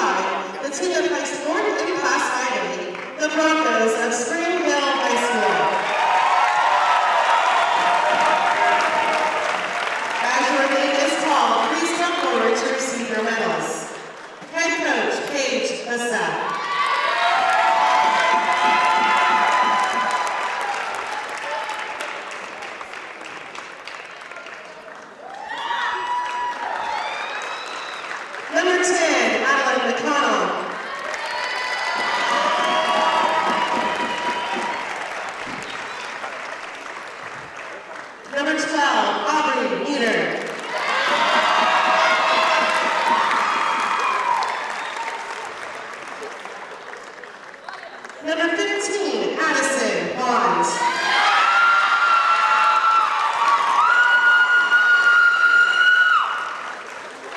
the team that placed 4th in Class 5A, the Broncos of Spring Hill High School. Please come forward to receive your medals. Head coach, Paige Husa. Number 10, Adeline McConnell. Number 12, Aubrey Meter. Number 15, Addison Bond.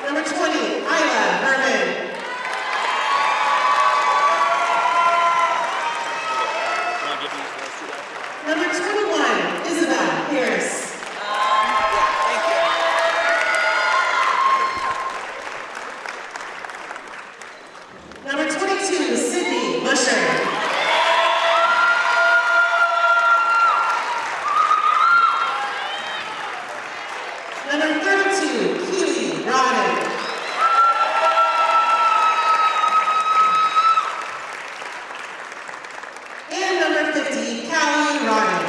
Number 20, Isla Herman. Number 21, Isabel Pierce. Number 22, Sydney Busher. Number 32, Keely Rodden. And number 50, Callie Rodden.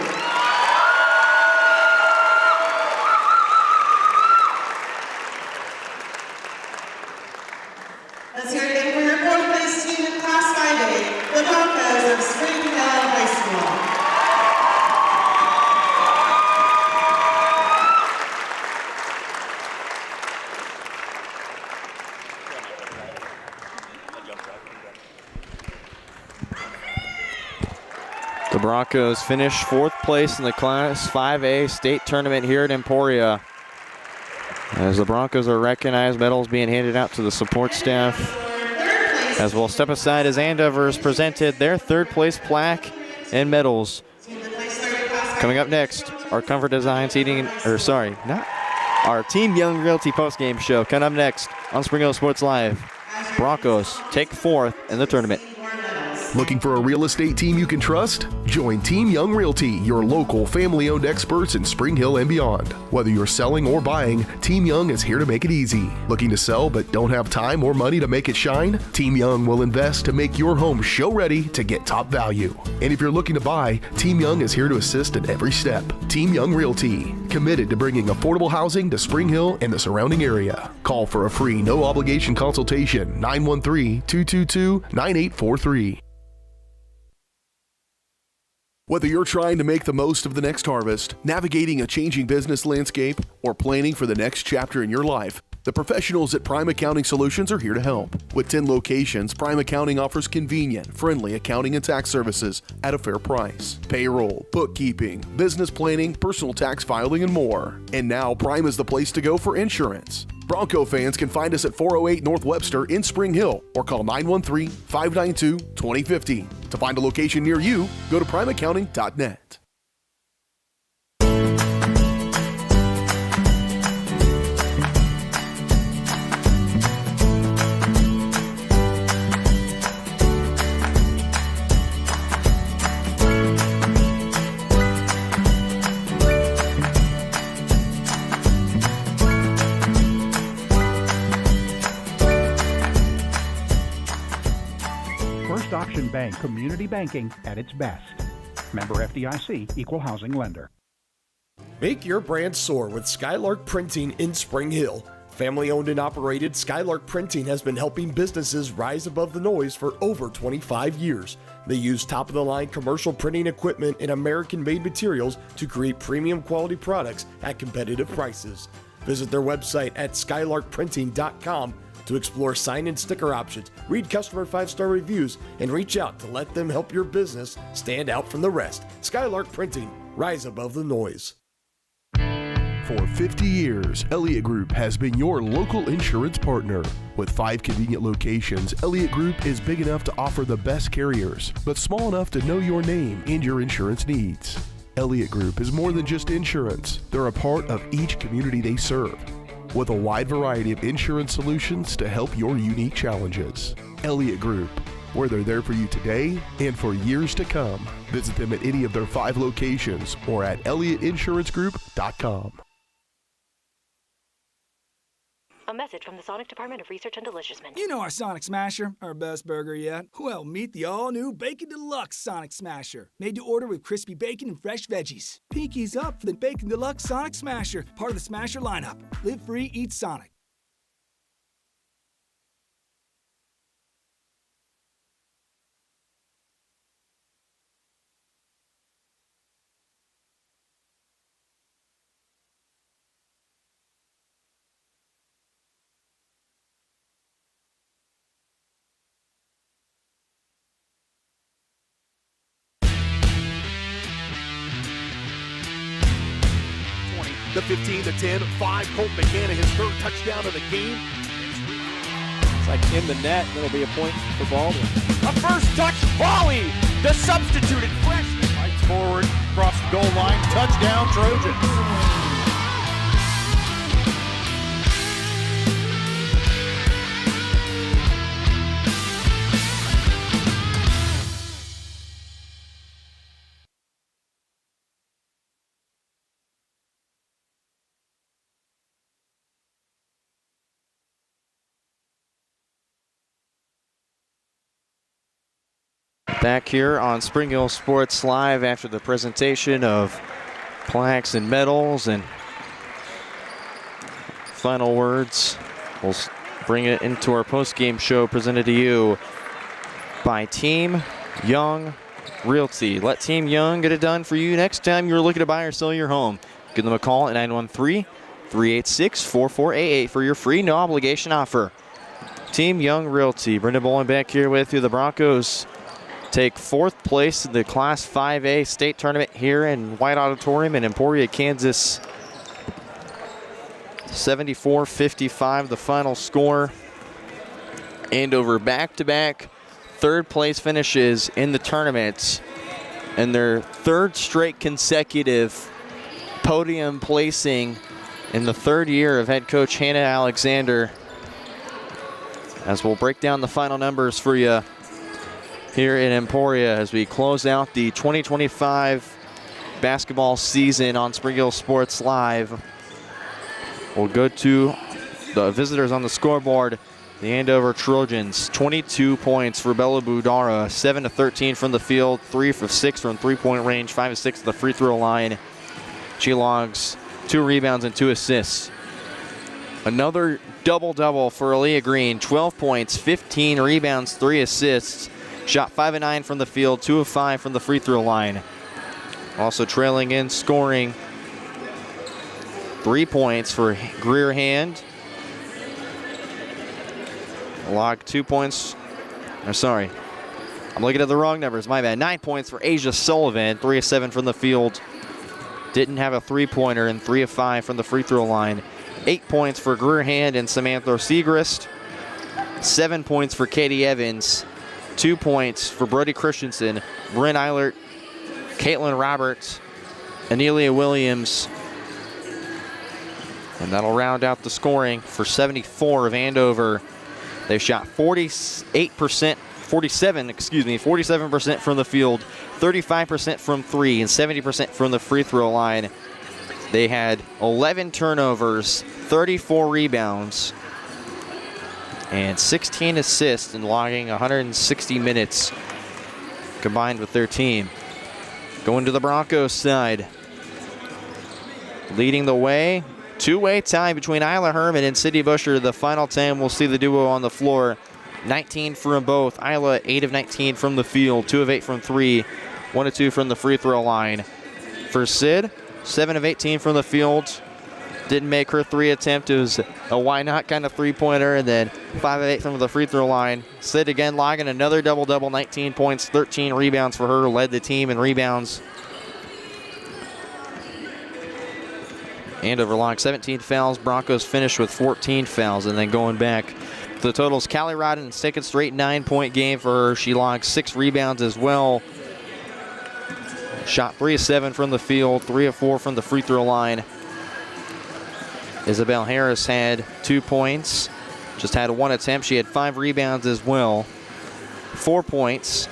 Let's hear it again for your 4th place team in Class 5A, the Broncos of Spring Hill High School. The Broncos finish 4th place in the Class 5A state tournament here at Emporia. As the Broncos are recognized, medals being handed out to the support staff. As we'll step aside as Andover has presented their 3rd place plaque and medals. Coming up next, our Comfort Designs our Team Young Realty postgame show. Coming up next on Spring Hill Sports Live. Broncos take 4th in the tournament. Looking for a real estate team you can trust? Join Team Young Realty, your local family-owned experts in Spring Hill and beyond. Whether you're selling or buying, Team Young is here to make it easy. Looking to sell but don't have time or money to make it shine? Team Young will invest to make your home show ready to get top value. And if you're looking to buy, Team Young is here to assist at every step. Team Young Realty, committed to bringing affordable housing to Spring Hill and the surrounding area. Call for a free no-obligation consultation, 913-222-9843. Whether you're trying to make the most of the next harvest, navigating a changing business landscape, or planning for the next chapter in your life, the professionals at Prime Accounting Solutions are here to help. With 10 locations, Prime Accounting offers convenient, friendly accounting and tax services at a fair price. Payroll, bookkeeping, business planning, personal tax filing, and more. And now Prime is the place to go for insurance. Bronco fans can find us at 408 North Webster in Spring Hill or call 913-592-2050. To find a location near you, go to primeaccounting.net. First Option Bank, community banking at its best. Member FDIC, equal housing lender. Make your brand soar with Skylark Printing in Spring Hill. Family owned and operated, Skylark Printing has been helping businesses rise above the noise for over 25 years. They use top-of-the-line commercial printing equipment and American-made materials to create premium quality products at competitive prices. Visit their website at skylarkprinting.com to explore sign and sticker options, read customer 5-star reviews, and reach out to let them help your business stand out from the rest. Skylark Printing, rise above the noise. For 50 years, Elliott Group has been your local insurance partner. With 5 convenient locations, Elliott Group is big enough to offer the best carriers, but small enough to know your name and your insurance needs. Elliott Group is more than just insurance. They're a part of each community they serve, with a wide variety of insurance solutions to help your unique challenges. Elliott Group, where they're there for you today and for years to come. Visit them at any of their 5 locations or at ElliottInsuranceGroup.com. A message from the Sonic Department of Research and Deliciousment. You know our Sonic Smasher, our best burger yet. Well, meet the all-new Bacon Deluxe Sonic Smasher. Made to order with crispy bacon and fresh veggies. Pinkies up for the Bacon Deluxe Sonic Smasher, part of the Smasher lineup. Live free, eat Sonic. The 15-10, 5, Colt McCann, his third touchdown of the game. It's like in the net. That'll be a point for Baldwin. A first touch volley. The substituted freshman fights forward, across the goal line. Touchdown, Trojans. Back here on Spring Hill Sports Live after the presentation of plaques and medals and final words. We'll bring it into our post-game show presented to you by Team Young Realty. Let Team Young get it done for you next time you're looking to buy or sell your home. Give them a call at 913-386-4488 for your free no obligation offer. Team Young Realty. Brendan Bolin back here with you. The Broncos take 4th place in the Class 5A state tournament here in White Auditorium in Emporia, Kansas. 74-55 the final score. Andover back-to-back 3rd place finishes in the tournament and their 3rd straight consecutive podium placing in the 3rd year of head coach Hannah Alexander. As we'll break down the final numbers for you here in Emporia as we close out the 2025 basketball season on Spring Hill Sports Live. We'll go to the visitors on the scoreboard. The Andover Trojans, 22 points for Bella Budara, 7 of 13 from the field, 3 of 6 from three-point range, 5 of 6 at the free throw line. She logs 2 rebounds and 2 assists. Another double-double for Aaliyah Green, 12 points, 15 rebounds, 3 assists. Shot 5 of 9 from the field, 2 of 5 from the free throw line. Also trailing in scoring, 3 points for Greer Hand. Log 2 points. I'm sorry. I'm looking at the wrong numbers. My bad. 9 points for Asia Sullivan. 3 of 7 from the field. Didn't have a three-pointer, and 3 of 5 from the free throw line. 8 points for Greer Hand and Samantha Segrist. 7 points for Katie Evans. 2 points for Brody Christensen, Bryn Eilert, Caitlin Roberts, Anelia Williams. And that'll round out the scoring for 74 of Andover. They've shot 47% from the field, 35% from 3, and 70% from the free throw line. They had 11 turnovers, 34 rebounds, and 16 assists, and logging 160 minutes combined with their team. Going to the Broncos side. Leading the way. Two-way tie between Isla Herman and Sydney Busher. The final 10, we'll see the duo on the floor. 19 from both. Isla, 8 of 19 from the field, 2 of 8 from 3, 1 of 2 from the free throw line. For Sid, 7 of 18 from the field. Didn't make her 3 attempt. It was a why not kind of three-pointer, and then 5 of 8 from the free throw line. Sid again logging another double-double, 19 points, 13 rebounds for her, led the team in rebounds. Andover logged 17 fouls. Broncos finished with 14 fouls, and then going back to the totals, Callie Rodden, second straight 9-point game for her. She logged 6 rebounds as well. Shot 3 of 7 from the field, 3 of 4 from the free throw line. Isabel Harris had 2 points, just had 1 attempt. She had 5 rebounds as well. 4 points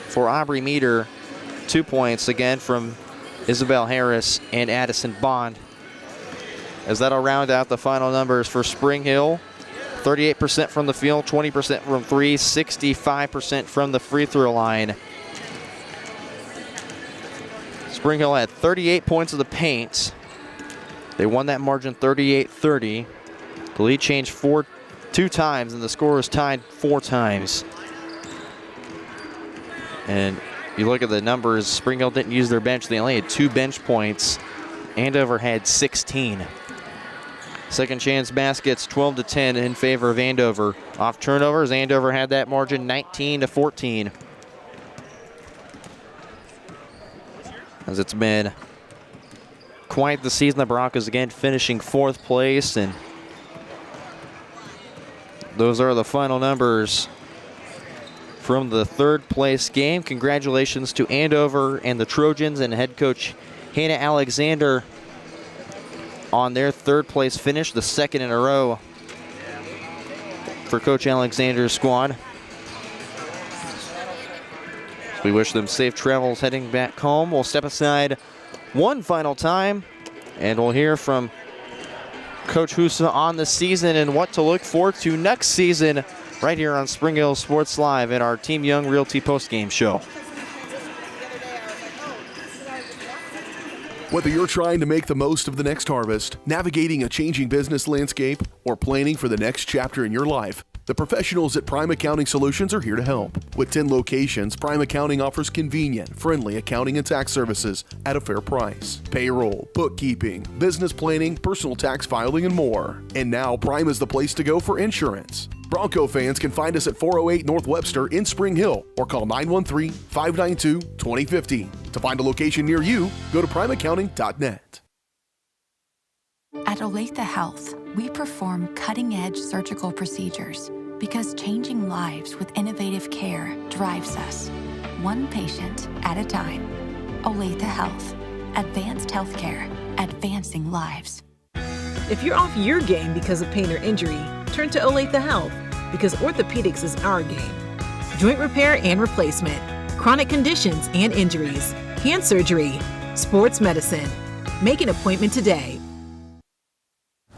for Aubrey Meter, 2 points again from Isabel Harris and Addison Bond. As that'll round out the final numbers for Spring Hill. 38% from the field, 20% from 3, 65% from the free throw line. Spring Hill had 38 points of the paint. They won that margin 38-30. The lead changed 2 times, and the score was tied 4 times. And you look at the numbers, Spring Hill didn't use their bench. They only had 2 bench points. Andover had 16. Second chance baskets, 12-10 in favor of Andover. Off turnovers, Andover had that margin 19-14. As it's been quite the season, the Broncos again finishing 4th place, and those are the final numbers from the 3rd place game. Congratulations to Andover and the Trojans and head coach Hannah Alexander on their 3rd place finish, the 2nd in a row for Coach Alexander's squad. We wish them safe travels heading back home. We'll step aside one final time, and we'll hear from Coach Husa on the season and what to look forward to next season right here on Spring Hill Sports Live in our Team Young Realty postgame show. Whether you're trying to make the most of the next harvest, navigating a changing business landscape, or planning for the next chapter in your life, the professionals at Prime Accounting Solutions are here to help. With 10 locations, Prime Accounting offers convenient, friendly accounting and tax services at a fair price. Payroll, bookkeeping, business planning, personal tax filing, and more. And now Prime is the place to go for insurance. Bronco fans can find us at 408 North Webster in Spring Hill or call 913-592-2050. To find a location near you, go to primeaccounting.net. At Olathe Health, we perform cutting-edge surgical procedures because changing lives with innovative care drives us, one patient at a time. Olathe Health. Advanced healthcare. Advancing lives. If you're off your game because of pain or injury, turn to Olathe Health because orthopedics is our game. joint repair and replacement, chronic conditions and injuries, hand surgery, sports medicine. Make an appointment today.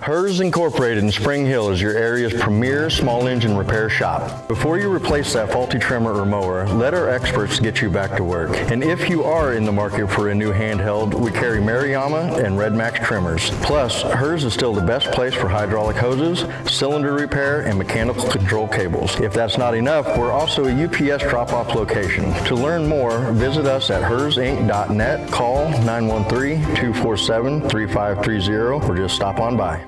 Hers Incorporated in Spring Hill is your area's premier small engine repair shop. Before you replace that faulty trimmer or mower, let our experts get you back to work. And if you are in the market for a new handheld, we carry Maruyama and Red Max trimmers. Plus, Hers is still the best place for hydraulic hoses, cylinder repair, and mechanical control cables. If that's not enough, we're also a UPS drop-off location. To learn more, visit us at hersinc.net, call 913-247-3530, or just stop on by.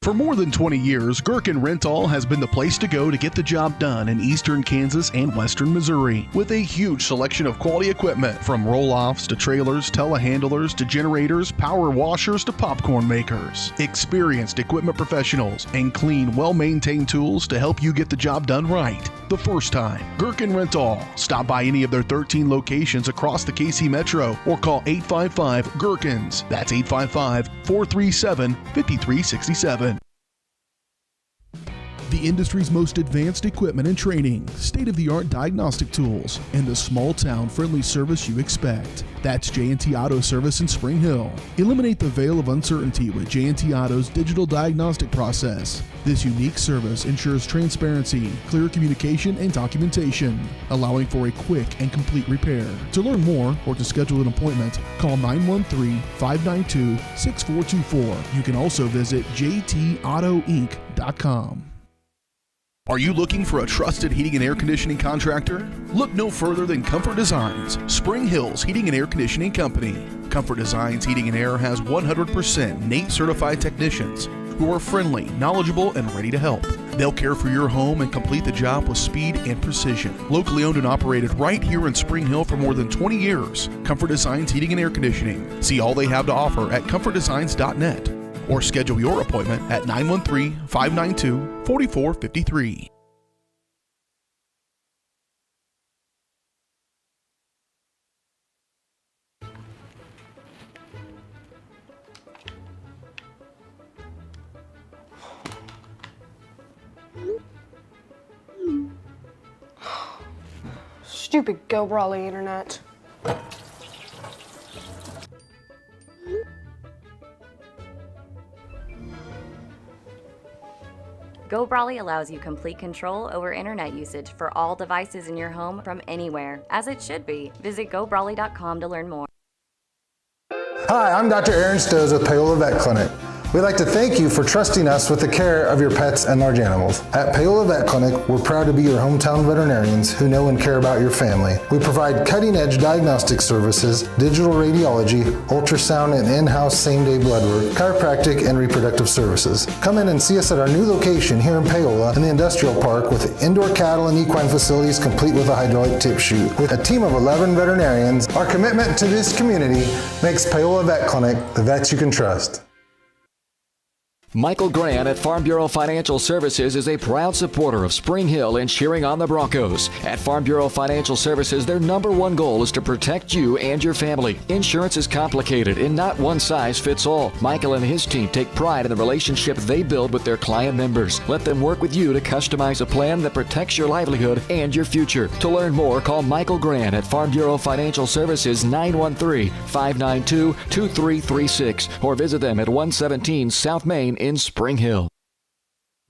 For more than 20 years, Gherkin Rental has been the place to go to get the job done in eastern Kansas and western Missouri. With a huge selection of quality equipment, from roll-offs to trailers, telehandlers to generators, power washers to popcorn makers. Experienced equipment professionals and clean, well-maintained tools to help you get the job done right the first time. Gherkin Rental. Stop by any of their 13 locations across the KC Metro or call 855-GHERKINS. That's 855-437-5367. The industry's most advanced equipment and training, state-of-the-art diagnostic tools, and the small-town friendly service you expect. That's J&T Auto Service in Spring Hill. Eliminate the veil of uncertainty with J&T Auto's digital diagnostic process. This unique service ensures transparency, clear communication, and documentation, allowing for a quick and complete repair. To learn more or to schedule an appointment, call 913-592-6424. You can also visit jtautoinc.com. Are you looking for a trusted heating and air conditioning contractor? Look no further than Comfort Designs, Spring Hill's heating and air conditioning company. Comfort Designs Heating and Air has 100% NATE certified technicians who are friendly, knowledgeable, and ready to help. They'll care for your home and complete the job with speed and precision. Locally owned and operated right here in Spring Hill for more than 20 years, Comfort Designs Heating and Air Conditioning. See all they have to offer at comfortdesigns.net. Or schedule your appointment at 913-592-4453. Stupid Go Brawly internet. Go Brawly allows you complete control over internet usage for all devices in your home from anywhere, as it should be. Visit GoBrawly.com to learn more. Hi, I'm Dr. Aaron Stoes with Paola Vet Clinic. We'd like to thank you for trusting us with the care of your pets and large animals. At Paola Vet Clinic, we're proud to be your hometown veterinarians who know and care about your family. We provide cutting-edge diagnostic services, digital radiology, ultrasound, and in-house same-day blood work, chiropractic, and reproductive services. Come in and see us at our new location here in Paola in the Industrial Park with indoor cattle and equine facilities complete with a hydraulic tip chute. With a team of 11 veterinarians, our commitment to this community makes Paola Vet Clinic the vets you can trust. Michael Grant at Farm Bureau Financial Services is a proud supporter of Spring Hill and cheering on the Broncos. At Farm Bureau Financial Services, their number one goal is to protect you and your family. Insurance is complicated and not one size fits all. Michael and his team take pride in the relationship they build with their client members. Let them work with you to customize a plan that protects your livelihood and your future. To learn more, call Michael Grant at Farm Bureau Financial Services 913-592-2336 or visit them at 117 South Main in Spring Hill.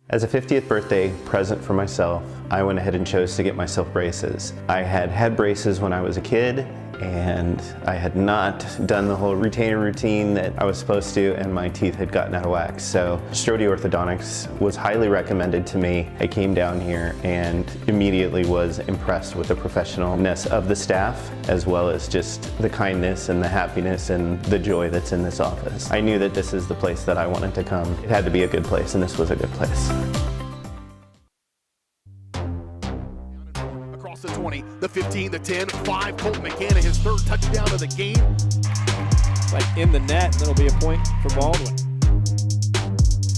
As a 50th birthday present for myself, I went ahead and chose to get myself braces. I had had braces when I was a kid, and I had not done the whole retainer routine that I was supposed to, and my teeth had gotten out of whack. So Strode Orthodontics was highly recommended to me. I came down here and immediately was impressed with the professionalness of the staff, as well as just the kindness and the happiness and the joy that's in this office. I knew that this is the place that I wanted to come. It had to be a good place, and this was a good place. The 20, the 15, the 10, 5, Colton McCann, his third touchdown of the game. Like in the net, and it'll be a point for Baldwin.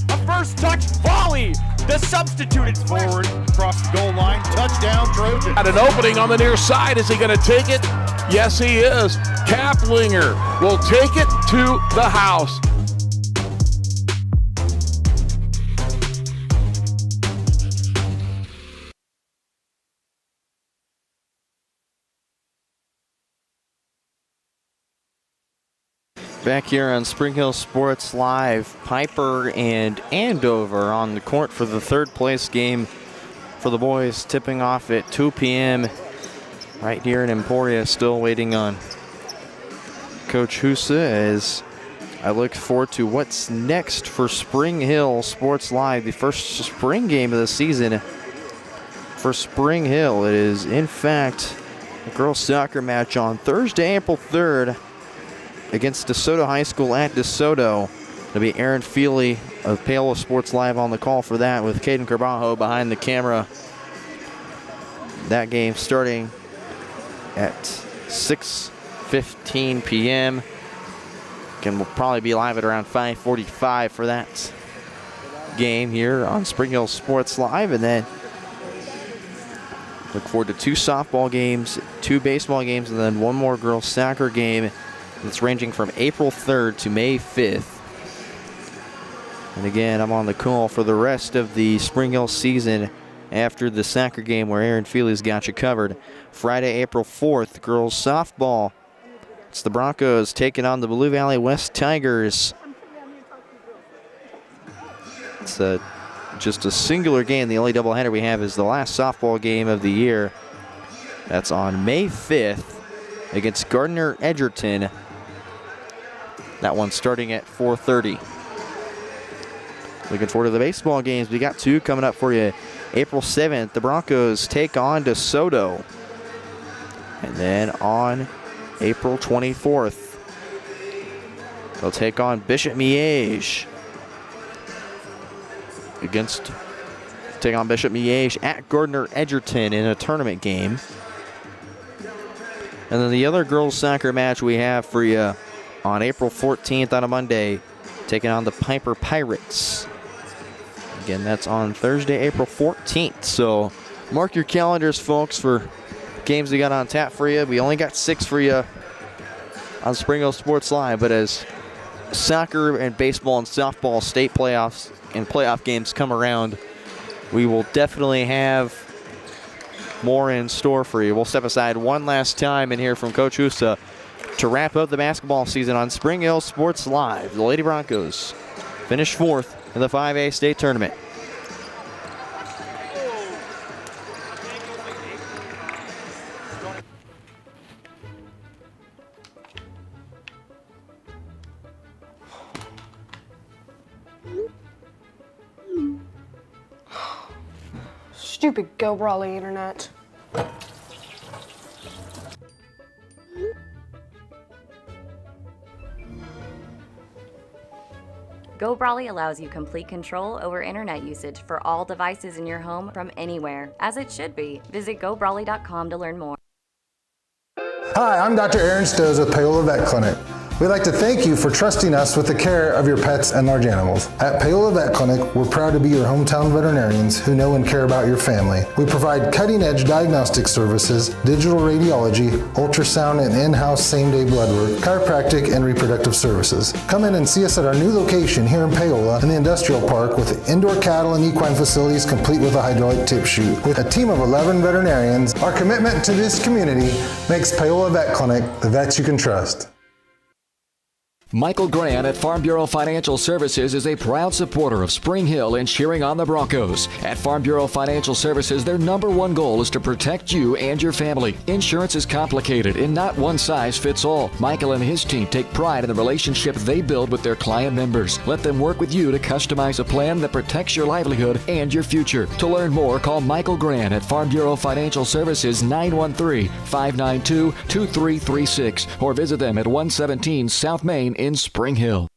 A first touch volley. The substituted forward across the goal line. Touchdown, Trojans. At an opening on the near side. Is he going to take it? Yes, he is. Kaplinger will take it to the house. Back here on Spring Hill Sports Live, Piper and Andover on the court for the third place game for the boys, tipping off at 2 p.m. right here in Emporia. Still waiting on Coach Husa as I look forward to what's next for Spring Hill Sports Live, the first spring game of the season for Spring Hill. It is, in fact, a girls soccer match on Thursday, April 3rd against DeSoto High School at DeSoto. It'll be Aaron Feely of Paola Sports Live on the call for that, with Caden Carbajo behind the camera. That game starting at 6:15 p.m. Again, we'll probably be live at around 5:45 for that game here on Spring Hill Sports Live. And then look forward to 2 softball games, 2 baseball games, and then 1 more girls soccer game. It's ranging from April 3rd to May 5th. And again, I'm on the call for the rest of the Spring Hill season after the soccer game where Aaron Feely's got you covered. Friday, April 4th, girls softball. It's the Broncos taking on the Blue Valley West Tigers. It's just a singular game. The only doubleheader we have is the last softball game of the year. That's on May 5th against Gardner Edgerton. That one starting at 4:30. Looking forward to the baseball games. We got 2 coming up for you. April 7th, the Broncos take on DeSoto. And then on April 24th, they'll take on Bishop Miege. Take on Bishop Miege at Gardner Edgerton in a tournament game. And then the other girls soccer match we have for you on April 14th on a Monday, taking on the Piper Pirates. Again, that's on Thursday, April 14th. So mark your calendars, folks, for games we got on tap for you. We only got 6 for you on Spring Hill Sports Live, but as soccer and baseball and softball state playoffs and playoff games come around, we will definitely have more in store for you. We'll step aside one last time and hear from Coach Husa to wrap up the basketball season on Spring Hill Sports Live. The Lady Broncos finished 4th in the 5A state tournament. Stupid Go Brawley internet. Go Brawley allows you complete control over internet usage for all devices in your home from anywhere, as it should be. Visit GoBrawley.com to learn more. Hi, I'm Dr. Aaron Stoes with Paola Vet Clinic. We'd like to thank you for trusting us with the care of your pets and large animals. At Paola Vet Clinic, we're proud to be your hometown veterinarians who know and care about your family. We provide cutting-edge diagnostic services, digital radiology, ultrasound, and in-house same-day blood work, chiropractic, and reproductive services. Come in and see us at our new location here in Paola in the Industrial Park with indoor cattle and equine facilities complete with a hydraulic tip chute. With a team of 11 veterinarians, our commitment to this community makes Paola Vet Clinic the vets you can trust. Michael Grant at Farm Bureau Financial Services is a proud supporter of Spring Hill and cheering on the Broncos. At Farm Bureau Financial Services, their #1 goal is to protect you and your family. Insurance is complicated and not one size fits all. Michael and his team take pride in the relationship they build with their client members. Let them work with you to customize a plan that protects your livelihood and your future. To learn more, call Michael Grant at Farm Bureau Financial Services 913-592-2336 or visit them at 117 South Main in Spring Hill.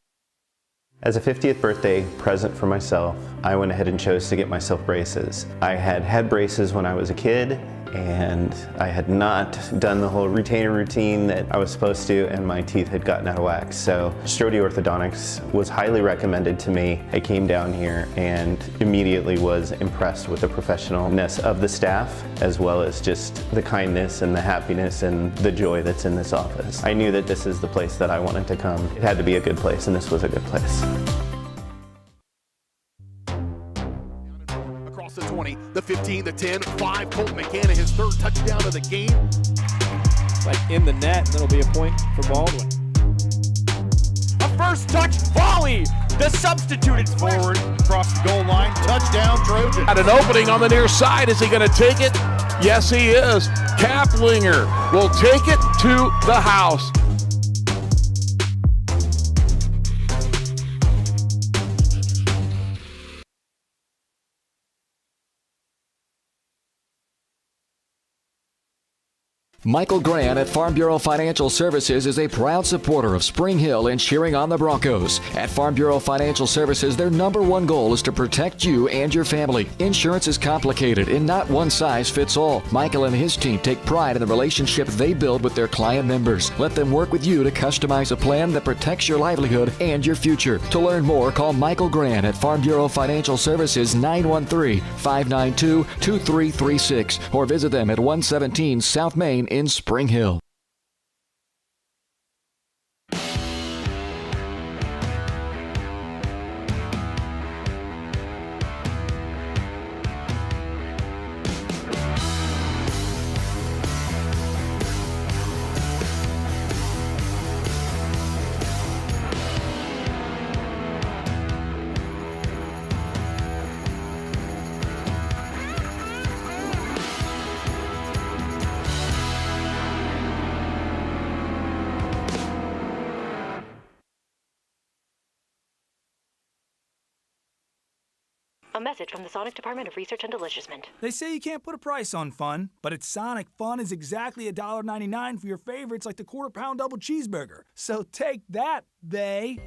As a 50th birthday present for myself, I went ahead and chose to get myself braces. I had braces when I was a kid, and I had not done the whole retainer routine that I was supposed to, and my teeth had gotten out of whack. So Strode Orthodontics was highly recommended to me. I came down here and immediately was impressed with the professionalness of the staff, as well as just the kindness and the happiness and the joy that's in this office. I knew that this is the place that I wanted to come. It had to be a good place, and this was a good place. The 20, the 15, the 10, 5, Colton McCann, his 3rd touchdown of the game. Like in the net, that'll be a point for Baldwin. First touch volley. The substituted forward across the goal line. Touchdown, Trojans. At an opening on the near side. Is he going to take it? Yes, he is. Kaplinger will take it to the house. Michael Grant at Farm Bureau Financial Services is a proud supporter of Spring Hill and cheering on the Broncos. At Farm Bureau Financial Services, their number one goal is to protect you and your family. Insurance is complicated and not one size fits all. Michael and his team take pride in the relationship they build with their client members. Let them work with you to customize a plan that protects your livelihood and your future. To learn more, call Michael Grant at Farm Bureau Financial Services 913-592-2336 or visit them at 117 South Main in Spring Hill. A message from the Sonic Department of Research and Deliciousment. They say you can't put a price on fun, but at Sonic, fun is exactly $1.99 for your favorites like the quarter-pound double cheeseburger. So take that, they.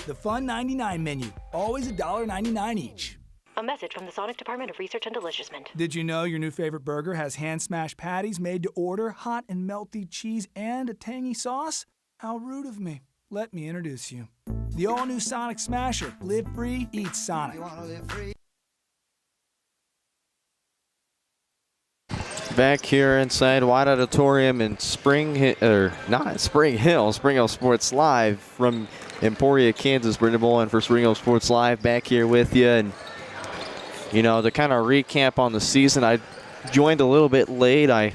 The Fun 99 menu, always $1.99 each. A message from the Sonic Department of Research and Deliciousment. Did you know your new favorite burger has hand-smashed patties made to order, hot and melty cheese, and a tangy sauce? How rude of me. Let me introduce you. The all-new Sonic Smasher. Live free, eat Sonic. Back here inside White Auditorium in Spring Hill Sports Live from Emporia, Kansas. Brendan Bowen for Spring Hill Sports Live back here with you. And, you know, to kind of recap on the season, I joined a little bit late. I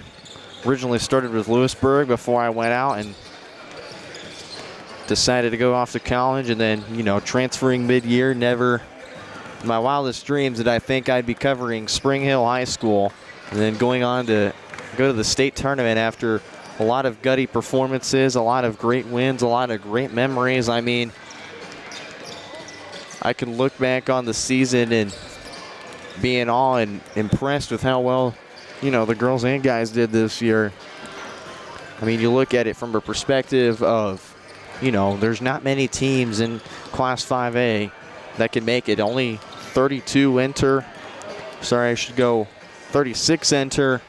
originally started with Lewisburg before I went out and decided to go off to college, and then, you know, transferring mid-year. Never in my wildest dreams did I think I'd be covering Spring Hill High School. And then going on to go to the state tournament after a lot of gutty performances, a lot of great wins, a lot of great memories. I mean, I can look back on the season and be in awe and impressed with how well, you know, the girls and guys did this year. I mean, you look at it from a perspective of, you know, there's not many teams in Class 5A that can make it. Only 32 enter. Sorry, I should go 36 enter,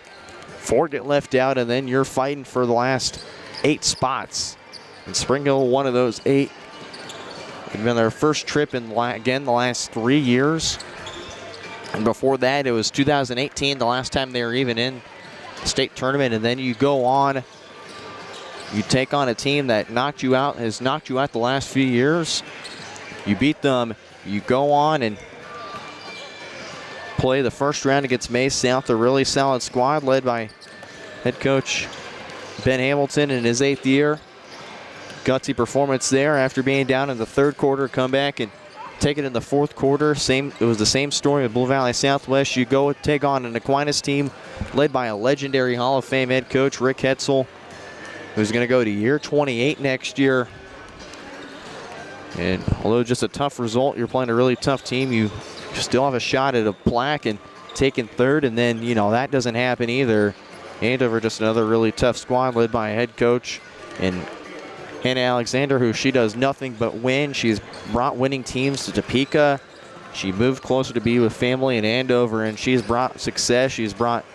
4 get left out, and then you're fighting for the last 8 spots. And Spring Hill, one of those 8. It's been their first trip in, again, the last 3 years. And before that, it was 2018, the last time they were even in the state tournament. And then you go on, you take on a team that knocked you out, has knocked you out the last few years. You beat them, you go on and play the first round against May South, a really solid squad led by head coach Ben Hamilton in his 8th year. Gutsy performance there after being down in the 3rd quarter, come back and take it in the 4th quarter. It was the same story with Blue Valley Southwest. You go take on an Aquinas team led by a legendary Hall of Fame head coach, Rick Hetzel, who's going to go to year 28 next year. And although just a tough result, you're playing a really tough team. You still have a shot at a plaque and taking 3rd, and then, you know, that doesn't happen either. Andover, just another really tough squad led by a head coach and Hannah Alexander, who she does nothing but win. She's brought winning teams to Topeka. She moved closer to be with family in Andover, and she's brought success. She's brought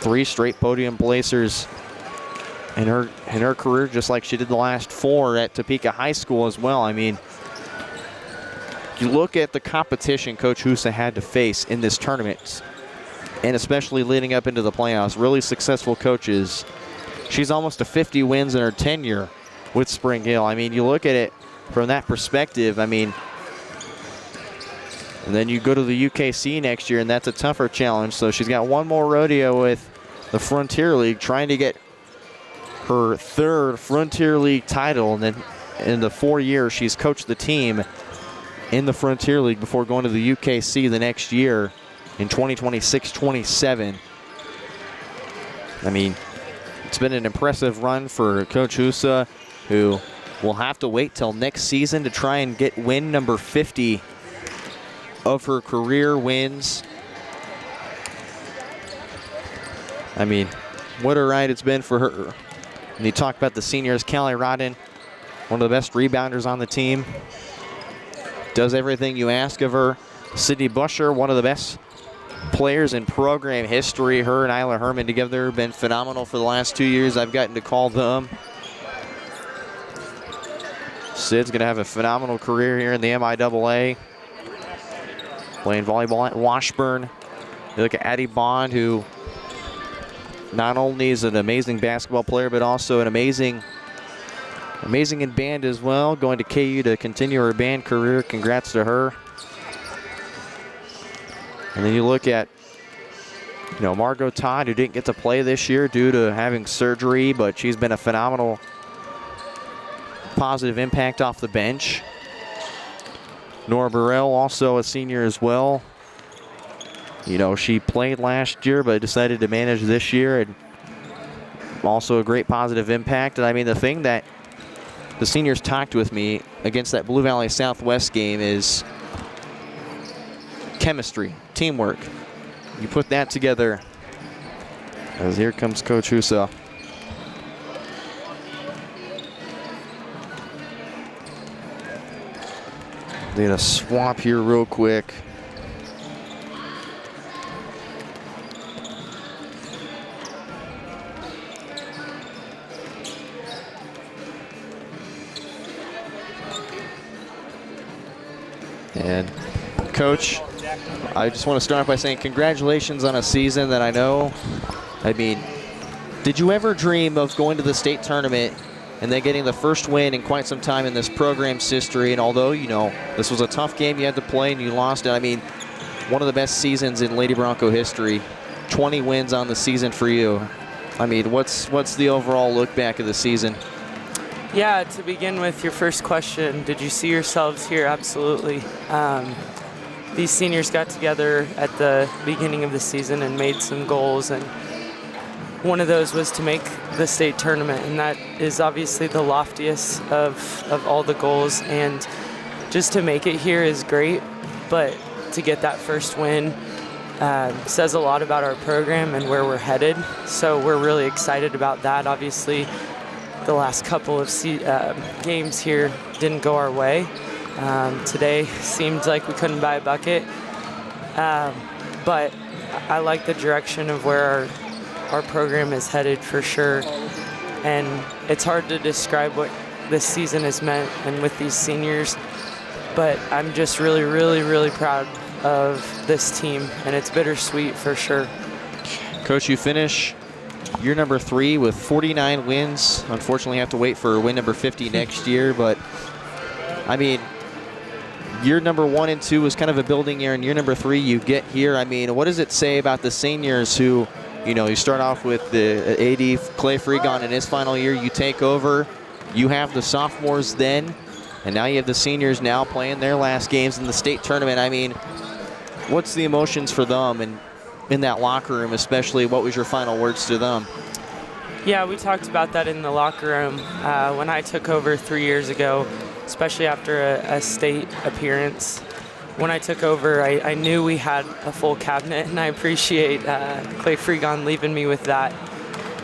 3 straight podium placers in her career, just like she did the last 4 at Topeka High School as well. I mean, you look at the competition Coach Husa had to face in this tournament, and especially leading up into the playoffs, really successful coaches. She's almost to 50 wins in her tenure with Spring Hill. I mean, you look at it from that perspective, I mean, and then you go to the UKC next year, and that's a tougher challenge. So she's got one more rodeo with the Frontier League, trying to get her 3rd Frontier League title, and then in the 4 years she's coached the team in the Frontier League before going to the UKC the next year in 2026-27. I mean, it's been an impressive run for Coach Husa, who will have to wait till next season to try and get win number 50 of her career wins. I mean, what a ride it's been for her. And you talk about the seniors, Callie Rodden, one of the best rebounders on the team. Does everything you ask of her. Sydney Busher, one of the best players in program history. Her and Isla Herman together have been phenomenal for the last 2 years. I've gotten to call them. Sid's going to have a phenomenal career here in the MIAA. Playing volleyball at Washburn. You look at Addie Bond, who not only is an amazing basketball player, but also an amazing in band as well. Going to KU to continue her band career. Congrats to her. And then you look at, Margot Todd, who didn't get to play this year due to having surgery, but she's been a phenomenal positive impact off the bench. Nora Burrell, also a senior as well. She played last year, but decided to manage this year, and also a great positive impact. And I mean, the thing that the seniors talked with me against that Blue Valley Southwest game is chemistry, teamwork. You put that together, as here comes Coach Husa. They're gonna swap here real quick. And Coach, I just want to start by saying congratulations on a season that did you ever dream of going to the state tournament and then getting the first win in quite some time in this program's history? And although, this was a tough game you had to play and you lost it, one of the best seasons in Lady Bronco history. 20 wins on the season for you. What's the overall look back of the season? Yeah, to begin with, your first question, did you see yourselves here? Absolutely. These seniors got together at the beginning of the season and made some goals, and one of those was to make the state tournament, and that is obviously the loftiest of all the goals, and just to make it here is great, but to get that first win says a lot about our program and where we're headed, so we're really excited about that. Obviously, the last couple of games here didn't go our way. Today seemed like we couldn't buy a bucket, but I like the direction of where our program is headed for sure. And it's hard to describe what this season has meant and with these seniors, but I'm just really, really, really proud of this team, and it's bittersweet for sure. Coach, you finish year number 3 with 49 wins. Unfortunately, have to wait for win number 50 next year, but year number 1 and 2 was kind of a building year, and year number 3 you get here. What does it say about the seniors who, you start off with the AD Clay Freegon in his final year, you take over, you have the sophomores then, and now you have the seniors now playing their last games in the state tournament. What's the emotions for them and in that locker room, especially? What was your final words to them? Yeah, we talked about that in the locker room when I took over 3 years ago, especially after a state appearance. When I took over, I knew we had a full cabinet, and I appreciate Clay Freegon leaving me with that.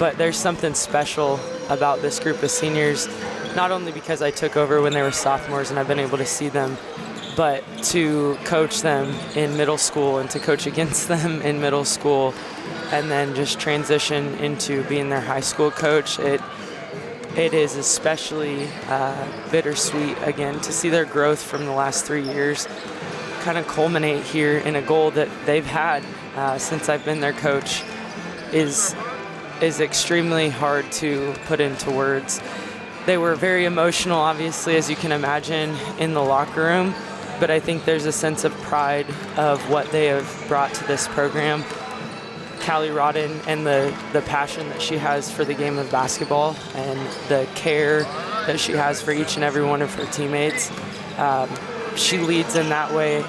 But there's something special about this group of seniors, not only because I took over when they were sophomores and I've been able to see them, but to coach them in middle school and to coach against them in middle school and then just transition into being their high school coach. It is especially bittersweet, again, to see their growth from the last 3 years kind of culminate here in a goal that they've had since I've been their coach is extremely hard to put into words. They were very emotional, obviously, as you can imagine, in the locker room, but I think there's a sense of pride of what they have brought to this program. Callie Rodden and the passion that she has for the game of basketball and the care that she has for each and every one of her teammates. She leads in that way.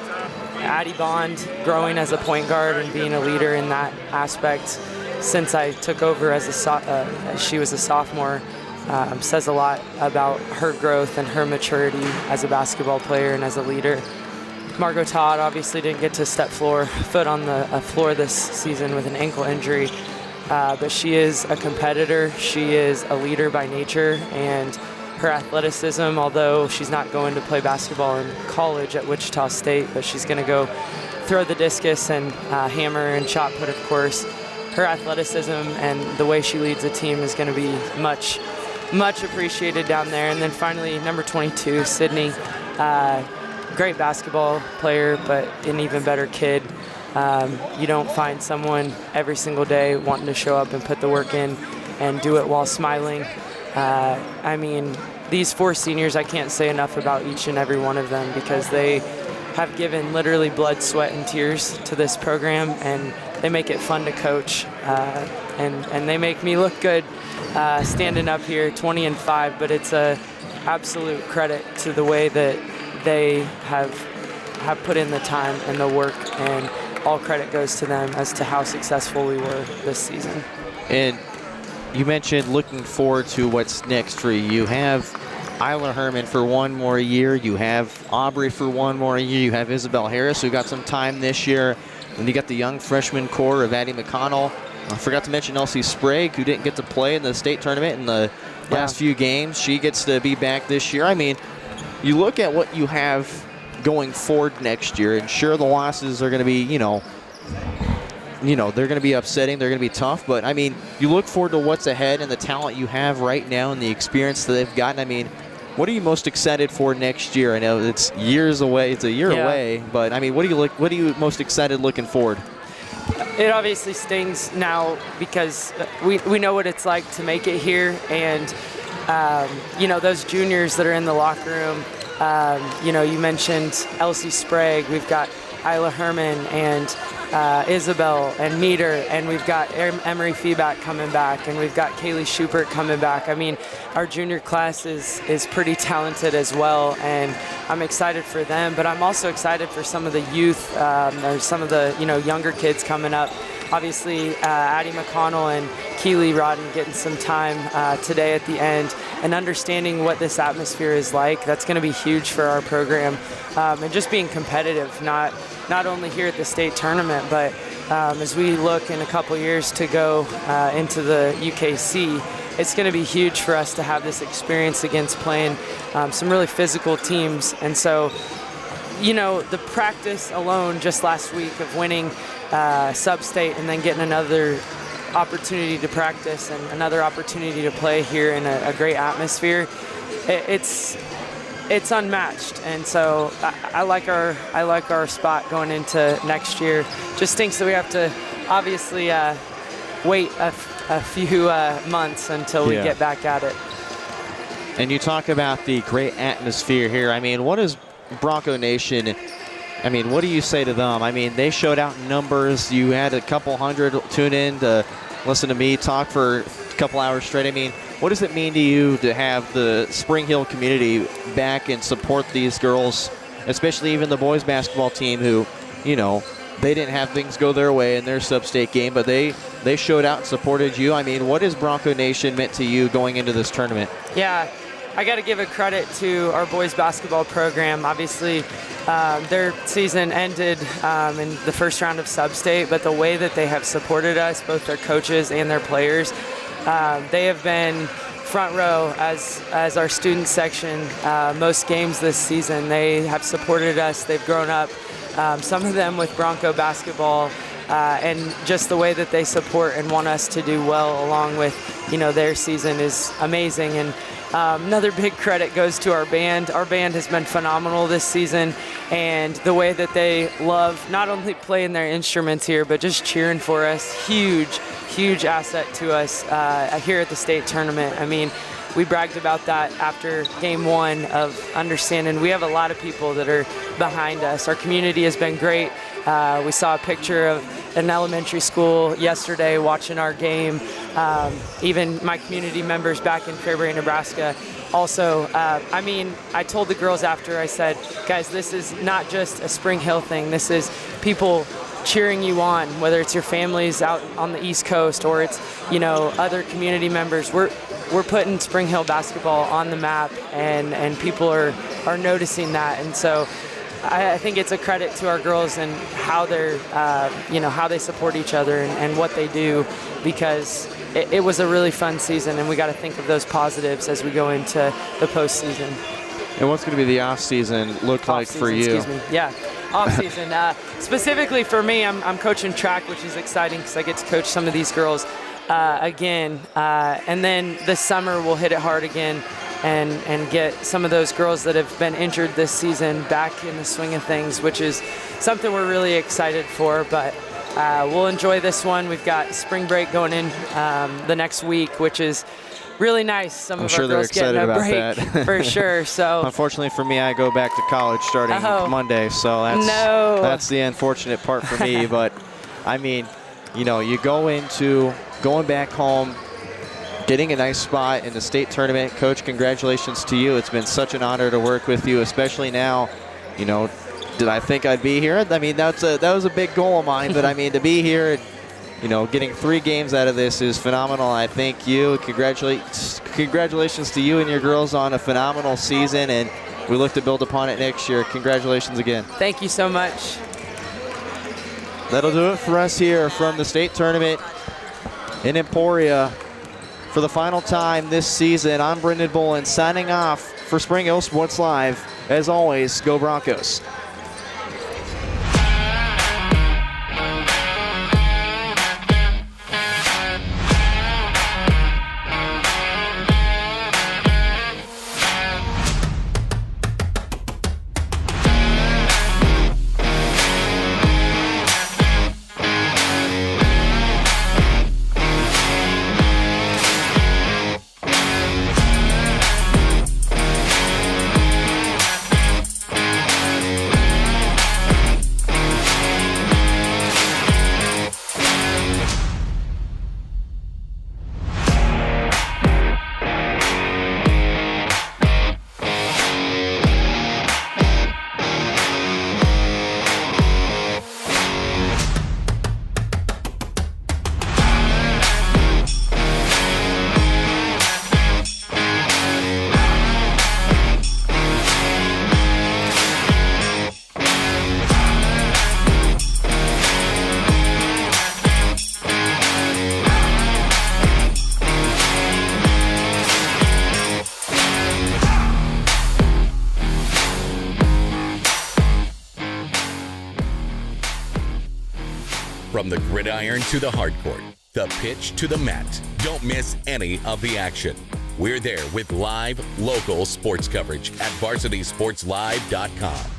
Addie Bond, growing as a point guard and being a leader in that aspect since I took over as she was a sophomore, says a lot about her growth and her maturity as a basketball player and as a leader. Margot Todd obviously didn't get to step foot on the floor this season with an ankle injury, but she is a competitor. She is a leader by nature, and her athleticism, although she's not going to play basketball in college at Wichita State, but she's going to go throw the discus and hammer and shot put, of course. Her athleticism and the way she leads a team is going to be much, much appreciated down there. And then finally, number 22, Sydney. Great basketball player, but an even better kid. You don't find someone every single day wanting to show up and put the work in and do it while smiling. I mean, these 4 seniors, I can't say enough about each and every one of them because they have given literally blood, sweat, and tears to this program, and they make it fun to coach, and they make me look good standing up here 20-5, but it's a absolute credit to the way that they have put in the time and the work, and all credit goes to them as to how successful we were this season. And you mentioned looking forward to what's next for you. You have Isla Herman for one more year. You have Aubrey for one more year. You have Isabel Harris, who got some time this year. And you got the young freshman core of Addie McConnell. I forgot to mention Elsie Sprague, who didn't get to play in the state tournament in the last few games. She gets to be back this year. I mean, you look at what you have going forward next year, and sure, the losses are going to be, they're going to be upsetting. They're going to be tough. But, I mean, you look forward to what's ahead and the talent you have right now and the experience that they've gotten. I mean, what are you most excited for next year? I know it's years away. It's a year away. But, I mean, what are you most excited looking forward? It obviously stings now because we know what it's like to make it here. And, those juniors that are in the locker room, you mentioned Elsie Sprague. We've got Isla Herman and Isabel and Meter, and we've got Emery Feeback coming back, and we've got Kaylee Schubert coming back. I mean, our junior class is pretty talented as well, and I'm excited for them, but I'm also excited for some of the youth, or some of the younger kids coming up. Obviously, Addie McConnell and Keely Rodden getting some time today at the end, and understanding what this atmosphere is like. That's going to be huge for our program, and just being competitive, not only here at the state tournament, but as we look in a couple years to go into the UKC, it's going to be huge for us to have this experience against playing some really physical teams. And so, the practice alone just last week of winning sub-state and then getting another opportunity to practice and another opportunity to play here in a great atmosphere, it's unmatched. And so I like our spot going into next year. Just stinks that we have to obviously wait a few months until we get back at it. And you talk about the great atmosphere here. I mean, what is Bronco Nation? I mean, what do you say to them? I mean, they showed out in numbers. You had a couple hundred tune in to listen to me talk for a couple hours straight. I mean, what does it mean to you to have the Spring Hill community back and support these girls, especially even the boys basketball team who, they didn't have things go their way in their sub-state game, but they showed out and supported you. I mean, what has Bronco Nation meant to you going into this tournament? Yeah, I got to give a credit to our boys basketball program. Obviously, their season ended in the first round of sub-state, but the way that they have supported us, both their coaches and their players, they have been front row as our student section most games this season. They have supported us. They've grown up, some of them with Bronco basketball, and just the way that they support and want us to do well along with their season is amazing. And another big credit goes to our band. Our band has been phenomenal this season, and the way that they love not only playing their instruments here, but just cheering for us. Huge asset to us here at the state tournament. I mean, we bragged about that after game one of understanding we have a lot of people that are behind us. Our community has been great. We saw a picture of an elementary school yesterday watching our game. Even my community members back in Fairbury, Nebraska. Also, I told the girls after, I said, guys, this is not just a Spring Hill thing. This is people cheering you on, whether it's your families out on the East Coast or it's, other community members. We're putting Spring Hill basketball on the map, and people are noticing that. And so I think it's a credit to our girls and how they're, how they support each other and what they do, because it was a really fun season, and we got to think of those positives as we go into the postseason. And what's going to be the off season look like for you? Excuse me. Yeah, off season. Specifically for me, I'm coaching track, which is exciting because I get to coach some of these girls again. And then this summer we'll hit it hard again and get some of those girls that have been injured this season back in the swing of things, which is something we're really excited for. But we'll enjoy this one. We've got spring break going in the next week, which is really nice. Some of our girls getting a break for sure. So unfortunately for me, I go back to college starting Monday, so that's the unfortunate part for me. But you go into going back home, getting a nice spot in the state tournament. Coach, congratulations to you. It's been such an honor to work with you, especially now. Did I think I'd be here? That was a big goal of mine, but to be here, getting 3 games out of this is phenomenal. I thank you. Congratulations to you and your girls on a phenomenal season, and we look to build upon it next year. Congratulations again. Thank you so much. That'll do it for us here from the state tournament in Emporia. For the final time this season, I'm Brendan Bolin signing off for Spring Hill Sports Live. As always, go Broncos. From the gridiron to the hardcourt, the pitch to the mat, don't miss any of the action. We're there with live, local sports coverage at VarsitySportsLive.com.